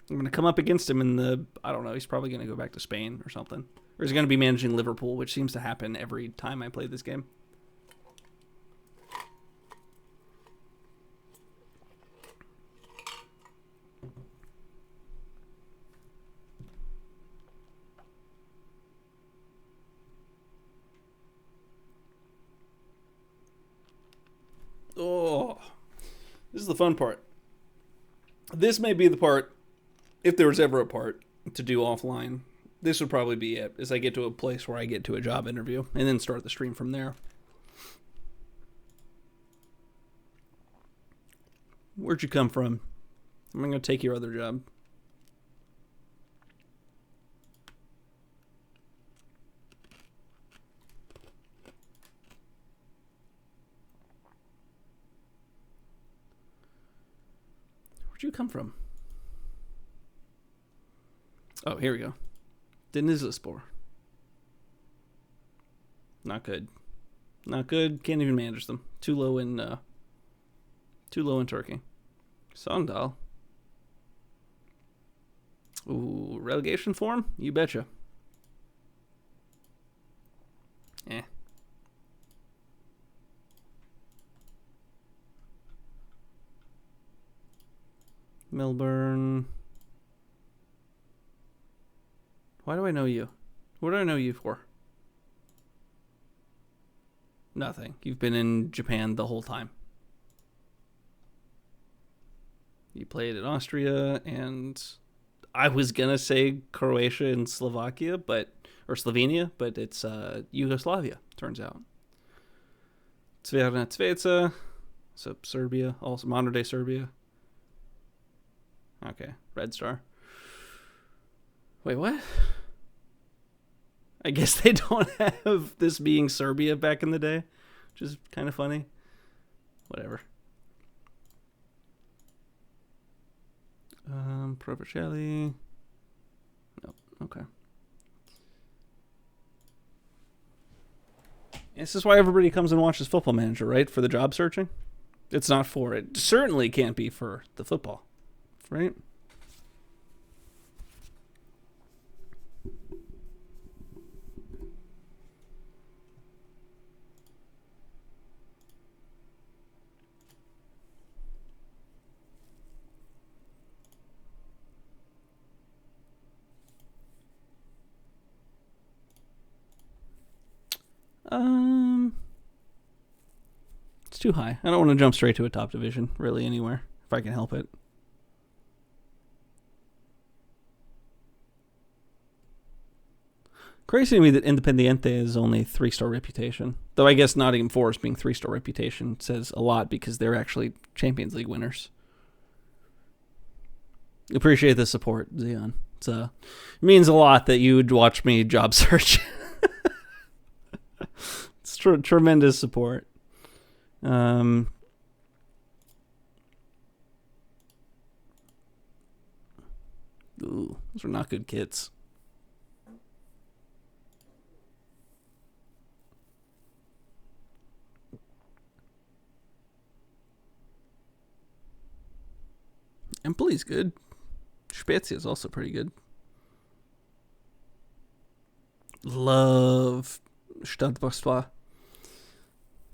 I'm going to come up against him in I don't know, he's probably going to go back to Spain or something. Or he's going to be managing Liverpool, which seems to happen every time I play this game. Oh, this is the fun part. This may be the part, if there was ever a part to do offline, this would probably be it, as I get to a place where I get to a job interview, and then start the stream from there. Where'd you come from? I'm going to take your other job. Where'd you come from? Oh, here we go. Denizlispor. Not good. Not good. Can't even manage them. Too low in Turkey. Songdal. Ooh, relegation form? You betcha. Eh. Melbourne. Why do I know you? What do I know you for? Nothing. You've been in Japan the whole time. You played in Austria, and I was gonna say Croatia and Slovakia, or Slovenia, but it's Yugoslavia, turns out. Cverna Cveca, so Serbia, also modern day Serbia. Okay, Red Star. Wait, what? I guess they don't have this being Serbia back in the day, which is kind of funny. Whatever. Provercelli. No, okay. This is why everybody comes and watches Football Manager, right? For the job searching? It's not for it. Certainly can't be for the football, right? It's too high. I don't want to jump straight to a top division, really, anywhere, if I can help it. Crazy to me that Independiente is only 3-star reputation. Though I guess Nottingham Forest being 3-star reputation says a lot because they're actually Champions League winners. Appreciate the support, Zion. It means a lot that you would watch me job search. It's tremendous support. Ooh, those are not good kits. Empoli's good. Spezia is also pretty good. Love Stade Brestois.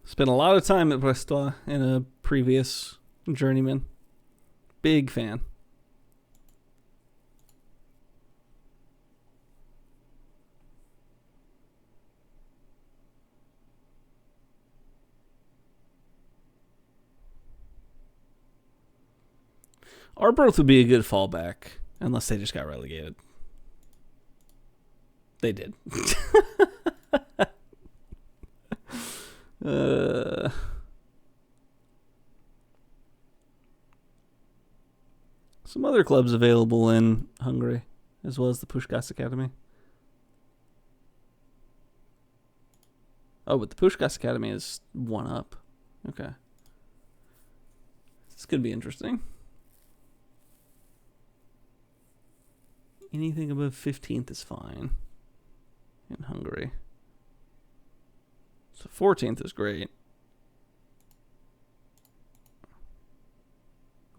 Spent a lot of time at Brestois in a previous journeyman. Big fan. Arbroath would be a good fallback, unless they just got relegated. They did. Some other clubs available in Hungary, as well as the Puskás Academy. Oh, but the Puskás Academy is 1 up. Okay. This could be interesting. Anything above 15th is fine in Hungary. So 14th is great.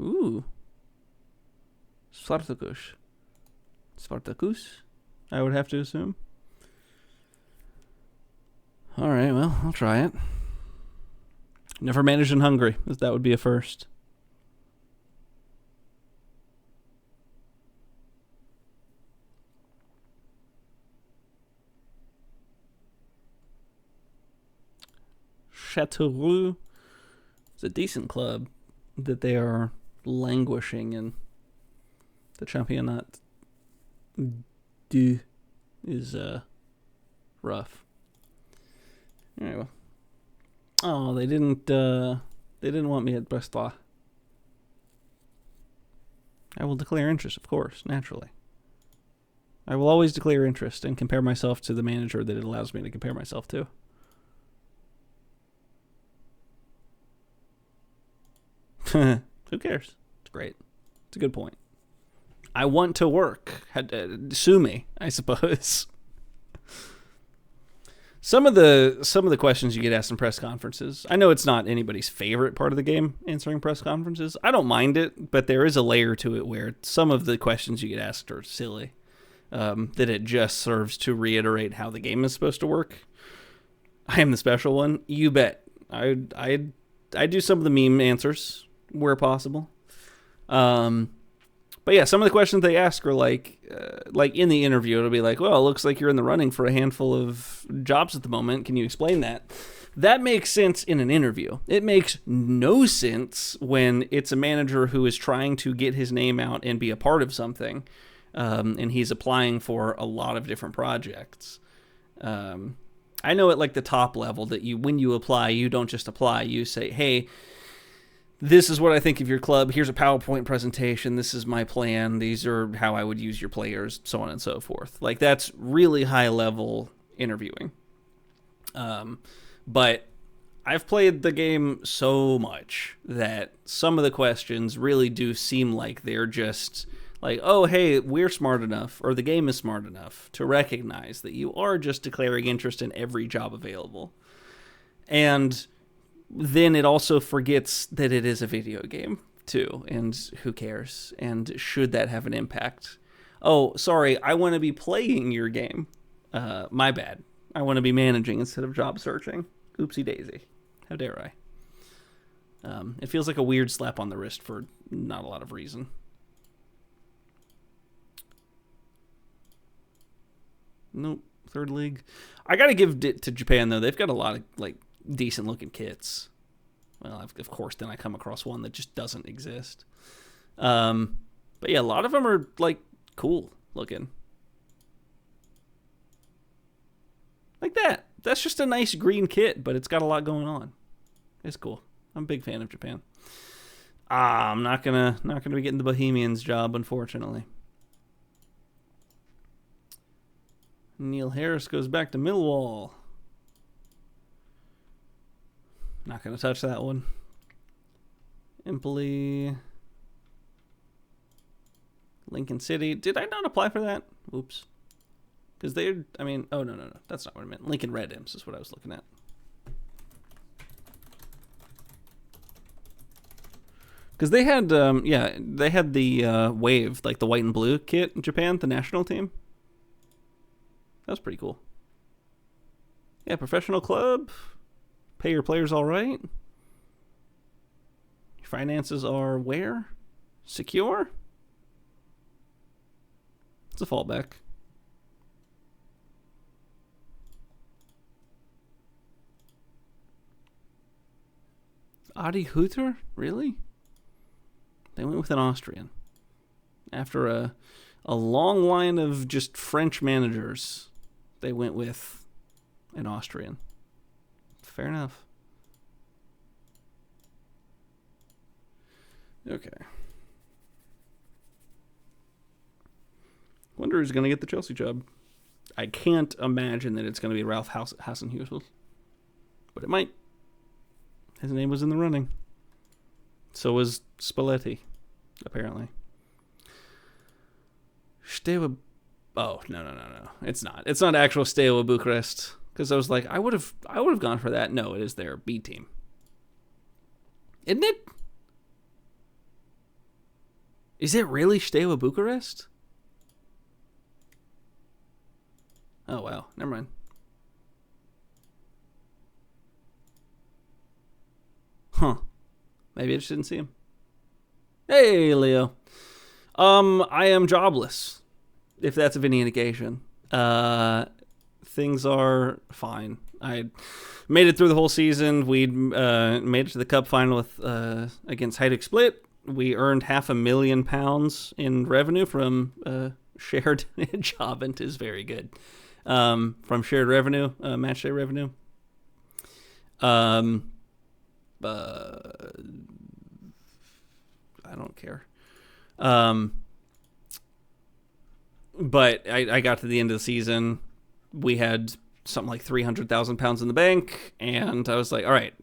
Ooh. Spartacus. Spartacus, I would have to assume. All right, well, I'll try it. Never managed in Hungary. That would be a first. Châteauroux is a decent club that they are languishing in. The Championnat is rough. Anyway, well. Oh, they didn't want me at Brestois. I will declare interest, of course, naturally. I will always declare interest and compare myself to the manager that it allows me to compare myself to. Who cares? It's great. It's a good point. I want to work. Sue me, I suppose. Some of the questions you get asked in press conferences, I know it's not anybody's favorite part of the game, answering press conferences. I don't mind it, but there is a layer to it where some of the questions you get asked are silly. That it just serves to reiterate how the game is supposed to work. I am the special one. You bet. I do some of the meme answers where possible. But yeah, some of the questions they ask are like in the interview, it'll be like, well, it looks like you're in the running for a handful of jobs at the moment. Can you explain that? That makes sense in an interview. It makes no sense when it's a manager who is trying to get his name out and be a part of something, and he's applying for a lot of different projects. I know at like the top level that when you apply, you don't just apply. You say, hey, this is what I think of your club. Here's a PowerPoint presentation. This is my plan. These are how I would use your players, so on and so forth. Like, that's really high level interviewing. But I've played the game so much that some of the questions really do seem like they're just like, oh, hey, we're smart enough, or the game is smart enough to recognize that you are just declaring interest in every job available. And then it also forgets that it is a video game, too, and who cares? And should that have an impact? Oh, sorry, I want to be playing your game. My bad. I want to be managing instead of job searching. Oopsie daisy. How dare I? It feels like a weird slap on the wrist for not a lot of reason. Nope, third league. I got to give it to Japan, though. They've got a lot of, like, decent-looking kits. Well, of course, then I come across one that just doesn't exist. But yeah, a lot of them are, like, cool looking. Like that. That's just a nice green kit, but it's got a lot going on. It's cool. I'm a big fan of Japan. I'm not gonna be getting the Bohemians job, unfortunately. Neil Harris goes back to Millwall. Not gonna touch that one. Empoli. Lincoln City. Did I not apply for that? Oops. Because they're, I mean, oh, no. That's not what I meant. Lincoln Red Imps is what I was looking at. Because they had, they had the Wave, like the white and blue kit in Japan, the national team. That was pretty cool. Yeah, professional club. Pay your players all right. Your finances are where? Secure? It's a fallback. Adi Hütter? Really? They went with an Austrian. After a long line of just French managers, they went with an Austrian. Fair enough. Okay. Wonder who's going to get the Chelsea job. I can't imagine that it's going to be Ralph Hasenhuttl. But it might. His name was in the running. So was Spalletti, apparently. Steaua. Oh, no. It's not. It's not actual Steaua Bucharest. Because I was like, I would have gone for that. No, it is their B team. Isn't it? Is it really Steaua Bucharest? Oh, wow. Never mind. Huh. Maybe I just didn't see him. Hey, Leo. I am jobless, if that's of any indication. Things are fine. I made it through the whole season. We made it to the cup final with against Hajduk Split. We earned £500,000 in revenue from shared job, and is very good. From shared revenue, match day revenue. I don't care. But I got to the end of the season. We had something like £300,000 in the bank, and I was like, all right,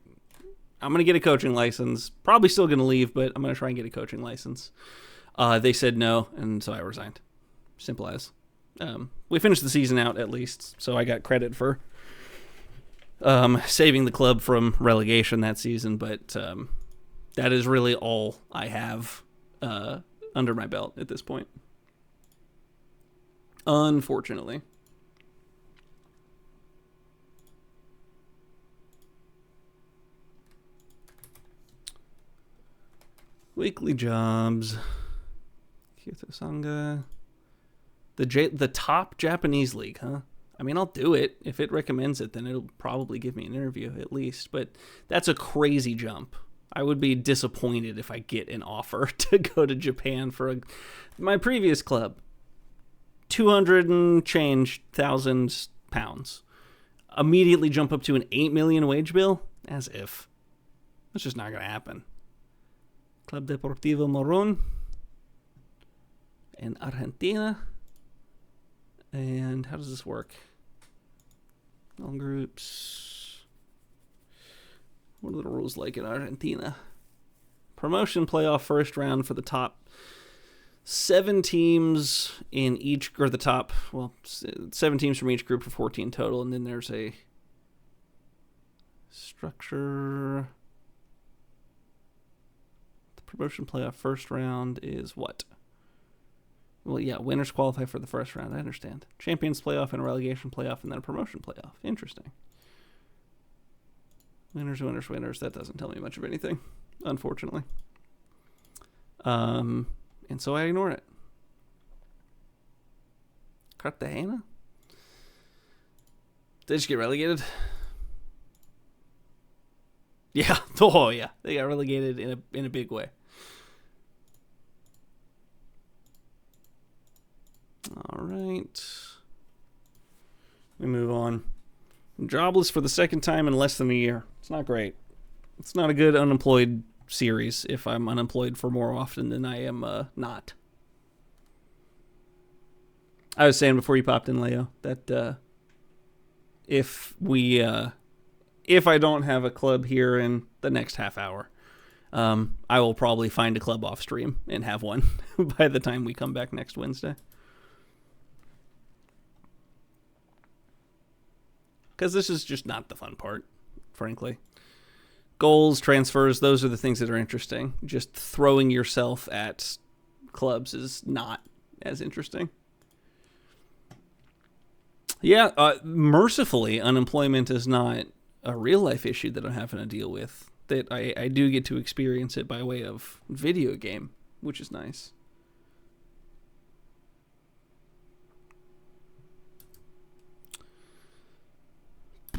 I'm going to get a coaching license. Probably still going to leave, but I'm going to try and get a coaching license. They said no, and so I resigned. Simple as. We finished the season out, at least, so I got credit for saving the club from relegation that season, but that is really all I have under my belt at this point. Unfortunately. Weekly jobs. Kyoto Sanga. The top Japanese league, huh? I mean, I'll do it. If it recommends it, then it'll probably give me an interview at least. But that's a crazy jump. I would be disappointed if I get an offer to go to Japan for my previous club. 200 and change thousand pounds. Immediately jump up to an 8 million wage bill? As if. That's just not going to happen. Club Deportivo Morón in Argentina. And how does this work? All groups. What are the rules like in Argentina? Promotion playoff first round for the top 7 teams in each, or the top, 7 teams from each group for 14 total, and then there's a structure. The promotion playoff first round is what? Well, yeah, winners qualify for the first round, I understand. Champions playoff and a relegation playoff and then a promotion playoff. Interesting. Winners. That doesn't tell me much of anything, unfortunately. And so I ignore it. Cartagena? They just get relegated? Yeah. Oh, yeah. They got relegated in a big way. All right. We move on. jobless for the second time in less than a year. It's not great. It's not a good unemployed series if I'm unemployed for more often than I am not. I was saying before you popped in, Leo, that if I don't have a club here in the next half hour, I will probably find a club off stream and have one by the time we come back next Wednesday. Because this is just not the fun part, frankly. Goals, transfers, those are the things that are interesting. Just throwing yourself at clubs is not as interesting. Yeah, mercifully, unemployment is not a real-life issue that I'm having to deal with. That I do get to experience it by way of video game, which is nice.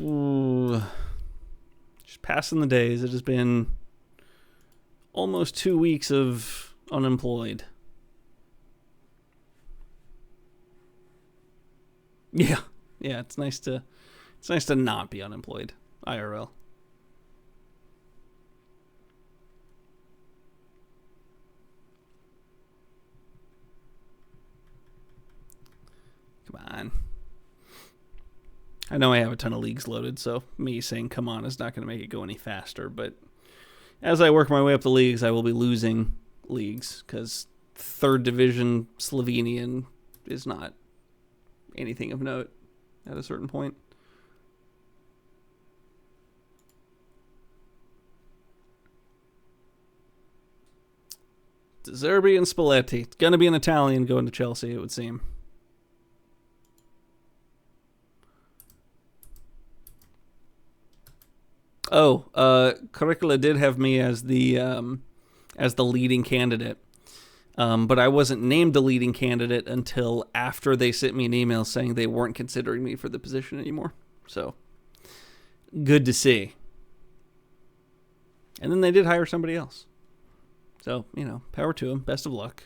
Ooh. Just passing the days. It has been almost 2 weeks of unemployed. Yeah, it's nice to not be unemployed, IRL. Come on. I know I have a ton of leagues loaded, so me saying come on is not going to make it go any faster, but as I work my way up the leagues, I will be losing leagues, because 3rd Division Slovenian is not anything of note at a certain point. De Zerbi and Spalletti. It's going to be an Italian going to Chelsea, it would seem. Oh, Curricula did have me as the leading candidate. But I wasn't named the leading candidate until after they sent me an email saying they weren't considering me for the position anymore. So, good to see. And then they did hire somebody else. So, power to them. Best of luck.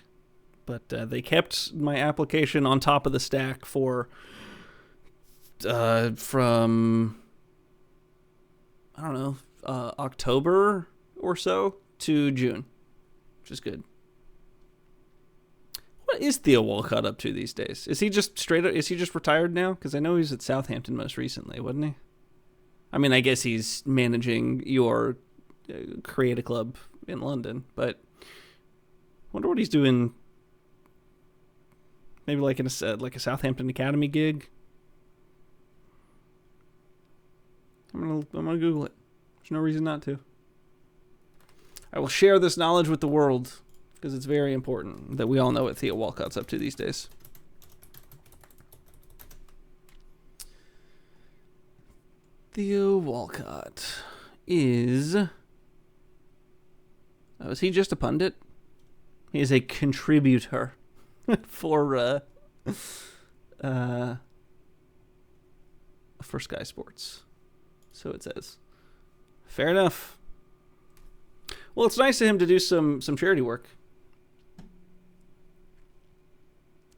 But they kept my application on top of the stack for from, I don't know, October or so to June, which is good. What is Theo Walcott up to these days? Is he just retired now? Because I know he was at Southampton most recently, wasn't he? I mean, I guess he's managing your create a club in London, but I wonder what he's doing. Maybe like in a Southampton Academy gig. I'm gonna Google it. There's no reason not to. I will share this knowledge with the world, because it's very important that we all know what Theo Walcott's up to these days. Theo Walcott is... Oh, is he just a pundit? He is a contributor for Sky Sports. So it says. Fair enough. Well, it's nice of him to do some charity work.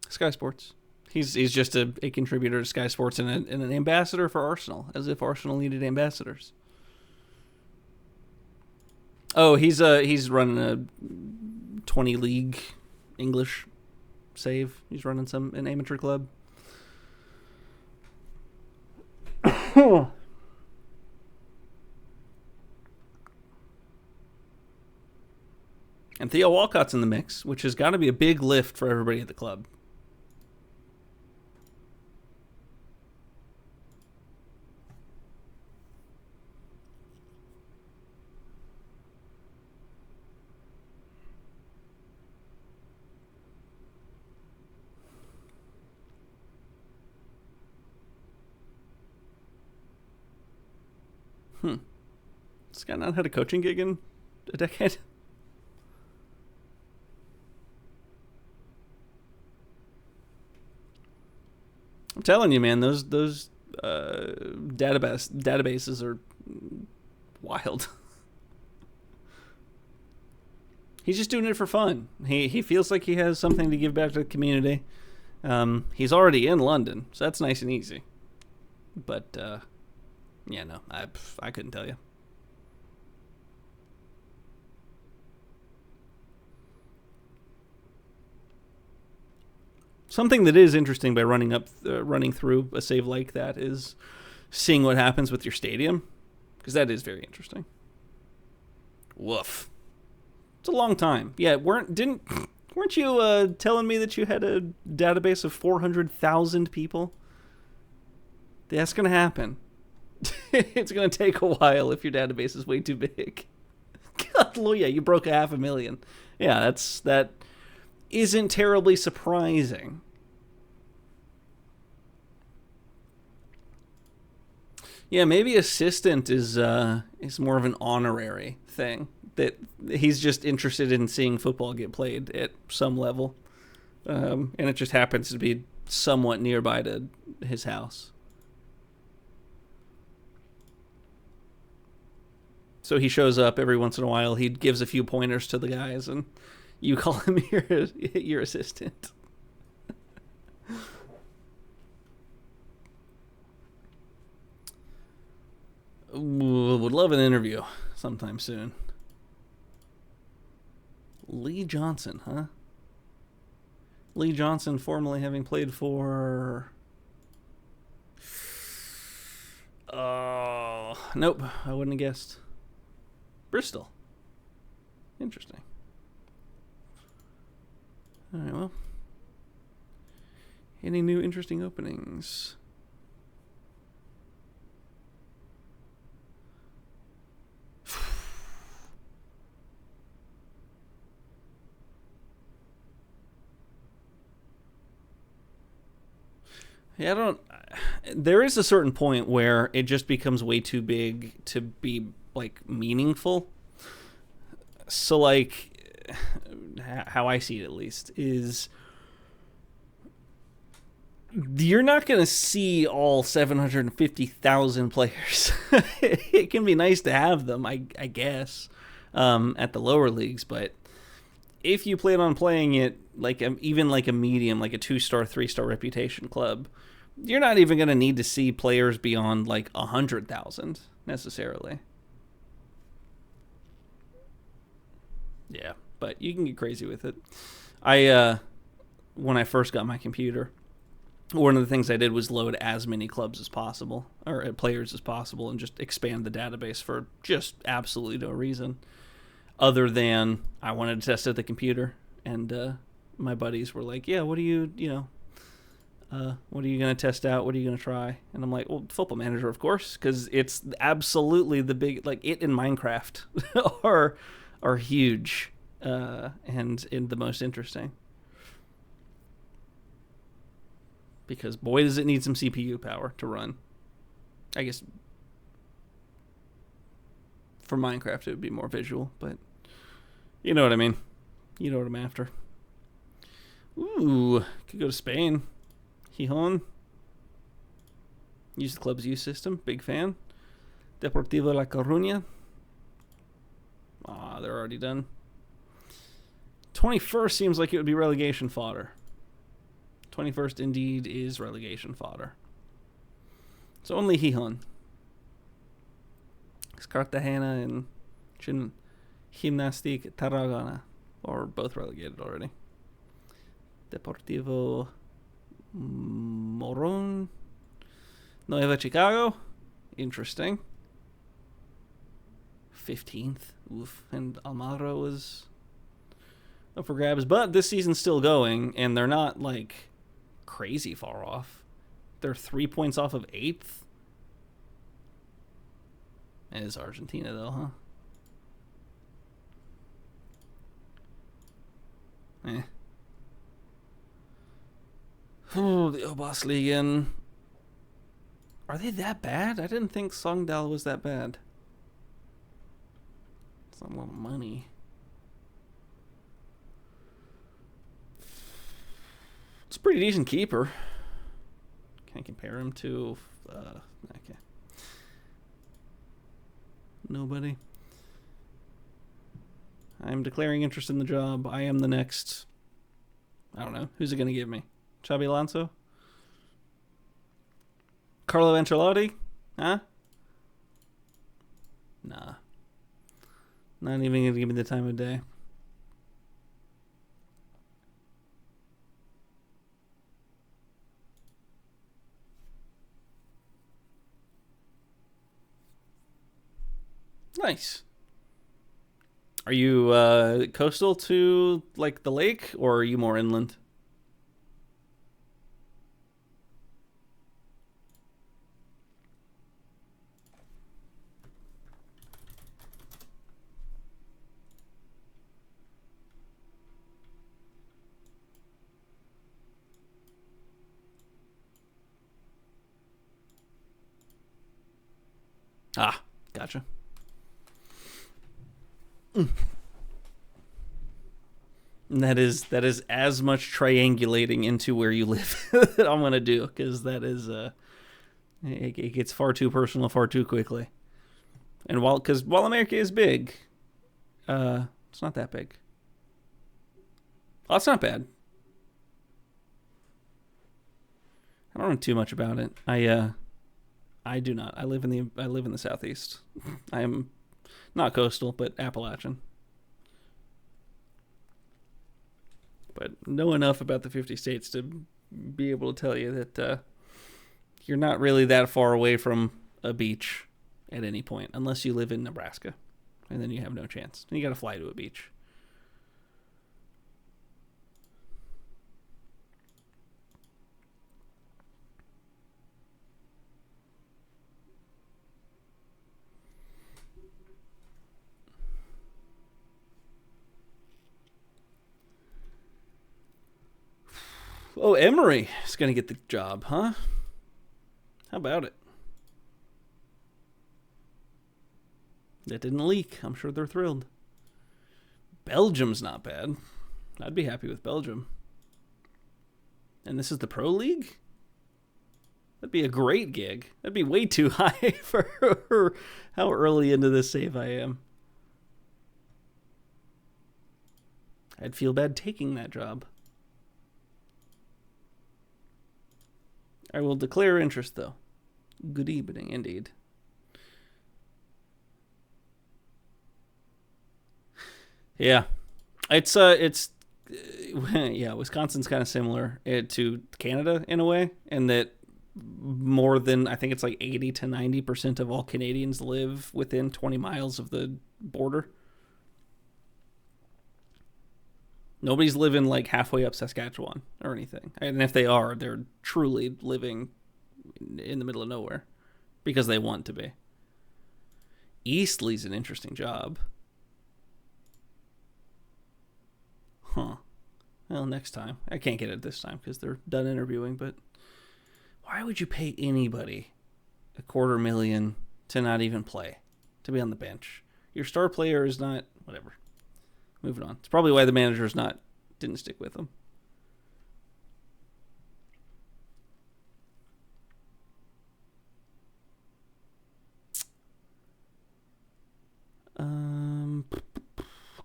Sky Sports. He's just a contributor to Sky Sports and an ambassador for Arsenal, as if Arsenal needed ambassadors. Oh, he's running a 20 league English save. He's running an amateur club. And Theo Walcott's in the mix, which has got to be a big lift for everybody at the club. This guy not had a coaching gig in a decade? I'm telling you, man, those databases are wild. He's just doing it for fun. He feels like he has something to give back to the community. He's already in London, so that's nice and easy. But Yeah, no, I couldn't tell you. Something that is interesting by running through a save like that is seeing what happens with your stadium, because that is very interesting. Woof. It's a long time. Yeah, weren't you telling me that you had a database of 400,000 people? That's gonna happen. It's gonna take a while if your database is way too big. Hallelujah, you broke 500,000. Yeah, that isn't terribly surprising. Yeah, maybe assistant is more of an honorary thing, that he's just interested in seeing football get played at some level, and it just happens to be somewhat nearby to his house. So he shows up every once in a while. He gives a few pointers to the guys, and you call him your assistant. Would love an interview sometime soon. Lee Johnson, huh? Lee Johnson, formerly having played for... Nope, I wouldn't have guessed. Bristol. Interesting. All right, well. Any new interesting openings? Yeah, there is a certain point where it just becomes way too big to be, like, meaningful. So, like, how I see it, at least, is you're not going to see all 750,000 players. It can be nice to have them, I guess, at the lower leagues, but if you plan on playing it like even like a medium, like a 2-star, 3-star reputation club, you're not even going to need to see players beyond like 100,000 necessarily. Yeah, but you can get crazy with it. When I first got my computer, one of the things I did was load as many clubs as possible, or players as possible, and just expand the database for just absolutely no reason other than I wanted to test out the computer. And my buddies were like, yeah, what are you going to test out? What are you going to try? And I'm like, well, Football Manager, of course, because it's absolutely the big, like, it and Minecraft are huge and the most interesting. Because boy, does it need some CPU power to run. I guess for Minecraft it would be more visual, but you know what I mean. You know what I'm after. Ooh, could go to Spain. Gijón. Use the club's youth system. Big fan. Deportivo La Coruña. They're already done. 21st seems like it would be relegation fodder. 21st indeed is relegation fodder. So only Gijón. Cartagena and Gimnastic Tarragona are both relegated already. Deportivo Morón. Nueva Chicago. Interesting. 15th. Oof. And Almagro was up for grabs. But this season's still going, and they're not, like, crazy far off. They're 3 points off of 8th. It is Argentina, though, huh? Oh, the Oberliga. Are they that bad? I didn't think Sogndal was that bad. It's not a lot of money. It's a pretty decent keeper. Can't compare him to... okay. Nobody. I'm declaring interest in the job. I am the next... I don't know. Who's it going to give me? Xabi Alonso? Carlo Ancelotti? Huh? Nah. Not even going to give me the time of day. Nice. Are you coastal to like the lake, or are you more inland? Ah, gotcha. And that is as much triangulating into where you live that I'm gonna do, because that is it gets far too personal far too quickly. And while America is big, it's not that big. Well, it's not bad. I don't know too much about it. I do not. I live in the southeast. I am not coastal, but Appalachian. But know enough about the 50 states to be able to tell you that you're not really that far away from a beach at any point, unless you live in Nebraska, and then you have no chance. And you got to fly to a beach. Oh, Emory is going to get the job, huh? How about it? That didn't leak. I'm sure they're thrilled. Belgium's not bad. I'd be happy with Belgium. And this is the Pro League? That'd be a great gig. That'd be way too high for how early into this save I am. I'd feel bad taking that job. I will declare interest, though. Good evening, indeed. Yeah, it's yeah, Wisconsin's kind of similar to Canada in a way, in that more than, I think it's like 80 to 90% of all Canadians live within 20 miles of the border. Nobody's living like halfway up Saskatchewan or anything. And if they are, they're truly living in the middle of nowhere because they want to be. Eastleigh's an interesting job. Huh. Well, next time. I can't get it this time because they're done interviewing, but why would you pay anybody $250,000 to not even play, to be on the bench? Your star player is not, whatever. Moving on. It's probably why the manager's didn't stick with him.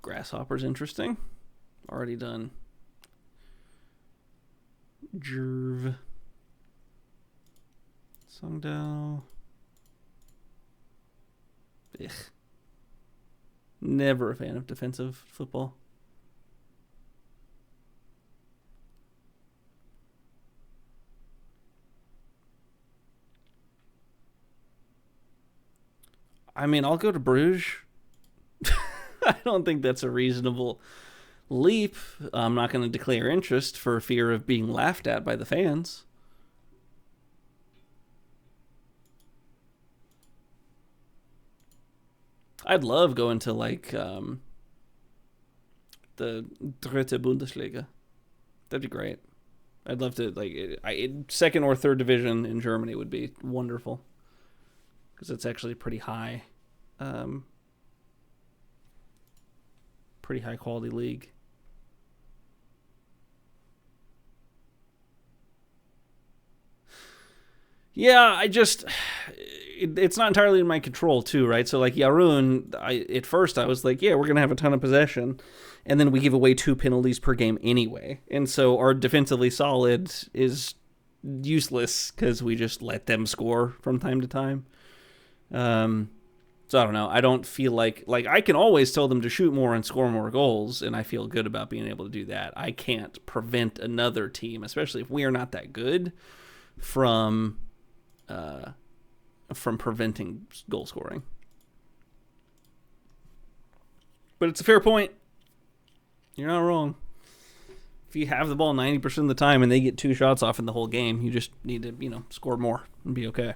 Grasshopper's interesting. Already done. Jerv. Songdao. Ugh. Never a fan of defensive football. I mean, I'll go to Bruges. I don't think that's a reasonable leap. I'm not going to declare interest for fear of being laughed at by the fans. I'd love going to like the Dritte Bundesliga. That'd be great. I'd love to second or third division in Germany would be wonderful because it's actually pretty high quality league. Yeah, it's not entirely in my control too, right? So like Yarun, at first I was like, yeah, we're going to have a ton of possession. And then we give away 2 penalties per game anyway. And so our defensively solid is useless because we just let them score from time to time. So I don't know. I don't feel like I can always tell them to shoot more and score more goals, and I feel good about being able to do that. I can't prevent another team, especially if we are not that good, from preventing goal scoring. But it's a fair point. You're not wrong. If you have the ball 90% of the time and they get 2 shots off in the whole game, you just need to, score more and be okay.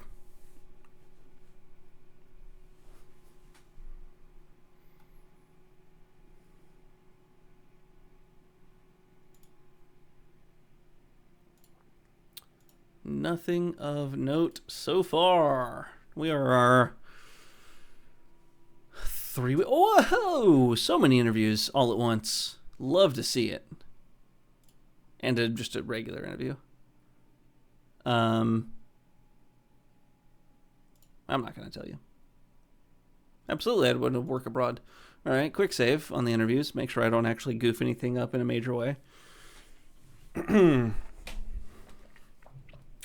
Nothing of note so far. We are our 3 weeks. Whoa! So many interviews all at once. Love to see it. And just a regular interview. I'm not going to tell you. Absolutely, I'd want to work abroad. All right, quick save on the interviews. Make sure I don't actually goof anything up in a major way.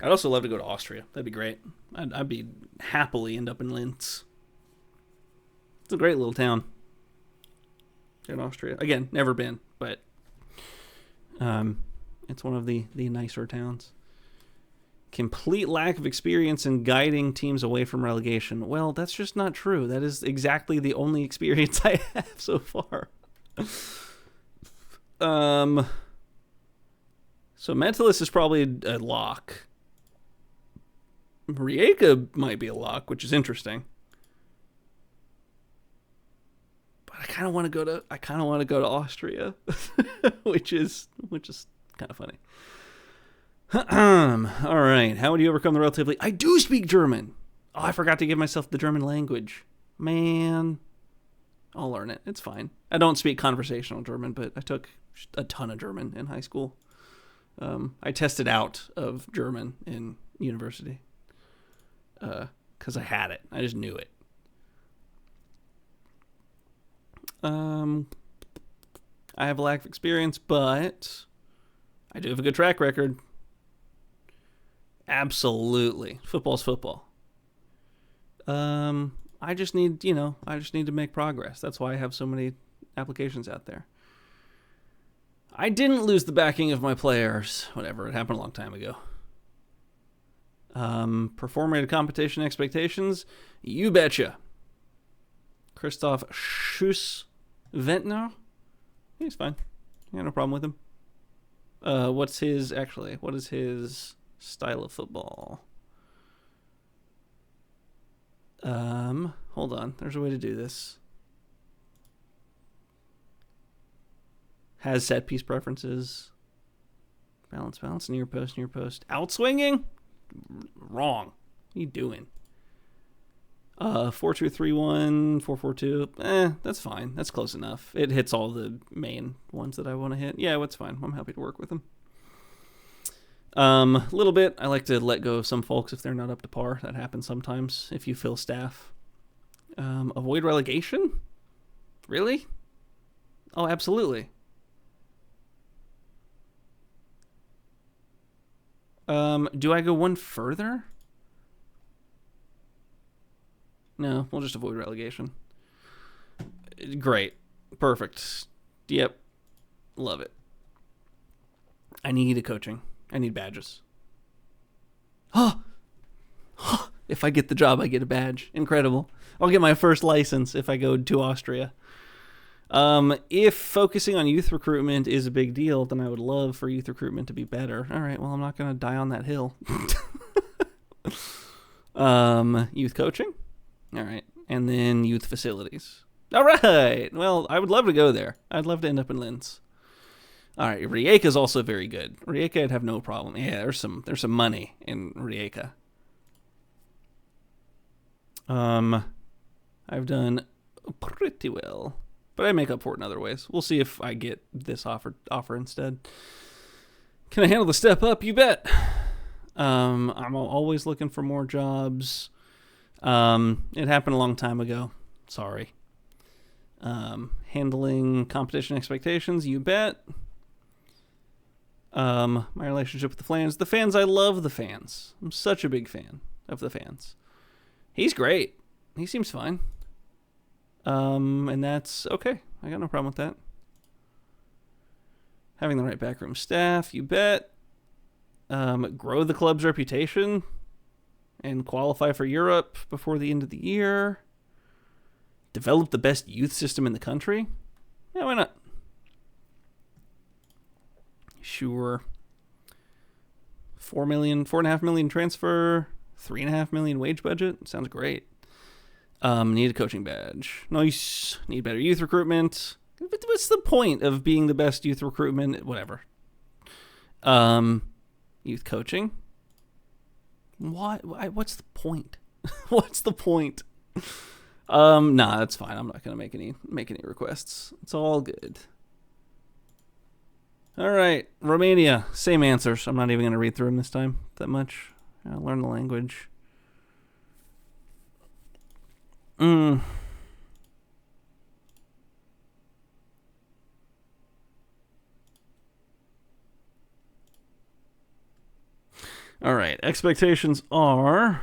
I'd also love to go to Austria. That'd be great. I'd be happily end up in Linz. It's a great little town in Austria. Again, never been, but it's one of the nicer towns. Complete lack of experience in guiding teams away from relegation. Well, that's just not true. That is exactly the only experience I have so far. So Mentalist is probably a lock. Rijeka might be a lock, which is interesting. But I kind of want to go to Austria, which is kind of funny. All right. How would you overcome the relatively... I do speak German. Oh, I forgot to give myself the German language. Man. I'll learn it. It's fine. I don't speak conversational German, but I took a ton of German in high school. I tested out of German in university. Because I had it. I just knew it. I have a lack of experience, but I do have a good track record. Absolutely. Football's football. I just need to make progress. That's why I have so many applications out there. I didn't lose the backing of my players. Whatever, it happened a long time ago. Performing at competition expectations? You betcha. Christoph Schuss-Ventner? He's fine. I got no problem with him. What is his style of football? Hold on. There's a way to do this. Has set piece preferences. Balance, near post. Outswinging? Wrong. What are you doing? 4-2-3-1, 4-4-2. That's fine. That's close enough. It hits all the main ones that I want to hit. Yeah, it's fine. I'm happy to work with them. A little bit. I like to let go of some folks if they're not up to par. That happens sometimes if you fill staff. Avoid relegation? Really? Oh, absolutely. Do I go one further? No, we'll just avoid relegation. Great. Perfect. Yep. Love it. I need a coaching. I need badges. If I get the job, I get a badge. Incredible. I'll get my first license if I go to Austria. If focusing on youth recruitment is a big deal, then I would love for youth recruitment to be better. All right, well, I'm not going to die on that hill. Youth coaching? All right. And then youth facilities. All right. Well, I would love to go there. I'd love to end up in Linz. All right. Rijeka is also very good. Rijeka, I'd have no problem. Yeah, there's some money in Rijeka. I've done pretty well, but I make up for it in other ways. We'll see if I get this offer instead. Can I handle the step up? You bet. I'm always looking for more jobs. It happened a long time ago. Sorry. Handling competition expectations? You bet. My relationship with the fans. The fans, I love the fans. I'm such a big fan of the fans. He's great. He seems fine. And that's okay. I got no problem with that. Having the right backroom staff, you bet. Grow the club's reputation and qualify for Europe before the end of the year. Develop the best youth system in the country. Yeah, why not? Sure. 4.5 million transfer, 3.5 million wage budget. Sounds great. Need a coaching badge. Nice. Need better youth recruitment. What's the point of being the best youth recruitment? Whatever. Youth coaching. What's the point? What's the point? Nah, that's fine. I'm not gonna make any requests. It's all good. All right, Romania. Same answers. I'm not even gonna read through them this time that much. I'll learn the language. All right, expectations are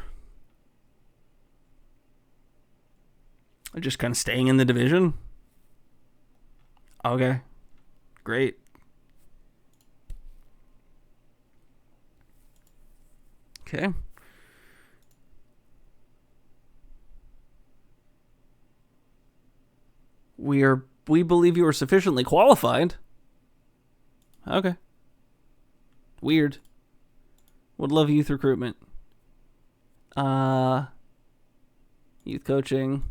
just kind of staying in the division. Okay, great. Okay. We believe you are sufficiently qualified. Okay. Weird. Would love youth recruitment. Youth coaching.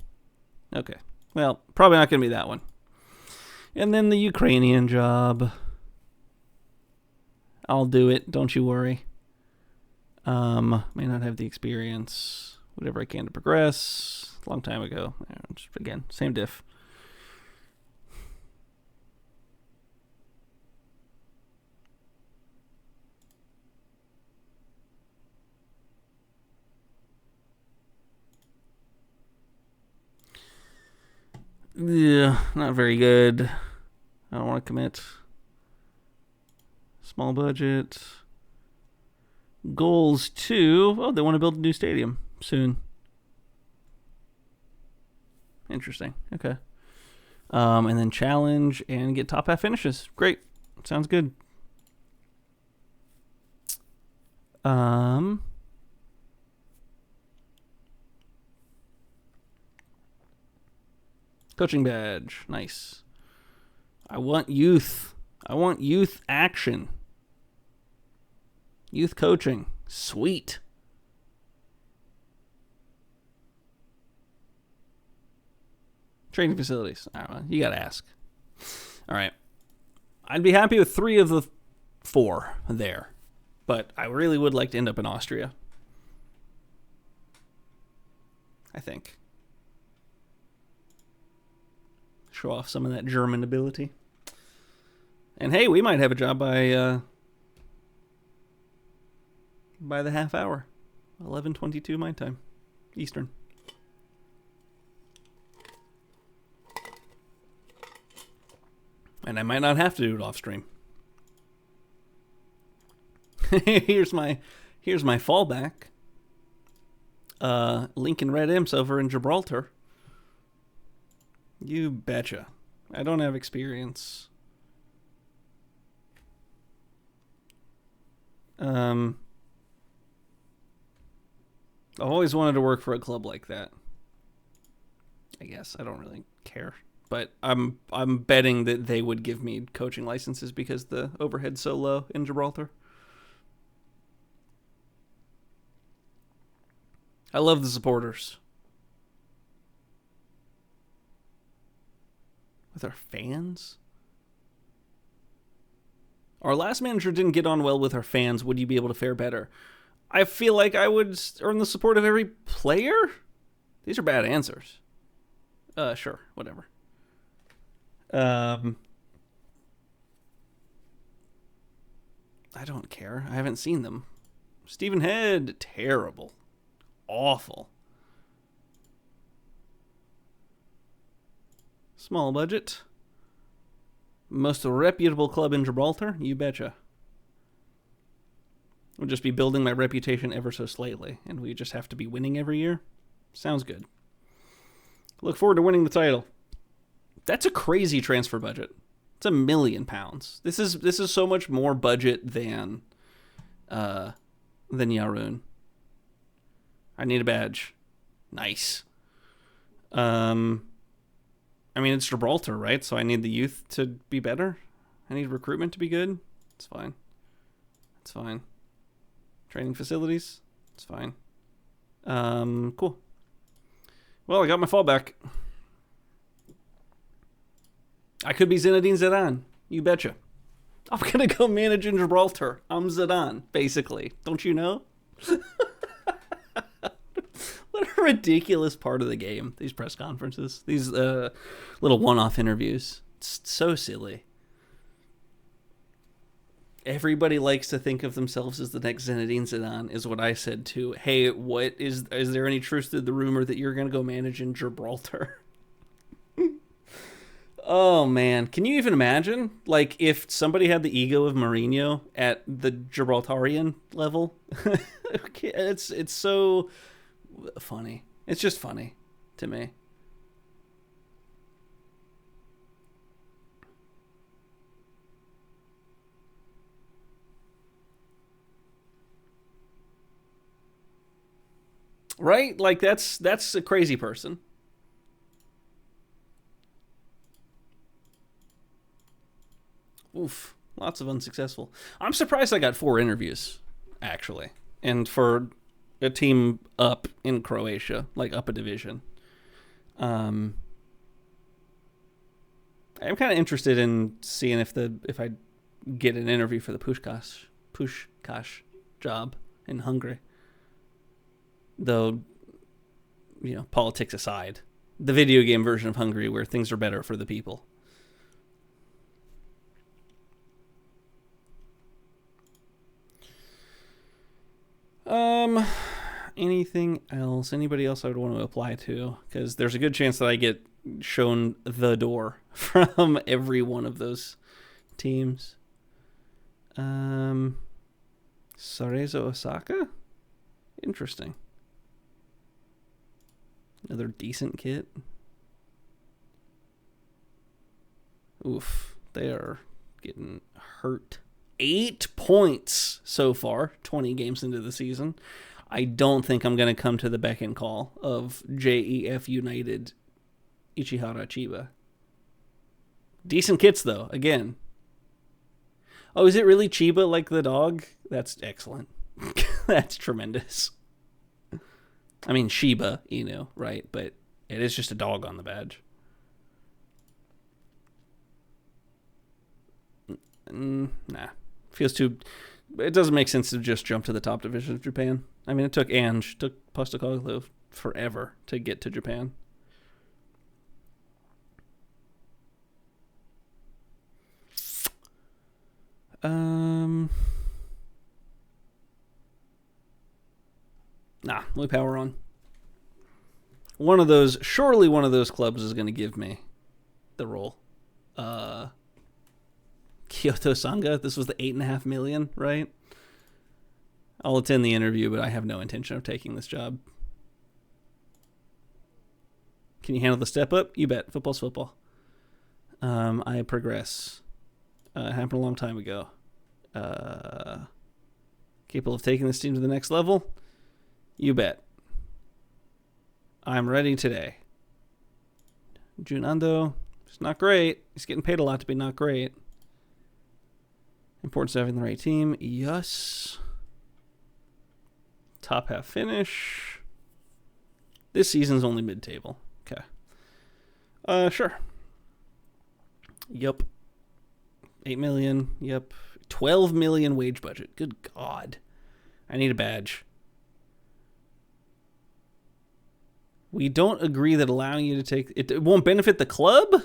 Okay. Well, probably not going to be that one. And then the Ukrainian job. I'll do it. Don't you worry. May not have the experience. Whatever I can to progress. Long time ago. Just, again, same diff. Yeah, not very good. I don't want to commit. Small budget. Goals 2. Oh, they want to build a new stadium soon. Interesting. Okay. And then challenge and get top half finishes. Great. Sounds good. Coaching badge. Nice. I want youth. I want youth action. Youth coaching. Sweet. Training facilities. I don't know. You got to ask. All right. I'd be happy with 3 of the 4 there. But I really would like to end up in Austria. I think. Show off some of that German ability. And hey, we might have a job by the half hour. 11:22 my time. Eastern. And I might not have to do it off stream. here's my fallback. Lincoln Red Imps over in Gibraltar. You betcha. I don't have experience. I've always wanted to work for a club like that. I guess I don't really care, but I'm betting that they would give me coaching licenses because the overhead's so low in Gibraltar. I love the supporters. With our fans? Our last manager didn't get on well with our fans. Would you be able to fare better? I feel like I would earn the support of every player? These are bad answers. Sure, whatever. I don't care. I haven't seen them. Stephen Head, terrible. Awful. Small budget. Most reputable club in Gibraltar? You betcha. We'll just be building my reputation ever so slightly, and we just have to be winning every year? Sounds good. Look forward to winning the title. That's a crazy transfer budget. It's £1 million. This is so much more budget than Yarun. I need a badge. Nice. I mean, it's Gibraltar, right? So I need the youth to be better. I need recruitment to be good. It's fine. It's fine. Training facilities. It's fine. Cool. Well, I got my fallback. I could be Zinedine Zidane. You betcha. I'm going to go manage in Gibraltar. I'm Zidane, basically. Don't you know? What a ridiculous part of the game, these press conferences. These little one-off interviews. It's so silly. Everybody likes to think of themselves as the next Zinedine Zidane, is what I said too. Hey, what is there any truth to the rumor that you're going to go manage in Gibraltar? Oh, man. Can you even imagine? Like, if somebody had the ego of Mourinho at the Gibraltarian level? It's so funny. It's just funny to me. Right? Like, that's a crazy person. Oof, lots of unsuccessful. I'm surprised I got 4 interviews, actually. And for a team up in Croatia, like up a division. I'm kind of interested in seeing if I get an interview for the Pushkash job in Hungary. Though, you know, politics aside, the video game version of Hungary where things are better for the people. Anything else? Anybody else I would want to apply to? Because there's a good chance that I get shown the door from every one of those teams. Sareza Osaka? Interesting. Another decent kit. Oof, they are getting hurt. 8 points so far, 20 games into the season. I don't think I'm going to come to the beck and call of JEF United Ichihara Chiba. Decent kits, though, again. Oh, is it really Chiba like the dog? That's excellent. That's tremendous. I mean, Shiba Inu, right? But it is just a dog on the badge. Nah. Feels too... It doesn't make sense to just jump to the top division of Japan. I mean, it took Postecoglou forever to get to Japan. Nah, we power on. Surely one of those clubs is going to give me the role. Kyoto Sanga, this was the 8.5 million, right? I'll attend the interview, but I have no intention of taking this job. Can you handle the step up? You bet. Football's football. I progress. It happened a long time ago. Capable of taking this team to the next level? You bet. I'm ready today. Junando, it's not great. He's getting paid a lot to be not great. Importance of having the right team. Yes. Top half finish. This season's only mid-table. Okay. Sure. Yup. 8 million. Yep. 12 million wage budget. Good God. I need a badge. We don't agree that allowing you to take... It won't benefit the club?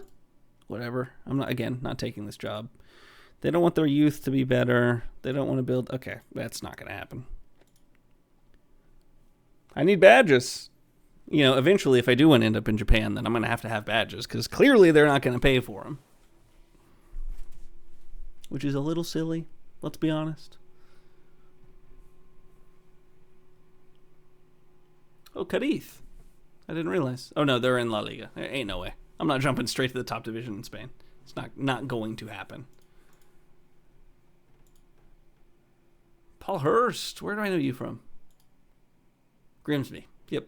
Whatever. I'm not taking this job. They don't want their youth to be better. They don't want to build... Okay, that's not going to happen. I need badges. You know, eventually, if I do want to end up in Japan, then I'm going to have badges, because clearly they're not going to pay for them. Which is a little silly, let's be honest. Oh, Carith. I didn't realize. Oh no, they're in La Liga. There ain't no way. I'm not jumping straight to the top division in Spain. It's not going to happen. Paul Hurst. Where do I know you from? Grimsby. Yep.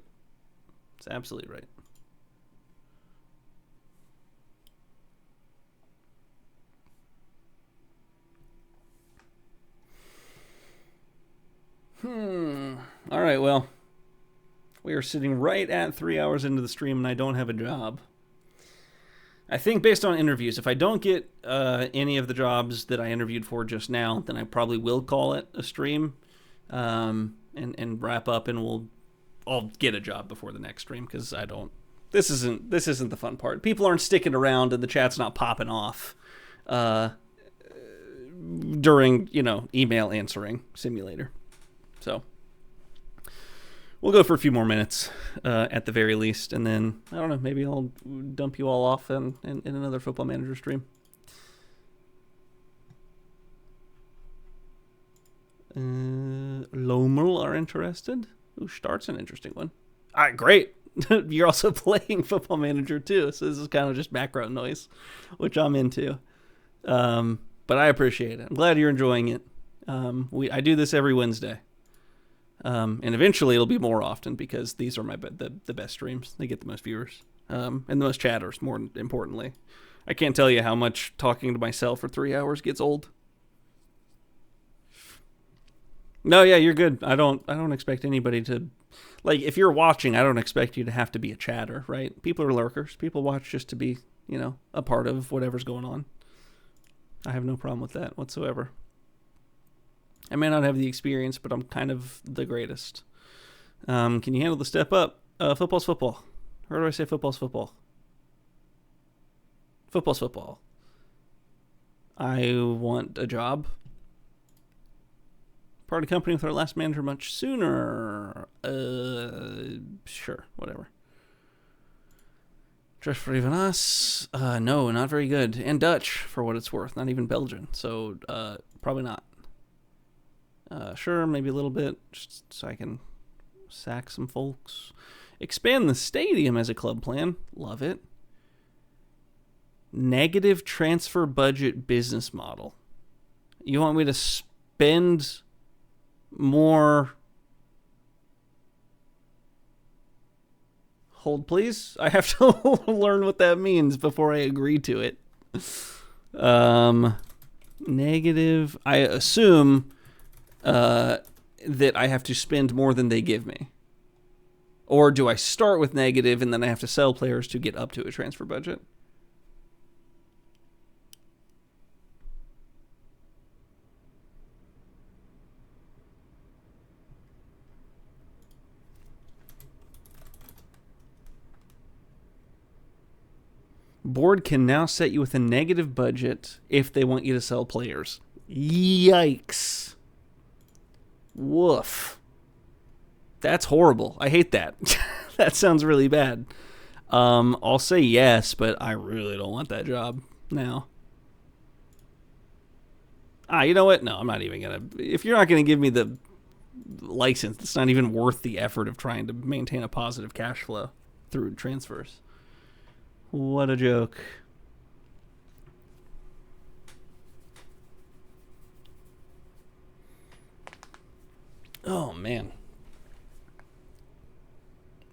It's absolutely right. All right, well, we are sitting right at 3 hours into the stream, and I don't have a job. I think based on interviews, if I don't get any of the jobs that I interviewed for just now, then I probably will call it a stream and wrap up, and I'll get a job before the next stream, because I don't. This isn't the fun part. People aren't sticking around, and the chat's not popping off during email answering simulator. So we'll go for a few more minutes at the very least, and then I don't know. Maybe I'll dump you all off in another Football Manager stream. Lomel are interested. Ooh, Start's an interesting one. All right, great. You're also playing Football Manager too, so this is kind of just background noise, which I'm into. But I appreciate it. I'm glad you're enjoying it. I do this every Wednesday. And eventually it'll be more often, because these are the best streams. They get the most viewers and the most chatters, more importantly. I can't tell you how much talking to myself for 3 hours gets old. No, yeah, you're good. I don't expect anybody to, like, if you're watching, I don't expect you to have to be a chatter, right? People are lurkers. People watch just to be, a part of whatever's going on. I have no problem with that whatsoever. I may not have the experience, but I'm kind of the greatest. Can you handle the step up? Football's football. Or do I say football's football? Football's football. I want a job. Part of the company with our last manager much sooner. Sure, whatever. Just for even us? No, not very good. And Dutch, for what it's worth. Not even Belgian. So, probably not. Sure, maybe a little bit, just so I can sack some folks. Expand the stadium as a club plan. Love it. Negative transfer budget business model. You want me to spend more? Hold, please. I have to learn what that means before I agree to it. Negative. I assume that I have to spend more than they give me. Or do I start with negative and then I have to sell players to get up to a transfer budget? Board can now set you with a negative budget if they want you to sell players. Yikes. Woof. That's horrible. I hate that. That sounds really bad. I'll say yes, but I really don't want that job now. You know what? No, I'm not even going to. If you're not going to give me the license, it's not even worth the effort of trying to maintain a positive cash flow through transfers. What a joke. Oh, man.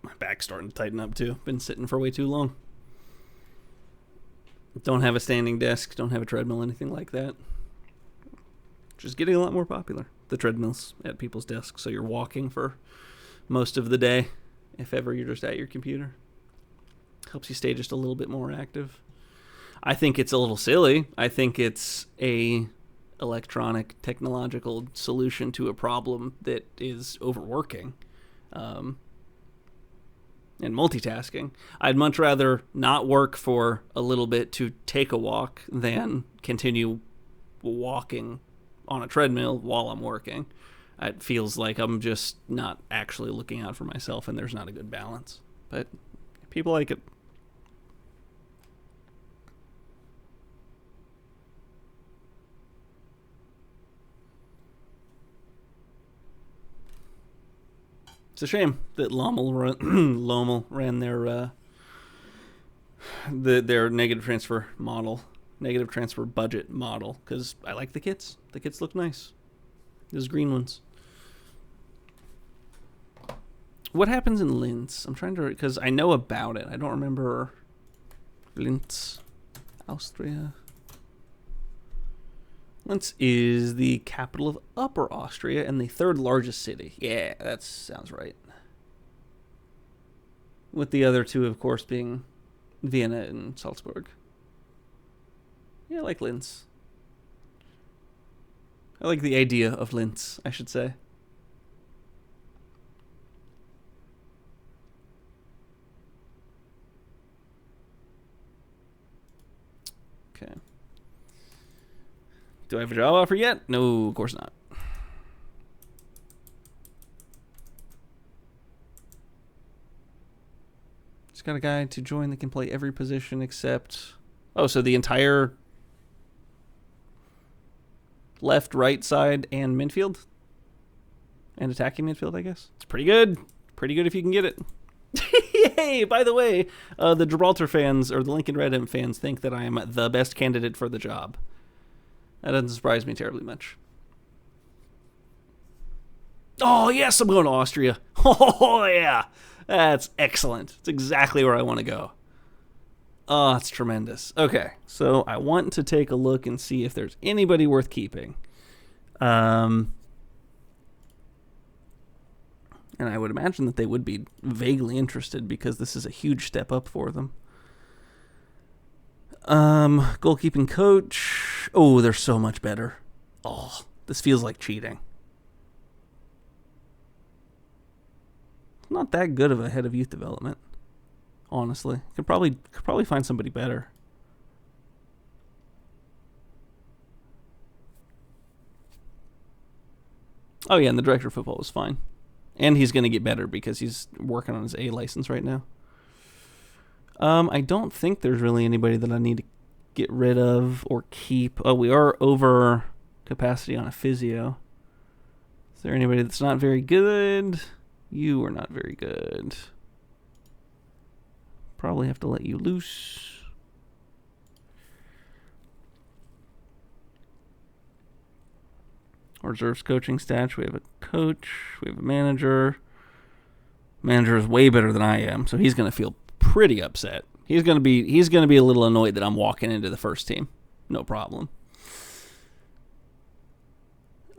My back's starting to tighten up, too. Been sitting for way too long. Don't have a standing desk. Don't have a treadmill, anything like that. Just getting a lot more popular. The treadmills at people's desks, so you're walking for most of the day, if ever you're just at your computer. Helps you stay just a little bit more active. I think it's a little silly. I think it's a electronic technological solution to a problem that is overworking and multitasking. I'd much rather not work for a little bit to take a walk than continue walking on a treadmill while I'm working. It feels like I'm just not actually looking out for myself, and there's not a good balance. But people like it. It's a shame that Lommel ran their negative transfer budget model, because I like the kits. The kits look nice. Those green ones. What happens in Linz? I'm trying to, because I know about it. I don't remember Linz, Austria. Linz is the capital of Upper Austria and the third largest city. Yeah, that sounds right. With the other two, of course, being Vienna and Salzburg. Yeah, I like Linz. I like the idea of Linz, I should say. Okay. Do I have a job offer yet? No, of course not. Just got a guy to join that can play every position except... Oh, so the entire left, right side, and midfield? And attacking midfield, I guess? It's pretty good. Pretty good if you can get it. Yay! By the way, the Gibraltar fans, or the Lincoln Red M fans, think that I am the best candidate for the job. That doesn't surprise me terribly much. Oh, yes, I'm going to Austria. Oh, yeah. That's excellent. It's exactly where I want to go. Oh, it's tremendous. Okay, so I want to take a look and see if there's anybody worth keeping. And I would imagine that they would be vaguely interested because this is a huge step up for them. Goalkeeping coach. Oh, they're so much better. Oh, this feels like cheating. Not that good of a head of youth development, honestly. Could probably find somebody better. Oh yeah, and the director of football was fine. And he's going to get better because he's working on his A license right now. I don't think there's really anybody that I need to get rid of or keep. Oh, we are over capacity on a physio. Is there anybody that's not very good? You are not very good. Probably have to let you loose. Reserves coaching stats. We have a coach. We have a manager. Manager is way better than I am, so he's going to feel pretty upset. He's going to be a little annoyed that I'm walking into the first team. No problem.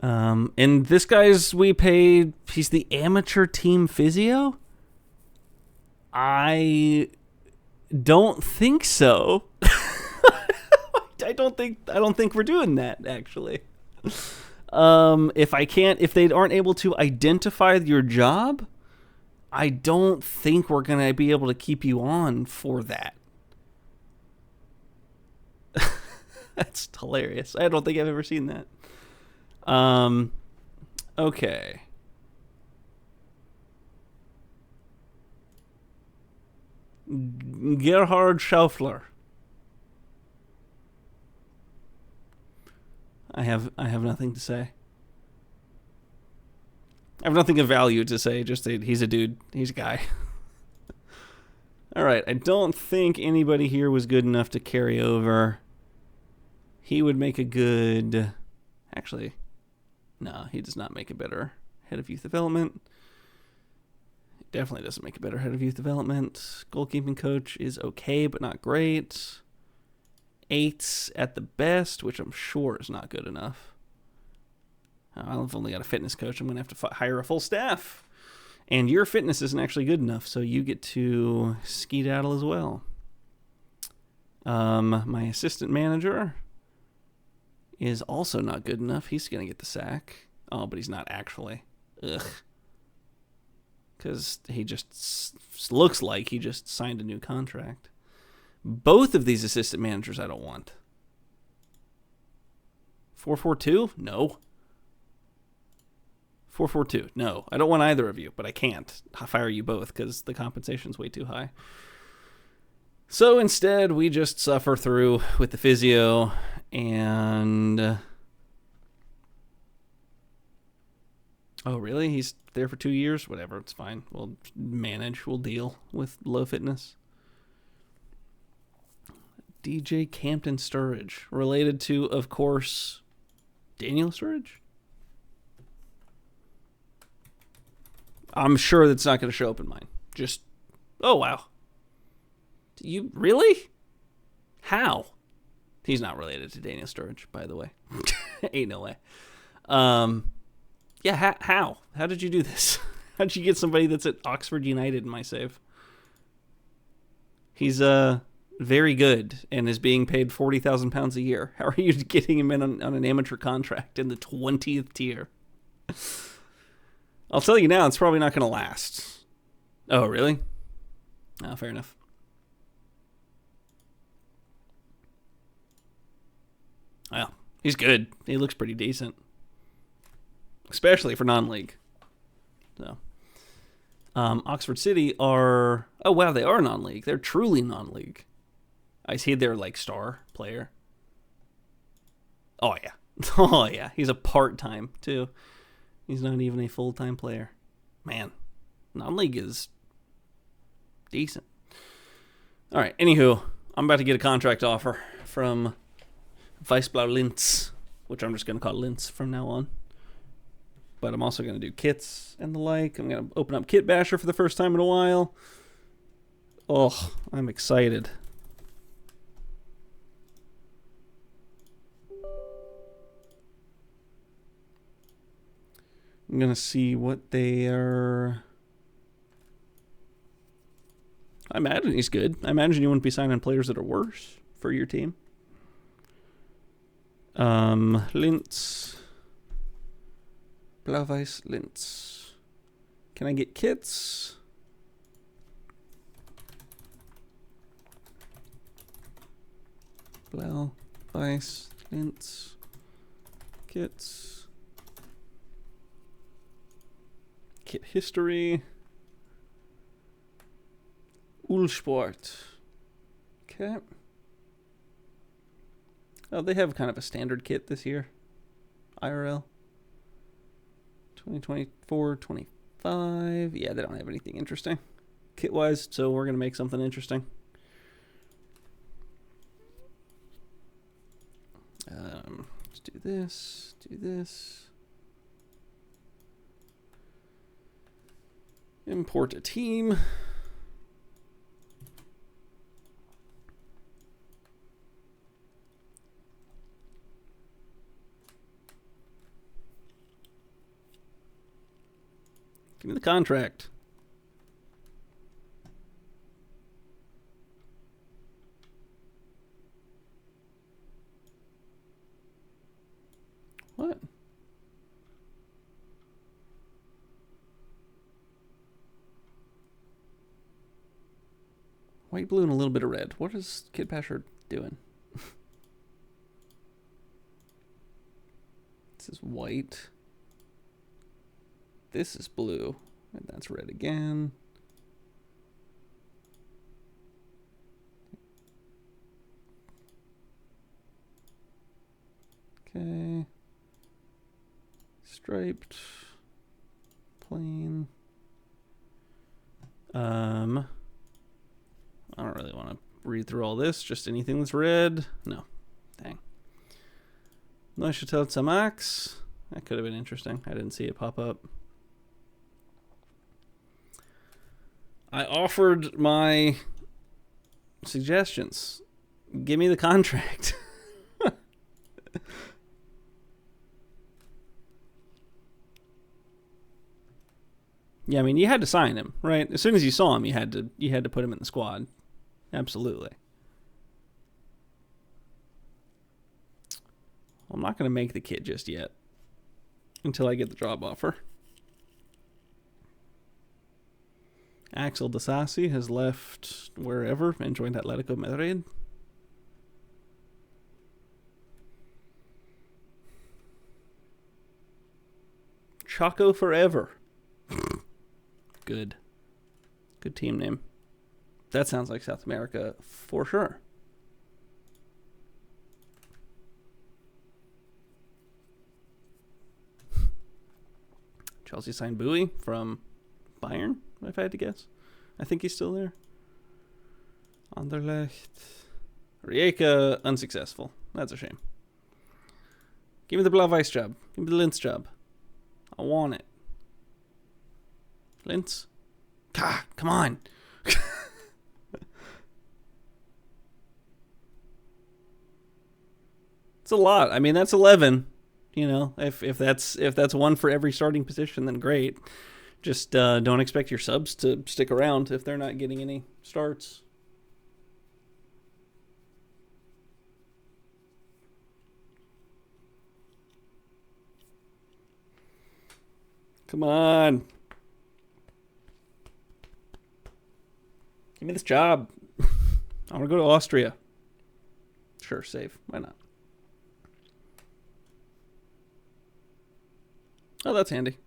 And this guy's he's the amateur team physio? I don't think so. I don't think we're doing that, actually. If they aren't able to identify your job, I don't think we're going to be able to keep you on for that. That's hilarious. I don't think I've ever seen that. Okay. Gerhard Schaufler. I have nothing to say. I have nothing of value to say, just that he's a dude. He's a guy. All right, I don't think anybody here was good enough to carry over. He would make a good... Actually, no, he does not make a better head of youth development. He definitely doesn't make a better head of youth development. Goalkeeping coach is okay, but not great. 8 at the best, which I'm sure is not good enough. I've only got a fitness coach. I'm going to have to hire a full staff. And your fitness isn't actually good enough, so you get to skedaddle as well. My assistant manager is also not good enough. He's going to get the sack. Oh, but he's not actually. Ugh. Because he just looks like he just signed a new contract. Both of these assistant managers I don't want. 442? No. 442? No. I don't want either of you, but I can't fire you both because the compensation's way too high. So instead, we just suffer through with the physio and... Oh, really? He's there for 2 years? Whatever, it's fine. We'll manage. We'll deal with low fitness. DJ Campton Sturridge. Related to, of course, Daniel Sturridge? I'm sure that's not going to show up in mine. Just, oh, wow. You, really? How? He's not related to Daniel Sturridge, by the way. Ain't no way. Yeah, how? How did you do this? How did you get somebody that's at Oxford United in my save? He's very good and is being paid £40,000 a year. How are you getting him in on an amateur contract in the 20th tier? I'll tell you now, it's probably not going to last. Oh, really? Oh, fair enough. Well, he's good. He looks pretty decent. Especially for non-league. So, Oxford City are... Oh, wow, they are non-league. They're truly non-league. I see they're like star player. Oh, yeah. Oh, yeah. He's a part-time, too. He's not even a full-time player. Man, non-league is decent. All right, anywho, I'm about to get a contract offer from Weissblau Linz, which I'm just going to call Linz from now on. But I'm also going to do kits and the like. I'm going to open up Kit Basher for the first time in a while. Oh, I'm excited. I'm going to see what they are... I imagine he's good. I imagine you wouldn't be signing players that are worse for your team. Linz. Blau-Weiß Linz. Can I get kits? Blau-Weiß Linz. Kits. Kit history. Ulsport. Okay. Oh, they have kind of a standard kit this year. IRL. 2024, 25. Yeah, they don't have anything interesting kit-wise, so we're going to make something interesting. Let's do this. Do this. Import a team. Give me the contract. What? White, blue, and a little bit of red. What is Kit Basher doing? This is white. This is blue, and that's red again. Okay. Striped. Plain. I don't really want to read through all this. Just anything that's red. No. Dang. Neuchâtel Xamax. That could have been interesting. I didn't see it pop up. I offered my suggestions. Give me the contract. Yeah, I mean, you had to sign him, right? As soon as you saw him, you had to put him in the squad. Absolutely. I'm not going to make the kid just yet until I get the job offer. Axel Disasi has left wherever and joined Atletico Madrid. Chaco forever. Good. Good team name. That sounds like South America for sure. Chelsea signed Bowie from Bayern, if I had to guess. I think he's still there. Anderlecht. Rijeka, unsuccessful. That's a shame. Give me the Blau-Weiß job. Give me the Linz job. I want it. Linz? Come on. It's a lot. I mean, that's 11. You know, if that's one for every starting position, then great. Just don't expect your subs to stick around if they're not getting any starts. Come on. Give me this job. I want to go to Austria. Sure, save. Why not? Oh, that's handy.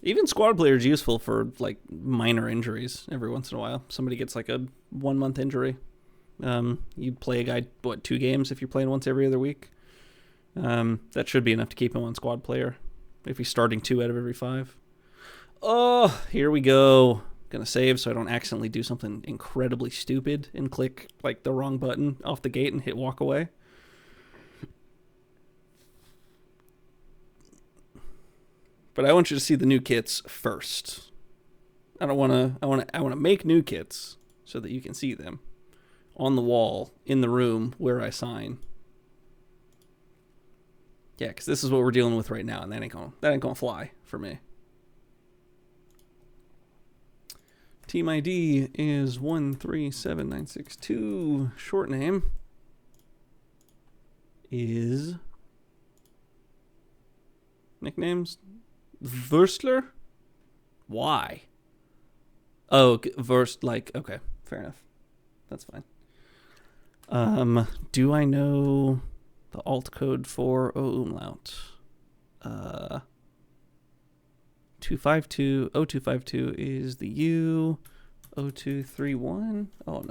Even squad player is useful for like minor injuries every once in a while. Somebody gets like a 1 month injury. You play a guy, 2 games if you're playing once every other week. That should be enough to keep him on squad player if he's starting 2 out of every 5. Oh, here we go. Gonna save so I don't accidentally do something incredibly stupid and click like the wrong button off the gate and hit walk away. But I want you to see the new kits first. I want to make new kits so that you can see them on the wall in the room where I sign. Yeah, because this is what we're dealing with right now, and that ain't gonna fly for me. Team ID is 137962. Short name is nicknames. Wurstler? Why? Oh, okay, fair enough. That's fine. Do I know the alt code for umlaut? 0252 is the U. 0231. Oh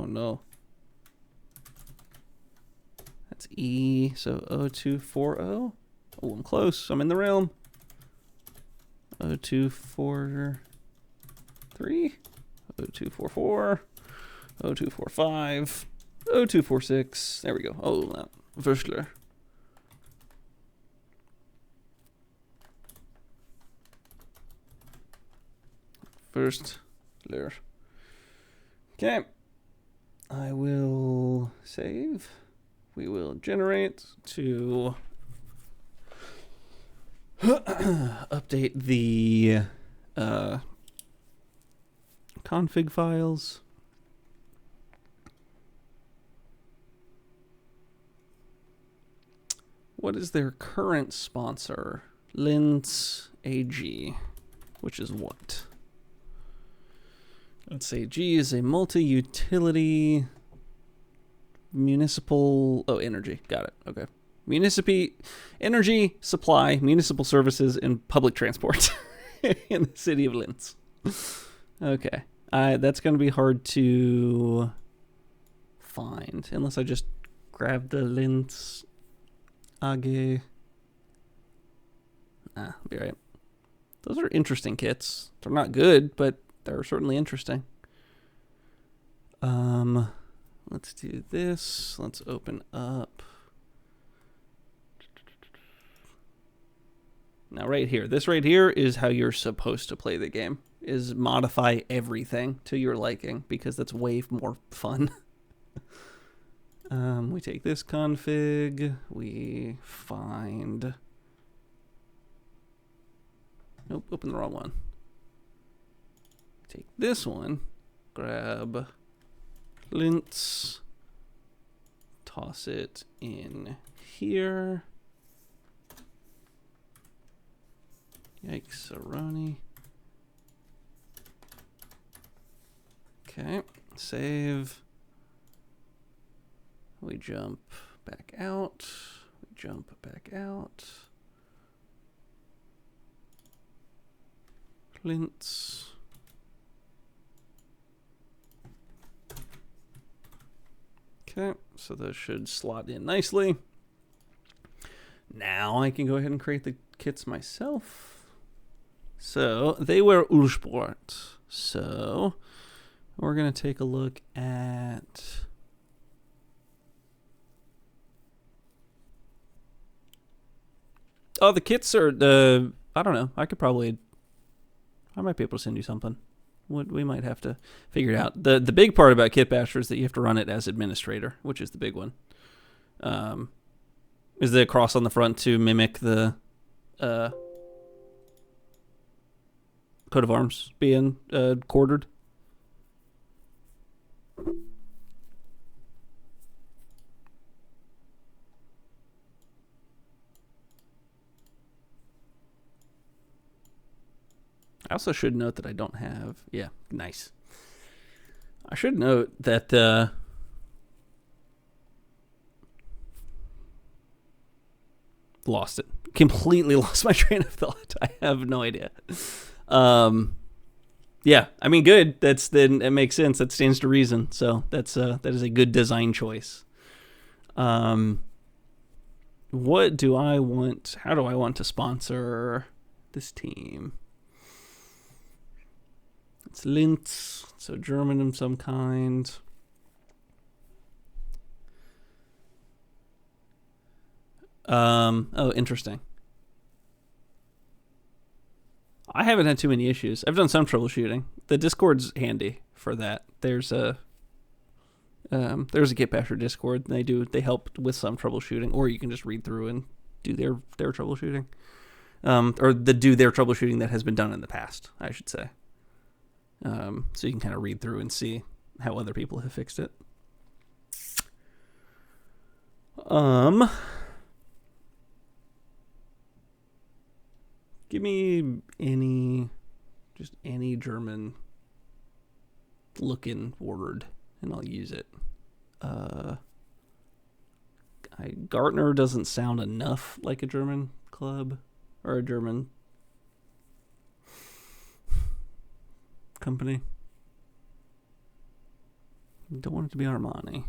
no. That's E. So 0240. Oh, I'm close. I'm in the realm. 0243. 0244. 0245. 0246. There we go. Oh, no. Wurstler. Wurstler. Okay. I will save. We will generate to update the config files. What is their current sponsor? Linz AG, which is what? Let's say AG is a multi-utility municipal... Oh, energy. Got it. Okay. Energy, supply, municipal services, and public transport in the city of Linz. Okay. That's going to be hard to find, unless I just grab the Linz AG. I'll be right. Those are interesting kits. They're not good, but they're certainly interesting. Let's do this. Let's open up. Now right here, this right here is how you're supposed to play the game, is modify everything to your liking, because that's way more fun. We take this config, we find... Nope, open the wrong one. Take this one, grab Linz, toss it in here. Yikes, Aroni. Okay, save. We jump back out. We jump back out. Linz. Okay, so those should slot in nicely. Now I can go ahead and create the kits myself. So they wear Ullsport. So we're going to take a look at... Oh, the kits are the... I don't know. I might be able to send you something. We might have to figure it out. The big part about Kit Basher is that you have to run it as administrator, which is the big one. Is the cross on the front to mimic the coat of arms being quartered? I also should note that I don't have... Yeah, nice. I should note that... lost it. Completely lost my train of thought. I have no idea. Yeah, I mean, good. It makes sense. That stands to reason. So that is a good design choice. What do I want? How do I want to sponsor this team? It's Linz, so German of some kind. Oh, interesting. I haven't had too many issues. I've done some troubleshooting. The Discord's handy for that. There's a Kit Basher Discord. They help with some troubleshooting, or you can just read through and do their troubleshooting, or do their troubleshooting that has been done in the past, I should say. So you can kind of read through and see how other people have fixed it. Give me any German looking word and I'll use it. Gartner doesn't sound enough like a German club or a German company. Don't want it to be Armani.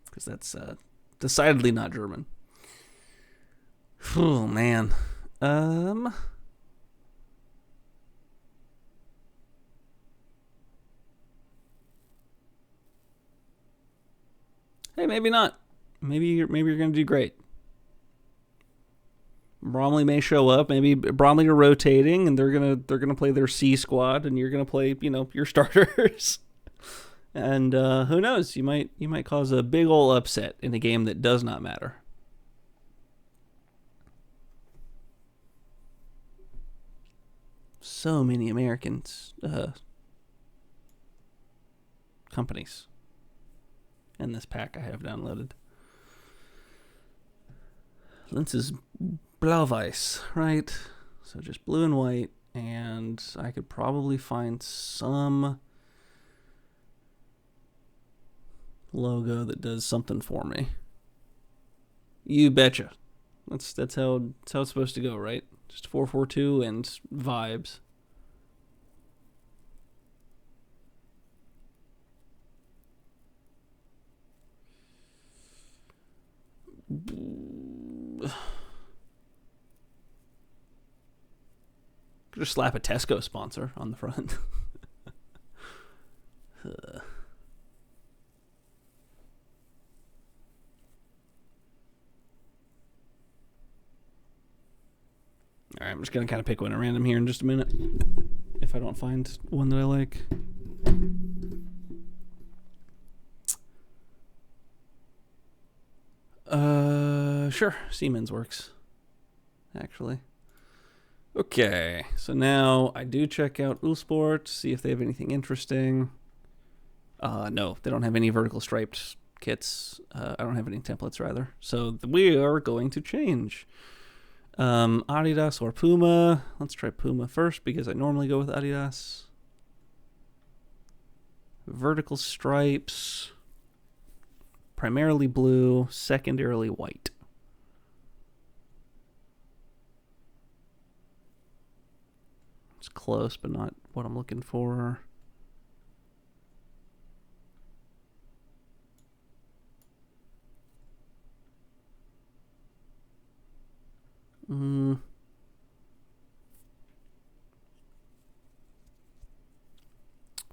Because that's decidedly not German. Oh, man. Hey, maybe not. Maybe you're going to do great. Bromley may show up. Maybe Bromley are rotating, and they're gonna play their C squad, and you're gonna play your starters. And who knows? You might cause a big ol' upset in a game that does not matter. So many Americans companies in this pack I have downloaded. Linz is Blau-Weiß, right? So just blue and white, and I could probably find some logo that does something for me. You betcha. That's how it's supposed to go, right? Just 442 and vibes. Could just slap a Tesco sponsor on the front. All right, I'm just going to kind of pick one at random here in just a minute. If I don't find one that I like. Sure. Siemens works, actually. Okay, so now I do check out Ullsport, see if they have anything interesting. No, they don't have any vertical striped kits. I don't have any templates, rather. So we are going to change. Adidas or Puma. Let's try Puma first because I normally go with Adidas. Vertical stripes. Primarily blue, secondarily white. It's close, but not what I'm looking for.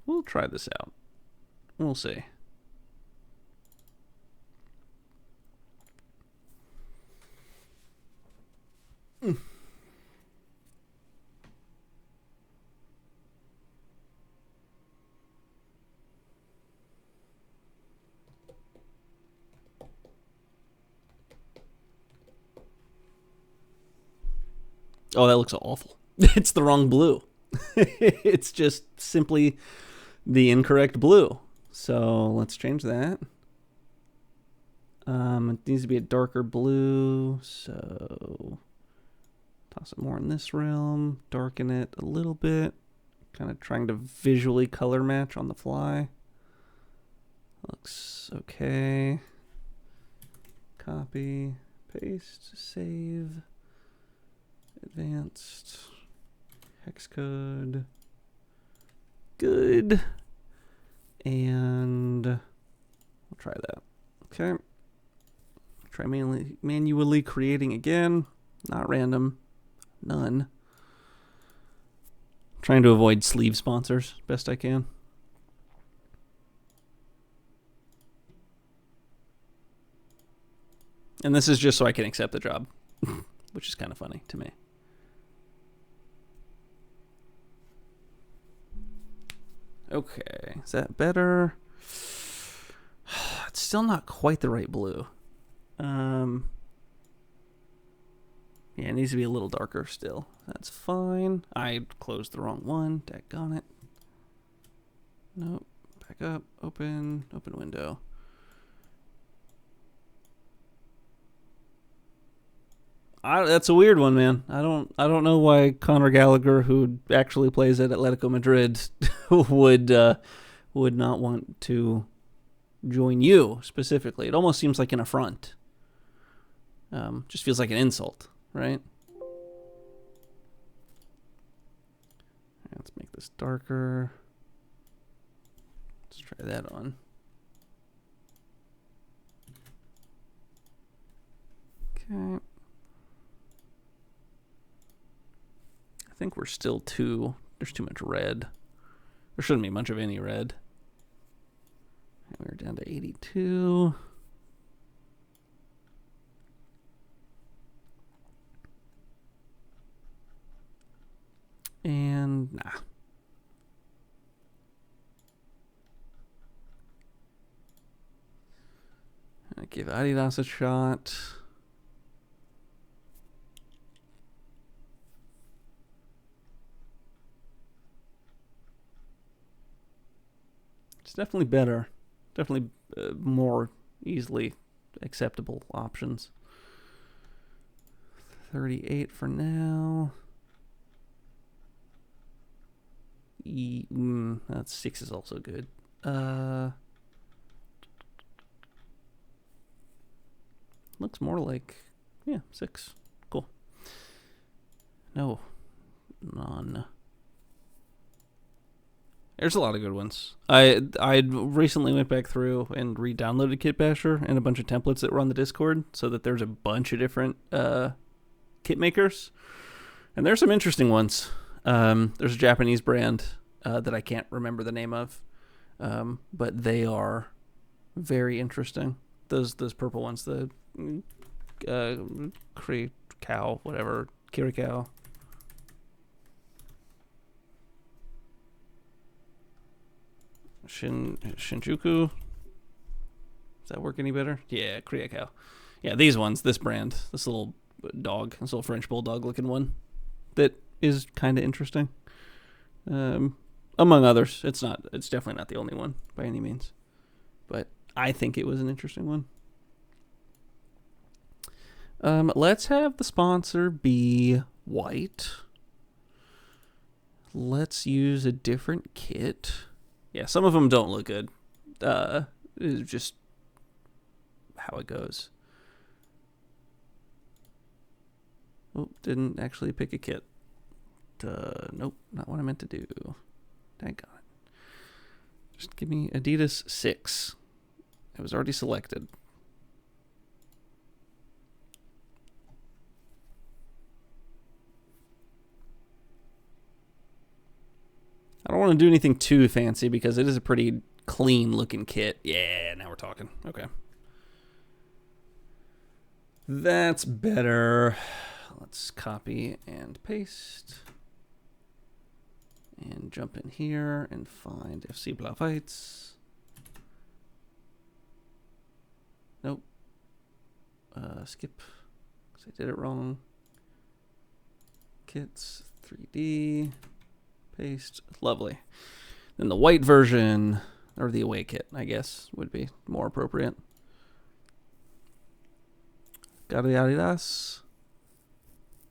We'll try this out. We'll see. Oh, that looks awful. It's the wrong blue. It's just simply the incorrect blue. So let's change that. It needs to be a darker blue, so toss it more in this realm, darken it a little bit, kind of trying to visually color match on the fly. Looks okay. Copy, paste, save, advanced, hex code, good, and we'll try that. Okay. Try manually creating again. Not random. None. Trying to avoid sleeve sponsors best I can. And this is just so I can accept the job, which is kind of funny to me. Okay, is that better? It's still not quite the right blue. Yeah, it needs to be a little darker still. That's fine. I closed the wrong one. Daggone it. Nope. Back up. Open window. That's a weird one, man. I don't know why Conor Gallagher, who actually plays at Atletico Madrid, would not want to join you specifically. It almost seems like an affront. Just feels like an insult, right? Let's make this darker. Let's try that on. Okay. I think we're still there's too much red. There shouldn't be much of any red. We're down to 82. And nah. I give Adidas a shot. It's definitely better. Definitely more easily acceptable options. 38 for now. That's 6 is also good. Looks more like, 6. Cool. No, none. There's a lot of good ones. I recently went back through and re-downloaded Kit Basher and a bunch of templates that were on the Discord, so that there's a bunch of different kit makers, and there's some interesting ones. There's a Japanese brand that I can't remember the name of, but they are very interesting. Those purple ones, the Kirikao, whatever, Kirikao. Shinjuku. Does that work any better? Yeah, Kirikao. Yeah, these ones, this brand, this little dog, this little French bulldog looking one, that is kind of interesting. Among others, it's definitely not the only one by any means, but I think it was an interesting one. Let's have the sponsor be white. Let's use a different kit. Yeah, some of them don't look good. It's just how it goes. Oh, didn't actually pick a kit. Nope, not what I meant to do. Thank God. Just give me Adidas 6. It was already selected. I don't want to do anything too fancy because it is a pretty clean looking kit. Yeah, now we're talking. Okay. That's better. Let's copy and paste. And jump in here and find FC Blau-Weiss. Nope. Skip. Because I did it wrong. Kits, 3D. Paste. Lovely. Then the white version, or the away kit, I guess, would be more appropriate. Gariaridas.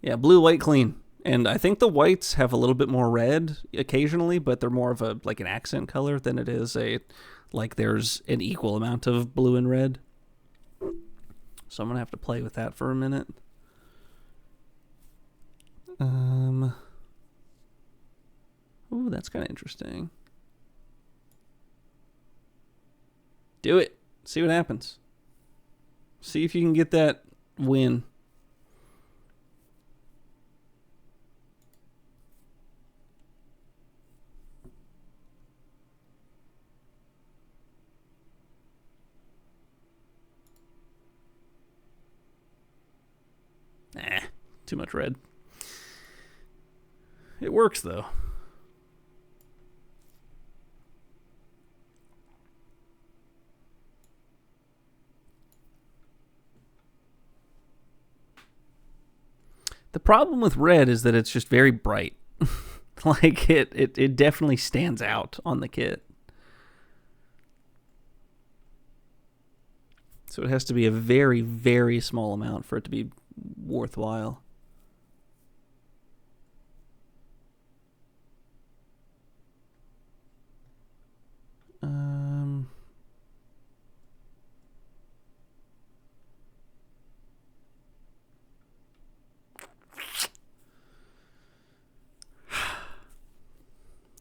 Yeah, blue, white, clean. And I think the whites have a little bit more red occasionally, but they're more of a like an accent color than it is like there's an equal amount of blue and red. So I'm gonna have to play with that for a minute. Ooh, that's kind of interesting. Do it. See what happens. See if you can get that win. Too much red. It works, though. The problem with red is that it's just very bright. Like, it definitely stands out on the kit. So it has to be a very, very small amount for it to be worthwhile.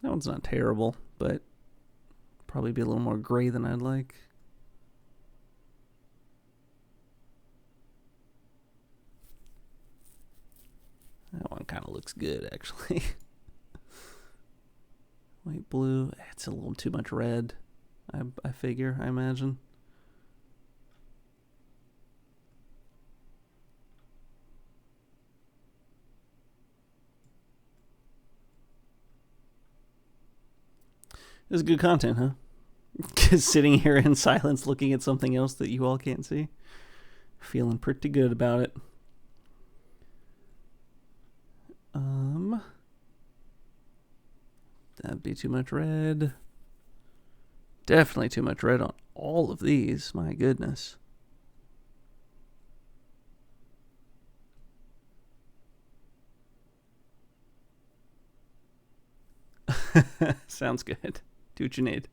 That one's not terrible, but probably be a little more gray than I'd like. That one kind of looks good, actually. White, blue. It's a little too much red, I figure, I imagine. This is good content, huh? Just sitting here in silence looking at something else that you all can't see. Feeling pretty good about it. That'd be too much red. Definitely too much red on all of these. My goodness. Sounds good. Do what you need.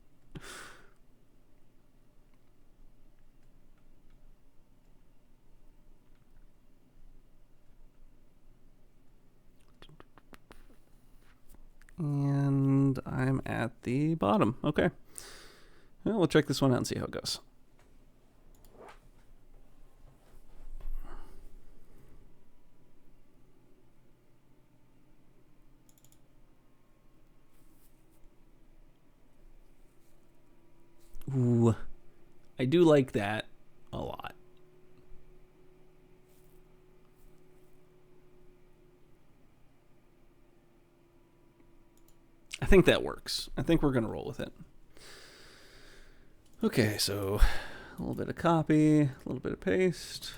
And I'm at the bottom. Okay. Well, we'll check this one out and see how it goes. Ooh, I do like that a lot. I think that works. I think we're going to roll with it. Okay, so a little bit of copy, a little bit of paste.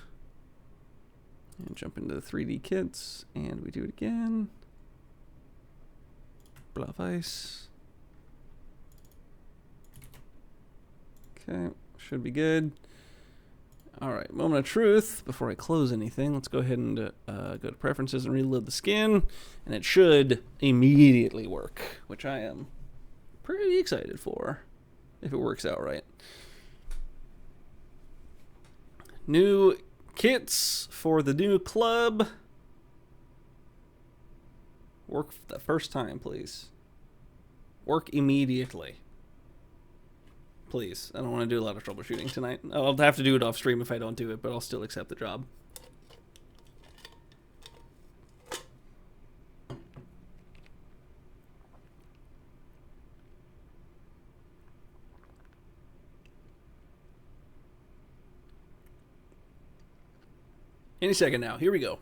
And jump into the 3D kits, and we do it again. Blau-Weiss. Okay, should be good. All right, moment of truth. Before I close anything, let's go ahead and go to preferences and reload the skin, and it should immediately work, which I am pretty excited for, if it works out right. New kits for the new club. Work the first time, please. Work immediately. Please. I don't want to do a lot of troubleshooting tonight. I'll have to do it off stream if I don't do it, but I'll still accept the job. Any second now. Here we go.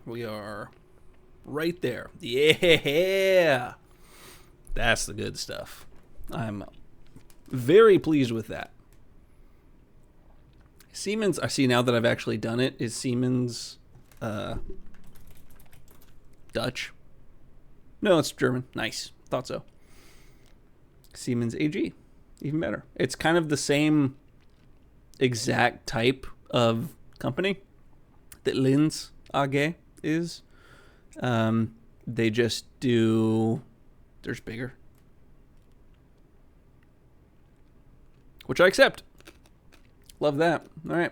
We are right there. Yeah. That's the good stuff. I'm very pleased with that. Siemens, I see now that I've actually done it, is Siemens Dutch? No, it's German. Nice. Thought so. Siemens AG. Even better. It's kind of the same exact type of company that Linz AG is. They just do... There's bigger. Which I accept. Love that. All right.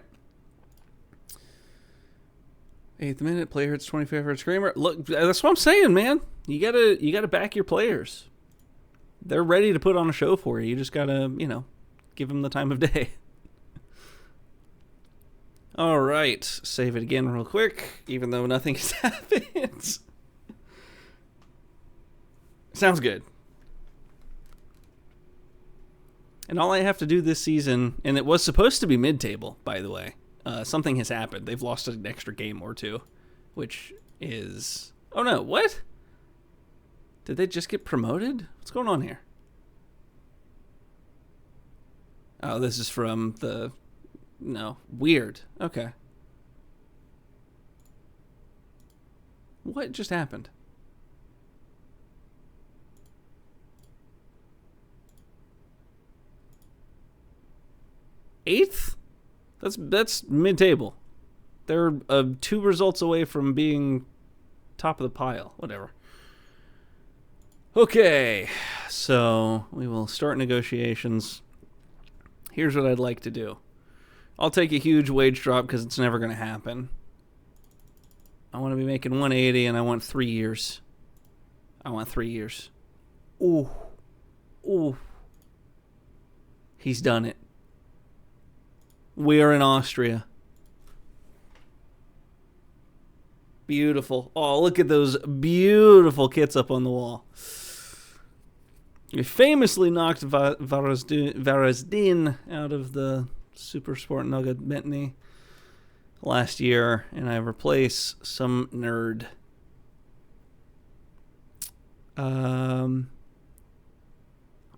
8th minute, player hits 25 for a screamer. Look, that's what I'm saying, man. You gotta back your players. They're ready to put on a show for you. You just gotta, give them the time of day. All right, save it again real quick, even though nothing has happened. Sounds good. And all I have to do this season, and it was supposed to be mid-table, by the way. Something has happened. They've lost an extra game or two, which is... Oh, no. What? Did they just get promoted? What's going on here? Oh, this is from the... No. Weird. Okay. What just happened? Eighth? That's mid-table. They're 2 results away from being top of the pile. Whatever. Okay, so we will start negotiations. Here's what I'd like to do. I'll take a huge wage drop because it's never going to happen. I want to be making 180 and I want 3 years. I want 3 years. Ooh. Ooh. He's done it. We are in Austria. Beautiful. Oh, look at those beautiful kits up on the wall. We famously knocked Varazdin out of the Super Sport Nugget Bentley last year, and I replace some nerd. I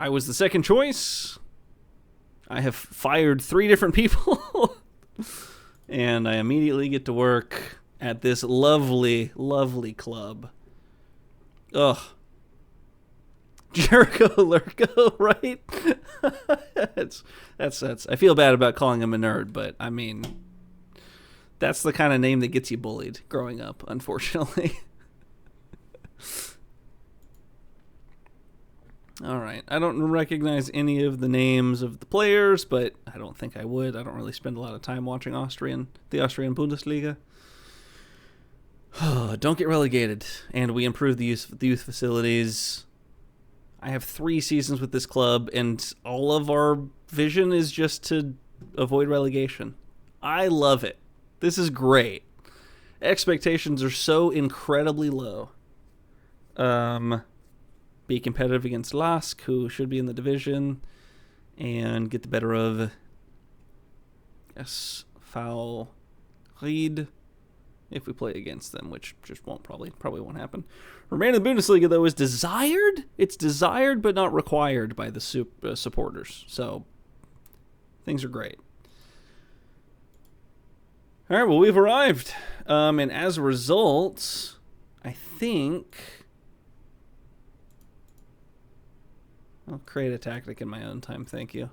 was the second choice. I have fired 3 different people, and I immediately get to work at this lovely, lovely club. Ugh. Jericho Lurko, right? that's. I feel bad about calling him a nerd, but I mean, that's the kind of name that gets you bullied growing up, unfortunately. All right. I don't recognize any of the names of the players, but I don't think I would. I don't really spend a lot of time watching the Austrian Bundesliga. Don't get relegated. And we improve the youth facilities. I have 3 seasons with this club, and all of our vision is just to avoid relegation. I love it. This is great. Expectations are so incredibly low. Be competitive against Lask, who should be in the division, and get the better of SV Ried if we play against them, which just probably won't happen. Remain in the Bundesliga, though, is desired. It's desired, but not required by the supporters. So things are great. All right, well, we've arrived. And as a result, I think I'll create a tactic in my own time, thank you.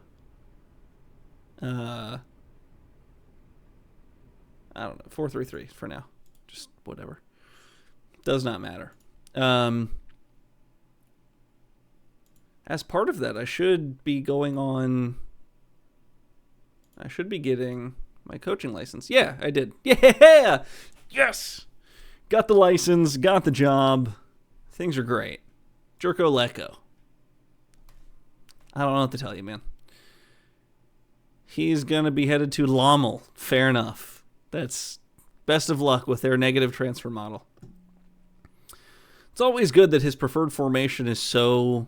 I don't know, 4-3-3 for now. Just whatever. Does not matter. As part of that, I should be getting my coaching license. Yeah, I did. Yeah! Yes! Got the license, got the job. Things are great. Jerko Leko. I don't know what to tell you, man. He's going to be headed to Lommel. Fair enough. That's best of luck with their negative transfer model. It's always good that his preferred formation is so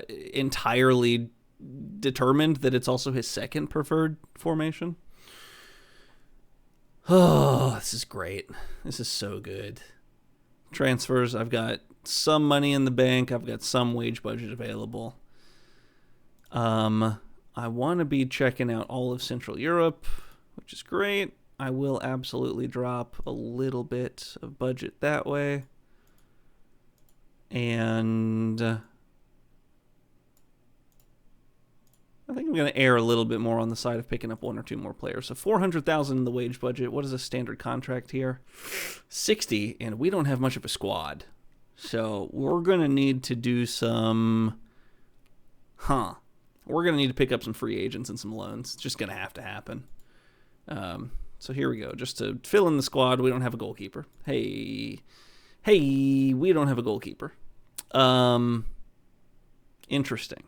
entirely determined that it's also his second preferred formation. Oh, this is great. This is so good. Transfers, I've got some money in the bank. I've got some wage budget available. I want to be checking out all of Central Europe, which is great. I will absolutely drop a little bit of budget that way. And I think I'm going to err a little bit more on the side of picking up 1 or 2 more players. So 400,000 in the wage budget. What is a standard contract here? 60, and we don't have much of a squad. So we're going to need to do some... We're going to need to pick up some free agents and some loans. It's just going to have to happen. So here we go. Just to fill in the squad, we don't have a goalkeeper. Hey, we don't have a goalkeeper. Interesting.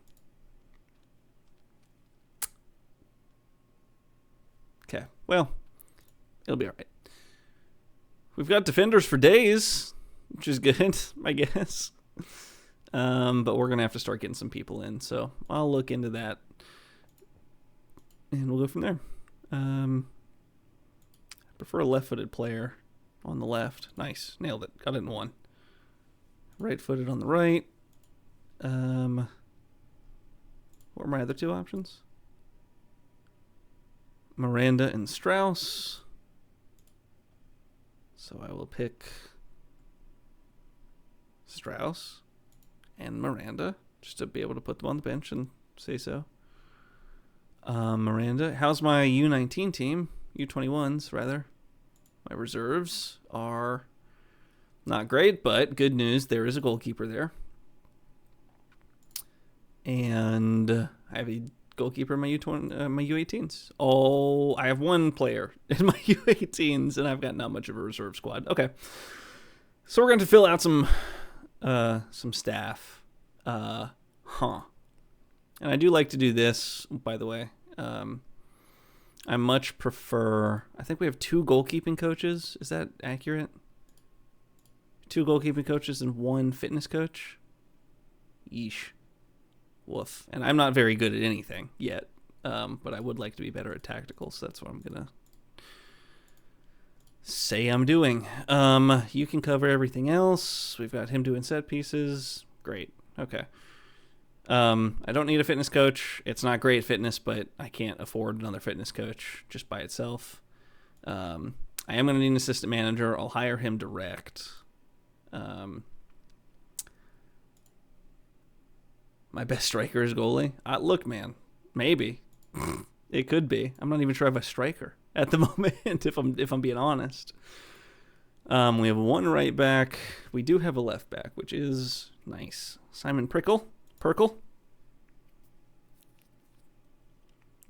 Okay, well, it'll be all right. We've got defenders for days, which is good, I guess. But we're going to have to start getting some people in, so I'll look into that. And we'll go from there. I prefer a left-footed player on the left. Nice. Nailed it. Got it in one. Right-footed on the right. What are my other 2 options? Miranda and Strauss. So I will pick Strauss and Miranda, just to be able to put them on the bench and say so. Miranda. How's my U19 team? U21s, rather. My reserves are not great, but good news, there is a goalkeeper there. And I have a goalkeeper in my my U18s. Oh, I have 1 player in my U18s, and I've got not much of a reserve squad. Okay. So we're going to fill out some staff. And I do like to do this, by the way. I much prefer... I think we have 2 goalkeeping coaches. Is that accurate? 2 goalkeeping coaches and 1 fitness coach? Yeesh. Woof. And I'm not very good at anything yet, but I would like to be better at tactical, so that's what I'm going to say I'm doing. You can cover everything else. We've got him doing set pieces. Great. Okay. I don't need a fitness coach. It's not great fitness, but I can't afford another fitness coach just by itself. I am going to need an assistant manager. I'll hire him direct. My best striker is goalie. Look, man, maybe it could be. I'm not even sure I have a striker at the moment, if I'm being honest. We have 1 right back. We do have a left back, which is nice. Simon Perkle.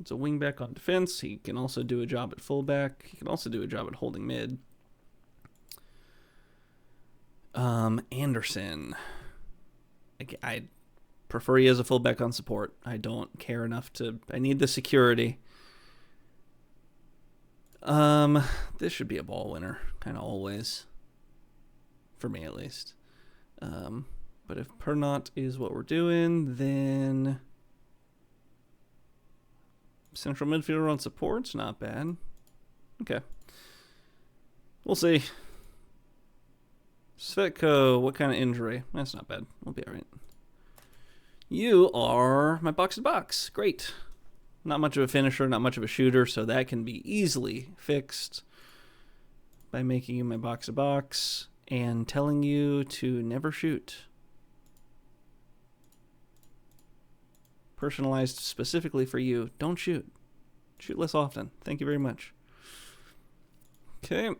It's a wing back on defense. He can also do a job at fullback. He can also do a job at holding mid. Anderson. I prefer he as a fullback on support. I don't care enough to... I need the security. This should be a ball winner, kind of always. For me, at least. But if Pernot is what we're doing, then... Central midfielder on support's not bad. Okay. We'll see. Svetko, what kind of injury? That's not bad. We'll be all right. You are my box-to-box. Great. Not much of a finisher, not much of a shooter, so that can be easily fixed by making you my box-to-box and telling you to never shoot. Personalized specifically for you. Don't shoot. Shoot less often. Thank you very much. Okay.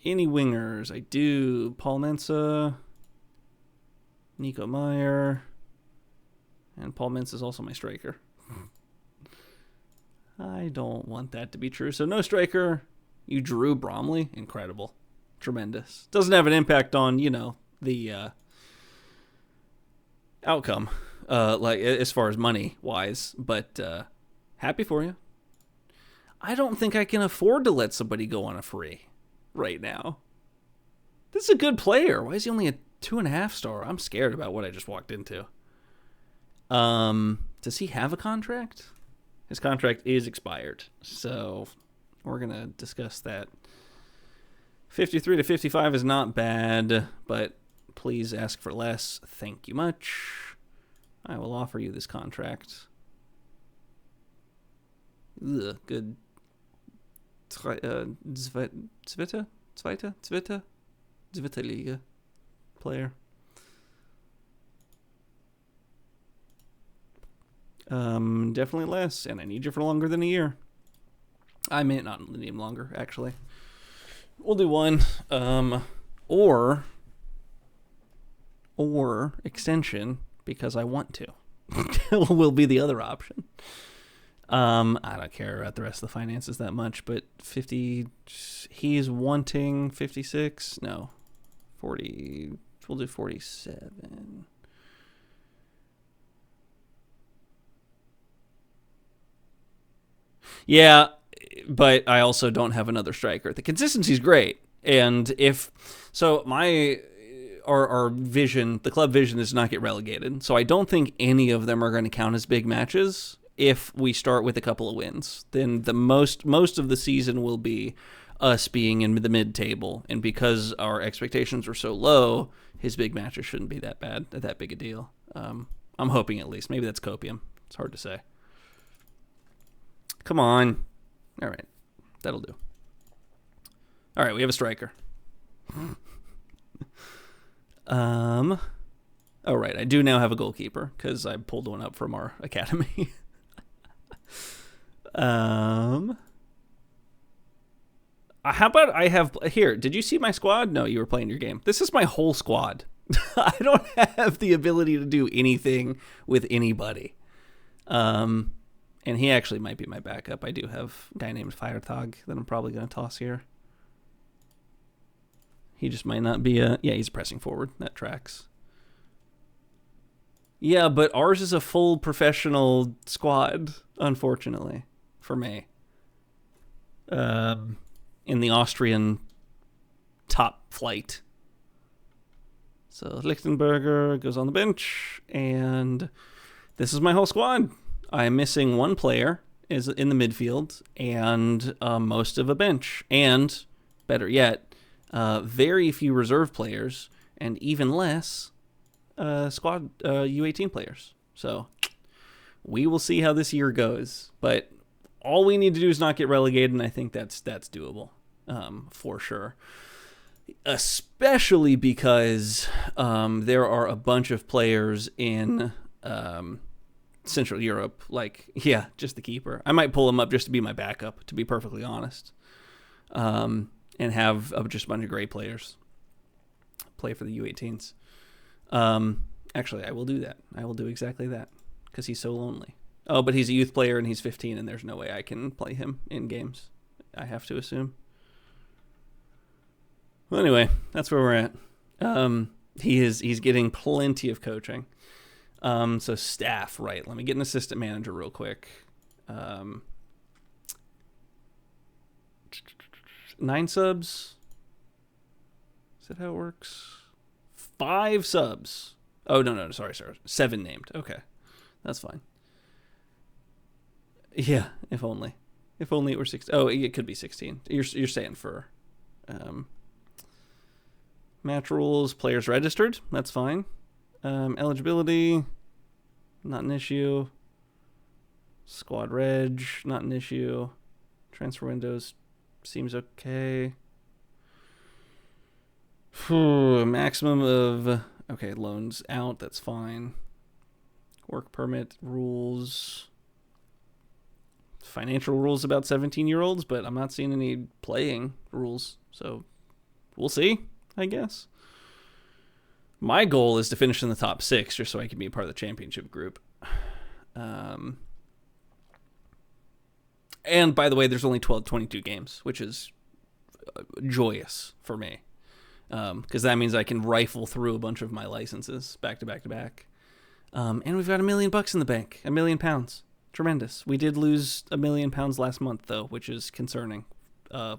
Any wingers? I do. Paul Mensa, Nico Meyer, and Paul Mensa is also my striker. I don't want that to be true. So no striker. You drew Bromley. Incredible. Tremendous. Doesn't have an impact on, the outcome. Like as far as money wise, but happy for you. I don't think I can afford to let somebody go on a free right now. This is a good player. Why is he only a 2.5 star? I'm scared about what I just walked into. Does he have a contract? His contract is expired, so we're going to discuss that. 53 to 55 is not bad, but please ask for less. Thank you much. I will offer you this contract. Ugh, good. Zweite Liga player. Definitely less, and I need you for longer than a year. I may not need him longer, actually. We'll do one. Or extension, because I want to. Will be the other option. I don't care about the rest of the finances that much, but 50, he's wanting 56. No, 40. We'll do 47. Yeah, but I also don't have another striker. The consistency's great, and if so, our vision, the club vision, is not get relegated. So I don't think any of them are going to count as big matches. If we start with a couple of wins, then the most of the season will be us being in the mid-table, and because our expectations were so low, his big matches shouldn't be that big a deal. I'm hoping, at least. Maybe that's copium. It's hard to say. Come on. All right, that'll do. All right, we have a striker. Oh right, I do now have a goalkeeper because I pulled one up from our academy. How about I have here? Did you see my squad? No, you were playing your game. This is my whole squad. I don't have the ability to do anything with anybody. And he actually might be my backup. I do have a guy named Feiertag that I'm probably going to toss here. He just might not be he's pressing forward. That tracks. Yeah, but ours is a full professional squad, unfortunately, for me. In the Austrian top flight. So Lichtenberger goes on the bench, and this is my whole squad. I am missing one player is in the midfield, and most of a bench, and better yet, very few reserve players, and even less squad U18 players. So we will see how this year goes, but all we need to do is not get relegated, and I think that's doable for sure. Especially because there are a bunch of players in Central Europe, just the keeper. I might pull him up just to be my backup, to be perfectly honest, and have just a bunch of great players play for the U18s. Actually, I will do that. I will do exactly that because he's so lonely. Oh, but he's a youth player and he's 15, and there's no way I can play him in games, I have to assume. Well, anyway, that's where we're at. He's getting plenty of coaching. So staff, right? Let me get an assistant manager real quick. 9 subs. Is that how it works? 5 subs. Oh, no, sorry. 7 named. Okay, that's fine. Yeah, if only. If only it were 16. Oh, it could be 16. You're saying for match rules, players registered. That's fine. Eligibility, not an issue. Squad reg, not an issue. Transfer windows seems okay. Maximum of loans out. That's fine. Work permit rules. Financial rules about 17-year-olds, but I'm not seeing any playing rules, so we'll see, I guess. My goal is to finish in the top 6 just so I can be a part of the championship group. And by the way, there's only 22 games, which is joyous for me, because that means I can rifle through a bunch of my licenses back to back to back. And we've got $1 million in the bank, £1 million. Tremendous. We did lose £1 million last month, though, which is concerning.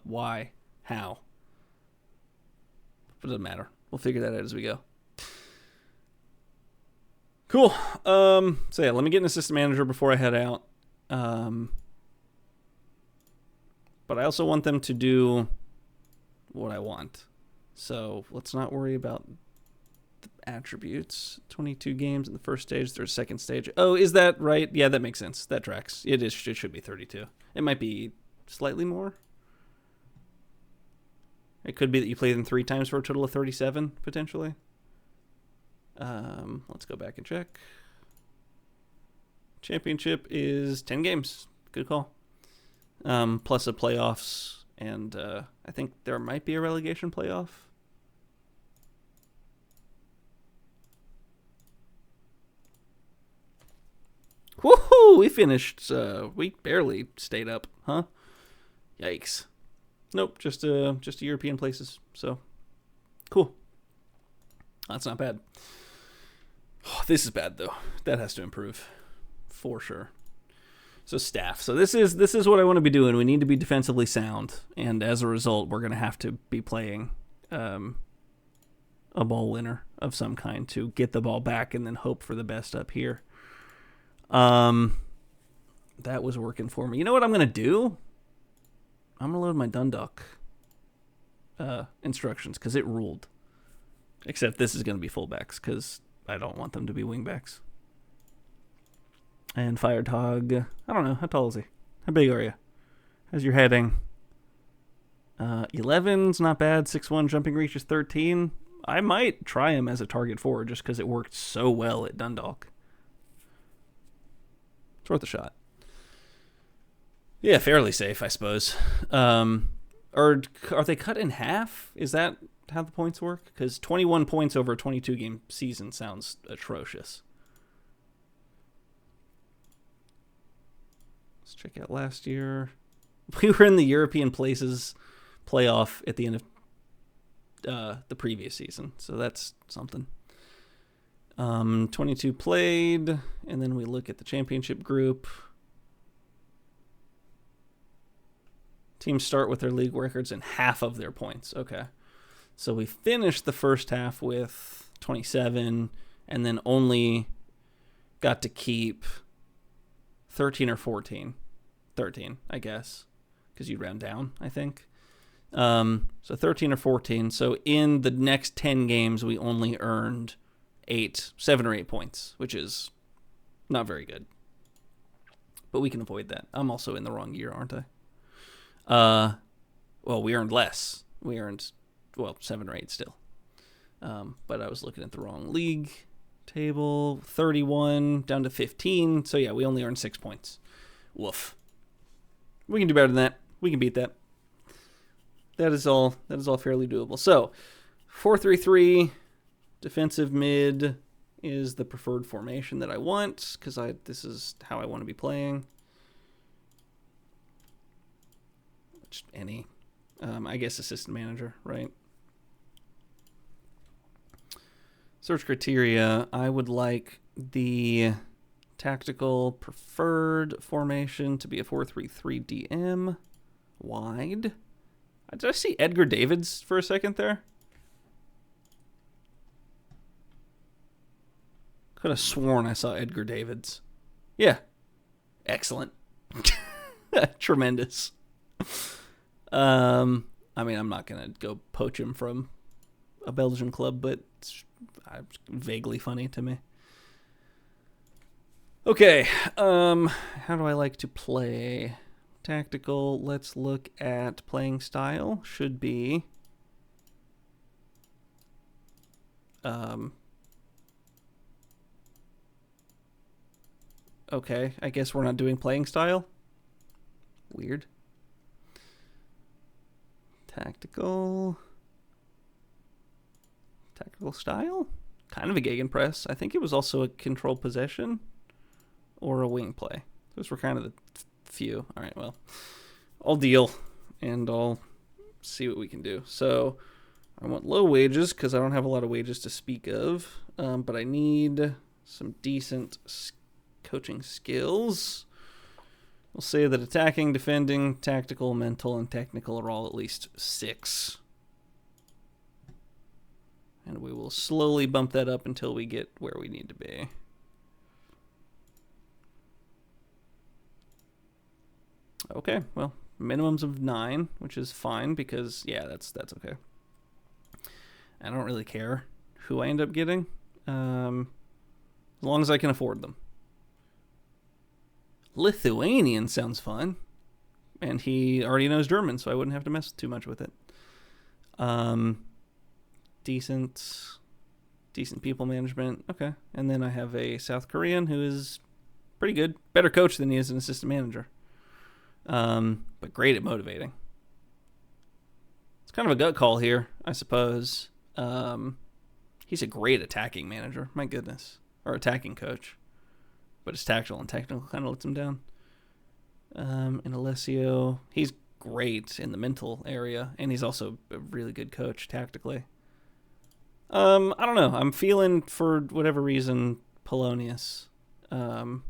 Why? How? It doesn't matter. We'll figure that out as we go. Cool. So yeah, let me get an assistant manager before I head out. But I also want them to do what I want. So let's not worry about the attributes. 22 games in the first stage. There's a second stage. Oh, is that right? Yeah, that makes sense. That tracks. It should be 32. It might be slightly more. It could be that you play them 3 times for a total of 37, potentially. Let's go back and check. Championship is 10 games. Good call. Plus a playoffs, and I think there might be a relegation playoff. Woohoo! We finished. We barely stayed up, huh? Yikes. Nope, just European places. So, cool. That's not bad. Oh, this is bad though. That has to improve, for sure. So staff. So this is what I want to be doing. We need to be defensively sound, and as a result, we're going to have to be playing a ball winner of some kind to get the ball back and then hope for the best up here. That was working for me. You know what I'm going to do? I'm going to load my Dundalk instructions because it ruled. Except this is going to be fullbacks because I don't want them to be wingbacks. And Fired Hog, I don't know, how tall is he? How big are you? How's your heading? 11's not bad. 6'1", jumping reach is 13. I might try him as a target forward just because it worked so well at Dundalk. It's worth a shot. Yeah, fairly safe, I suppose. Or are they cut in half? Is that how the points work? Because 21 points over a 22-game season sounds atrocious. Let's check out last year. We were in the European places playoff at the end of the previous season, so that's something. 22 played, and then we look at the championship group. Teams start with their league records and half of their points. Okay. So we finished the first half with 27 and then only got to keep 13 or 14. 13, I guess, because you round down, I think. So 13 or 14. So in the next 10 games, we only earned 7 or 8 points, which is not very good. But we can avoid that. I'm also in the wrong year, aren't I? Well, we earned less. We earned, 7 or 8 still. But I was looking at the wrong league table. 31 down to 15. So yeah, we only earned 6 points. Woof. We can do better than that. We can beat that. That is all fairly doable. So 4-3-3 defensive mid is the preferred formation that I want because this is how I want to be playing. Any, I guess assistant manager, right? Search criteria. I would like the tactical preferred formation to be a 4-3-3 DM. Wide. Did I see Edgar Davids for a second there? Could have sworn I saw Edgar Davids. Yeah. Excellent. Tremendous. I mean, I'm not going to go poach him from a Belgian club, but it's vaguely funny to me. Okay, how do I like to play? Tactical, let's look at playing style. Should be okay, I guess we're not doing playing style. Weird. Tactical style? Kind of a gegenpress. I think it was also a control possession or a wing play. Those were kind of the few. All right, well, I'll deal and I'll see what we can do. So I want low wages because I don't have a lot of wages to speak of, but I need some decent coaching skills. We'll say that attacking, defending, tactical, mental, and technical are all at least 6. And we will slowly bump that up until we get where we need to be. Okay, well, minimums of 9, which is fine because, yeah, that's okay. I don't really care who I end up getting, as long as I can afford them. Lithuanian sounds fun, and he already knows German, so I wouldn't have to mess too much with it. Decent people management. Okay, and then I have a South Korean who is pretty good, better coach than he is an assistant manager, but great at motivating. It's kind of a gut call here, I suppose. He's a great attacking manager, my goodness, or attacking coach, but his tactical and technical kind of lets him down. And Alessio, he's great in the mental area, and he's also a really good coach tactically. I don't know. I'm feeling, for whatever reason, Polonius. I'm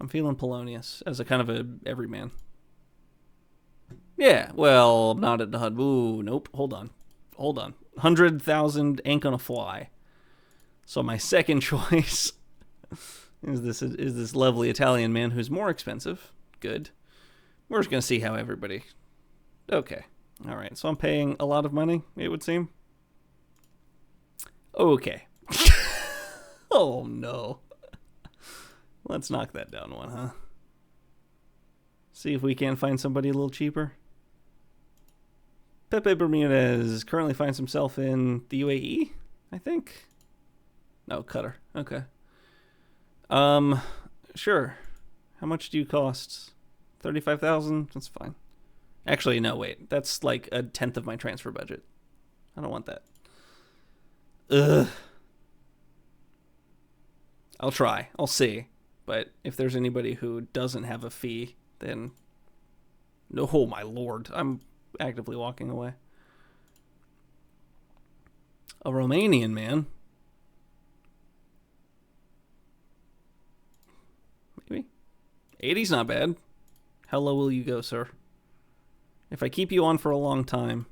feeling Polonius as a kind of a everyman. Yeah, well, not at the HUD. Ooh, nope. Hold on. 100,000 ain't gonna fly. So my second choice is this lovely Italian man who's more expensive. Good. We're just gonna see how everybody. Okay. All right. So I'm paying a lot of money, it would seem. Okay. Oh no. Let's knock that down one, huh? See if we can find somebody a little cheaper. Pepe Bermudez currently finds himself in the UAE, I think. No, Qatar. Okay. Sure. How much do you cost? 35,000? That's fine. Actually, no, wait. That's like a tenth of my transfer budget. I don't want that. Ugh. I'll try. I'll see. But if there's anybody who doesn't have a fee, then no, oh my lord, I'm actively walking away. A Romanian man. Maybe. 80's not bad. How low will you go, sir? If I keep you on for a long time.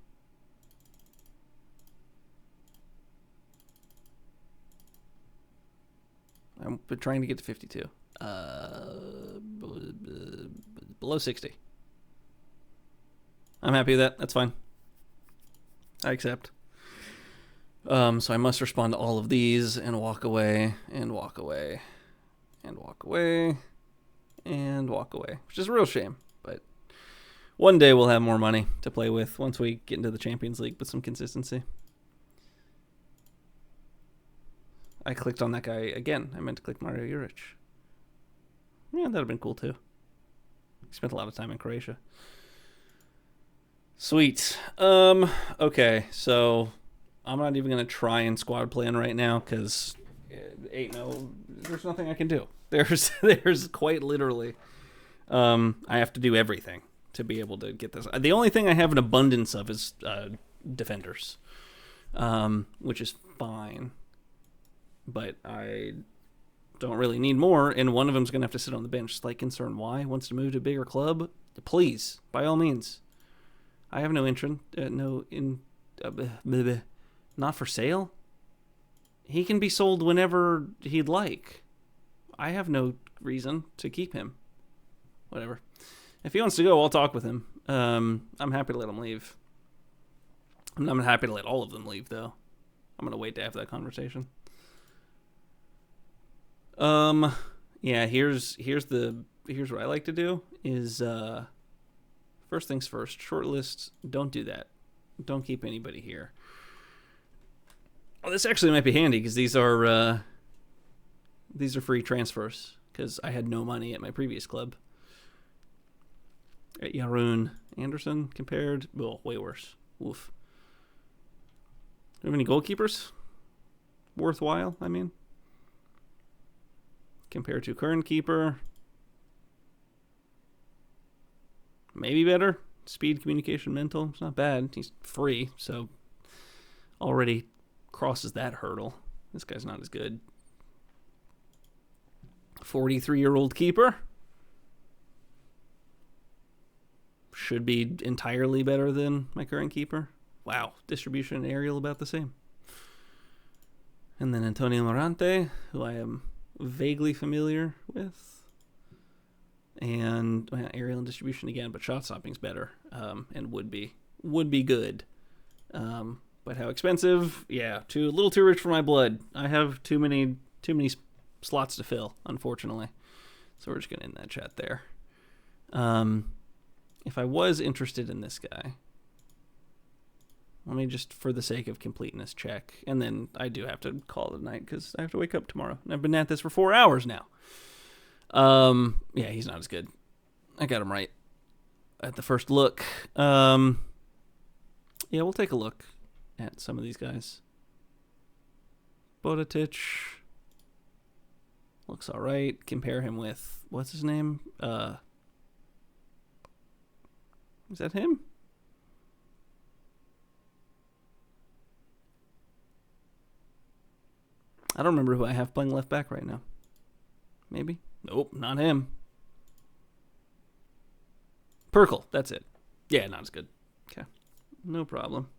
I'm trying to get to 52. Below 60. I'm happy with that. That's fine. I accept. So I must respond to all of these and walk away and walk away and walk away and walk away, which is a real shame. But one day we'll have more money to play with once we get into the Champions League with some consistency. I clicked on that guy again. I meant to click Mario Juric. Yeah, that'd have been cool too. Spent a lot of time in Croatia. Sweet. Okay, so I'm not even gonna try and squad plan right now because there's nothing I can do. There's quite literally, I have to do everything to be able to get this. The only thing I have an abundance of is defenders, which is fine, but I don't really need more. And one of them's gonna have to sit on the bench. Slight concern: why wants to move to a bigger club? Please, by all means. I have no interest. Not for sale. He can be sold whenever he'd like. I have no reason to keep him. Whatever. If he wants to go, I'll talk with him. I'm happy to let him leave. I'm happy to let all of them leave, though. I'm gonna wait to have that conversation. Yeah. Here's what I like to do is first things first. Short lists. Don't do that. Don't keep anybody here. Well, this actually might be handy because these are free transfers because I had no money at my previous club. At Jarun Anderson compared, well, way worse. Woof. Do you have any goalkeepers? Worthwhile, I mean. Compared to current keeper. Maybe better. Speed, communication, mental. It's not bad. He's free, so already crosses that hurdle. This guy's not as good. 43-year-old keeper. Should be entirely better than my current keeper. Wow. Distribution and aerial about the same. And then Antonio Morante, who I am vaguely familiar with. and aerial and distribution again, but shot stopping's better, and would be good. But how expensive? Yeah, a little too rich for my blood. I have too many slots to fill, unfortunately. So we're just gonna end that chat there. If I was interested in this guy, let me just, for the sake of completeness, check, and then I do have to call it a night because I have to wake up tomorrow. And I've been at this for 4 hours now. Yeah, he's not as good. I got him right at the first look. Yeah, we'll take a look at some of these guys. Bodatich looks all right. Compare him with, what's his name? Is that him? I don't remember who I have playing left back right now. Maybe? Nope, not him. Perkle, that's it. Yeah, not as good. Okay, no problem.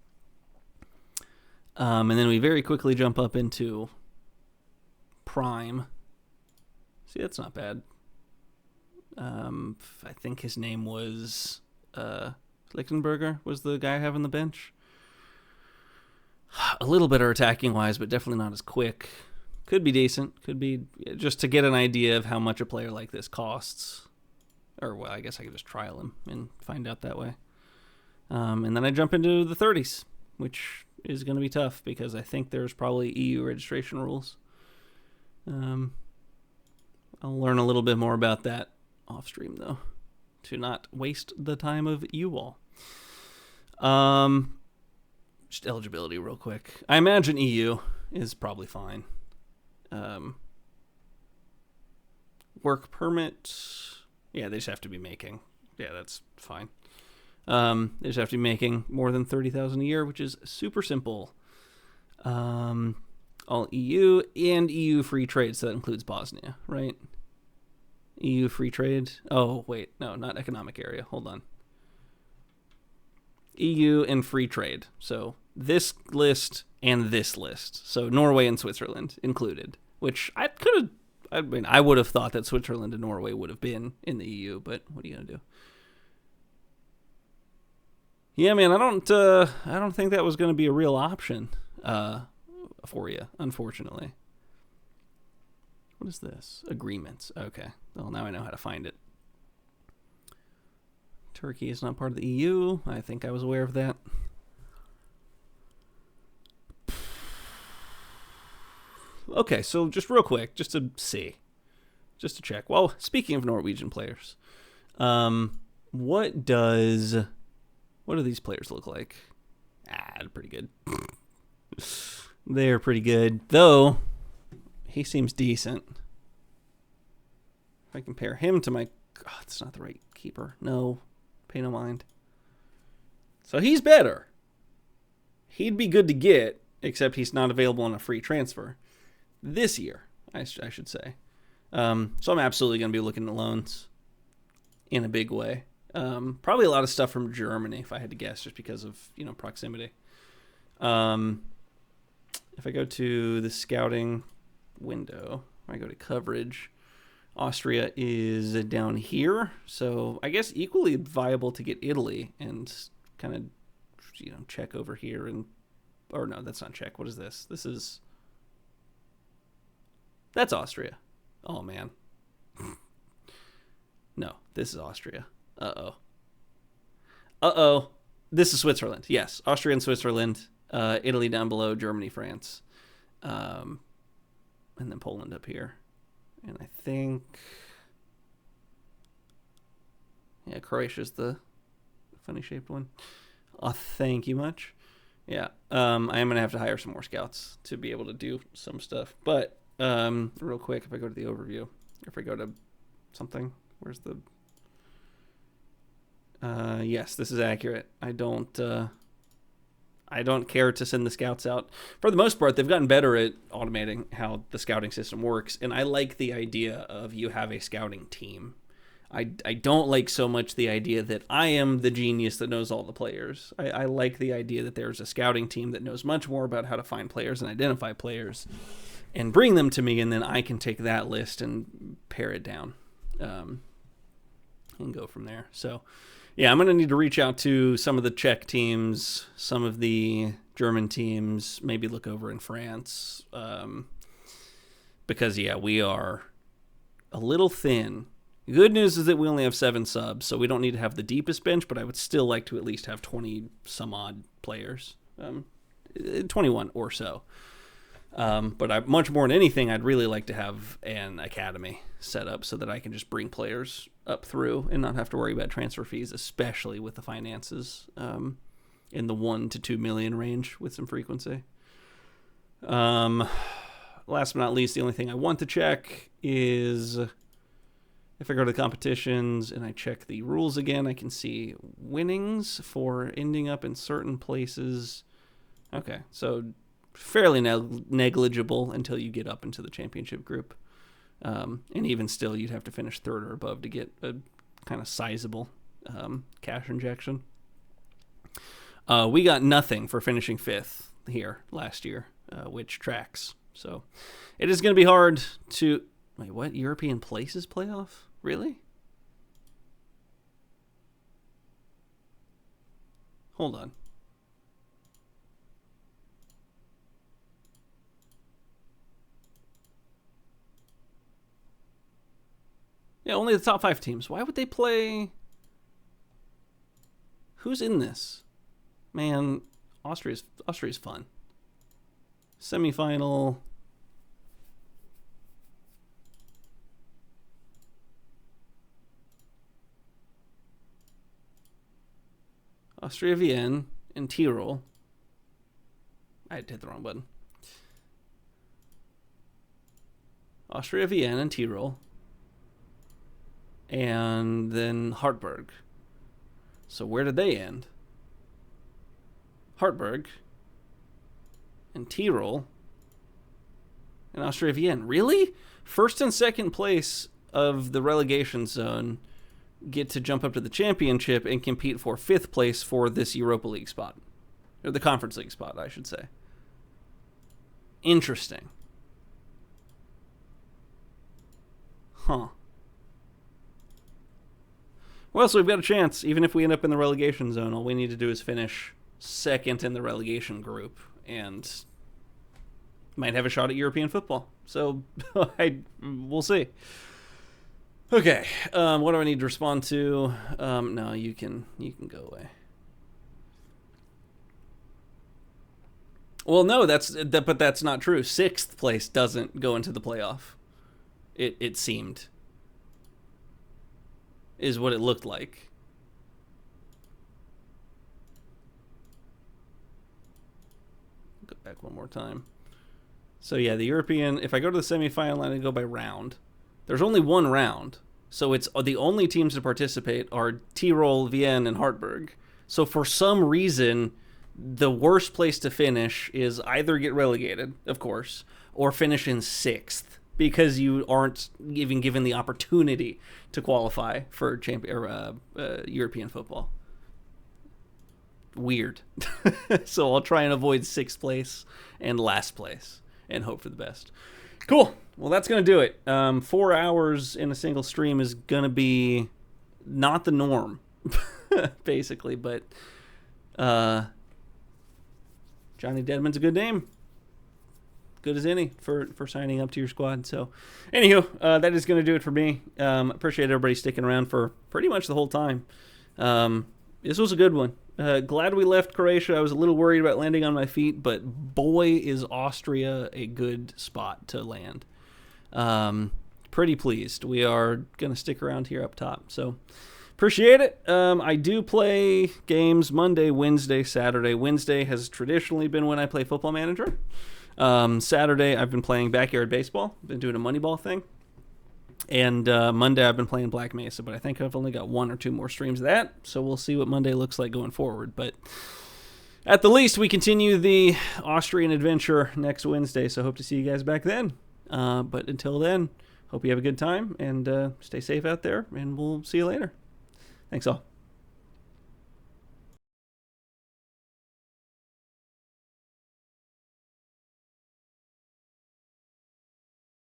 And then we very quickly jump up into Prime. See, that's not bad. I think his name was Lichtenberger was the guy I have on the bench. A little better attacking-wise, but definitely not as quick. Could be decent. Could be, just to get an idea of how much a player like this costs. Or, well, I guess I could just trial him and find out that way. And then I jump into the 30s, which is going to be tough because I think there's probably EU registration rules. I'll learn a little bit more about that off stream, though, to not waste the time of you all. Just eligibility real quick. I imagine EU is probably fine. Work permit, yeah, they just have to be making. Yeah, that's fine. They just have to be making more than 30,000 a year, which is super simple. All EU and EU free trade, so that includes Bosnia, right? EU free trade. Oh, wait, no, not economic area. Hold on. EU and free trade. So this list and this list. So Norway and Switzerland included, which I would have thought that Switzerland and Norway would have been in the EU, but what are you going to do? Yeah, man, I don't think that was going to be a real option for you, unfortunately. What is this? Agreements. Okay. Well, now I know how to find it. Turkey is not part of the EU. I think I was aware of that. Okay, so just real quick, just to see. Just to check. Well, speaking of Norwegian players, what do these players look like? They're pretty good. They're pretty good. Though, he seems decent. If I compare him to my... God, that's not the right keeper. No. Pay no mind. So he's better. He'd be good to get, except he's not available on a free transfer this year, I should say. So I'm absolutely going to be looking at loans in a big way. Probably a lot of stuff from Germany, if I had to guess, just because of, proximity. If I go to the scouting window, I go to coverage, Austria is down here, so I guess equally viable to get Italy and kind of, check over here or no, that's not Czech. What is this? That's Austria. Oh, man. No, this is Austria. Uh-oh. This is Switzerland. Yes, Austria and Switzerland. Italy down below, Germany, France. And then Poland up here. And I think... Yeah, Croatia's the funny-shaped one. Oh, thank you much. Yeah, I am going to have to hire some more scouts to be able to do some stuff. But, real quick, if I go to the overview, if I go to something, where's the... yes, this is accurate. I don't care to send the scouts out. For the most part, they've gotten better at automating how the scouting system works, and I like the idea of you have a scouting team. I don't like so much the idea that I am the genius that knows all the players. I like the idea that there's a scouting team that knows much more about how to find players and identify players and bring them to me, and then I can take that list and pare it down. and go from there. So, yeah, I'm going to need to reach out to some of the Czech teams, some of the German teams, maybe look over in France. Because, yeah, we are a little thin. Good news is that we only have 7 subs, so we don't need to have the deepest bench, but I would still like to at least have 20-some-odd players. 21 or so. But much more than anything, I'd really like to have an academy set up so that I can just bring players up through and not have to worry about transfer fees, especially with the finances in the 1 to 2 million range with some frequency. Last but not least, the only thing I want to check is if I go to the competitions and I check the rules again, I can see winnings for ending up in certain places. Okay, so fairly negligible until you get up into the championship group. And even still, you'd have to finish 3rd or above to get a kind of sizable cash injection. We got nothing for finishing 5th here last year, which tracks. So it is going to be hard to... Wait, what? European Places playoff? Really? Hold on. Yeah, only the top 5 teams. Why would they play... Who's in this? Man, Austria's fun. Semifinal... Austria, Vienna, and Tyrol. I hit the wrong button. Austria, Vienna, and Tyrol. And then Hartberg. So where did they end? Hartberg. And Tyrol. And Austria, Vienna. Really? First and second place of the relegation zone get to jump up to the championship and compete for 5th place for this Europa League spot. Or the Conference League spot, I should say. Interesting. Huh. Well, so we've got a chance. Even if we end up in the relegation zone, all we need to do is finish 2nd in the relegation group and might have a shot at European football. So we'll see. Okay, what do I need to respond to? No, you can go away. Well, no, but that's not true. 6th place doesn't go into the playoff. It seemed, is what it looked like. Go back one more time. So yeah, the European. If I go to the semifinal and I go by round. There's only one round, so it's the only teams to participate are Tyrol, Vienna, and Hartberg. So for some reason, the worst place to finish is either get relegated, of course, or finish in 6th because you aren't even given the opportunity to qualify for European football. Weird. So I'll try and avoid 6th place and last place and hope for the best. Cool. Well, that's going to do it. 4 hours in a single stream is going to be not the norm, basically. But Johnny Deadman's a good name. Good as any for signing up to your squad. So, anywho, that is going to do it for me. Appreciate everybody sticking around for pretty much the whole time. This was a good one. Glad we left Croatia. I was a little worried about landing on my feet, but boy, is Austria a good spot to land. Pretty pleased. We are going to stick around here up top. So, appreciate it. I do play games Monday, Wednesday, Saturday. Wednesday has traditionally been when I play Football Manager. Saturday, I've been playing Backyard Baseball. Been doing a Moneyball thing. And Monday, I've been playing Black Mesa, but I think I've only got 1 or 2 more streams of that, so we'll see what Monday looks like going forward. But at the least, we continue the Austrian adventure next Wednesday, so hope to see you guys back then. But until then, hope you have a good time, and stay safe out there, and we'll see you later. Thanks all.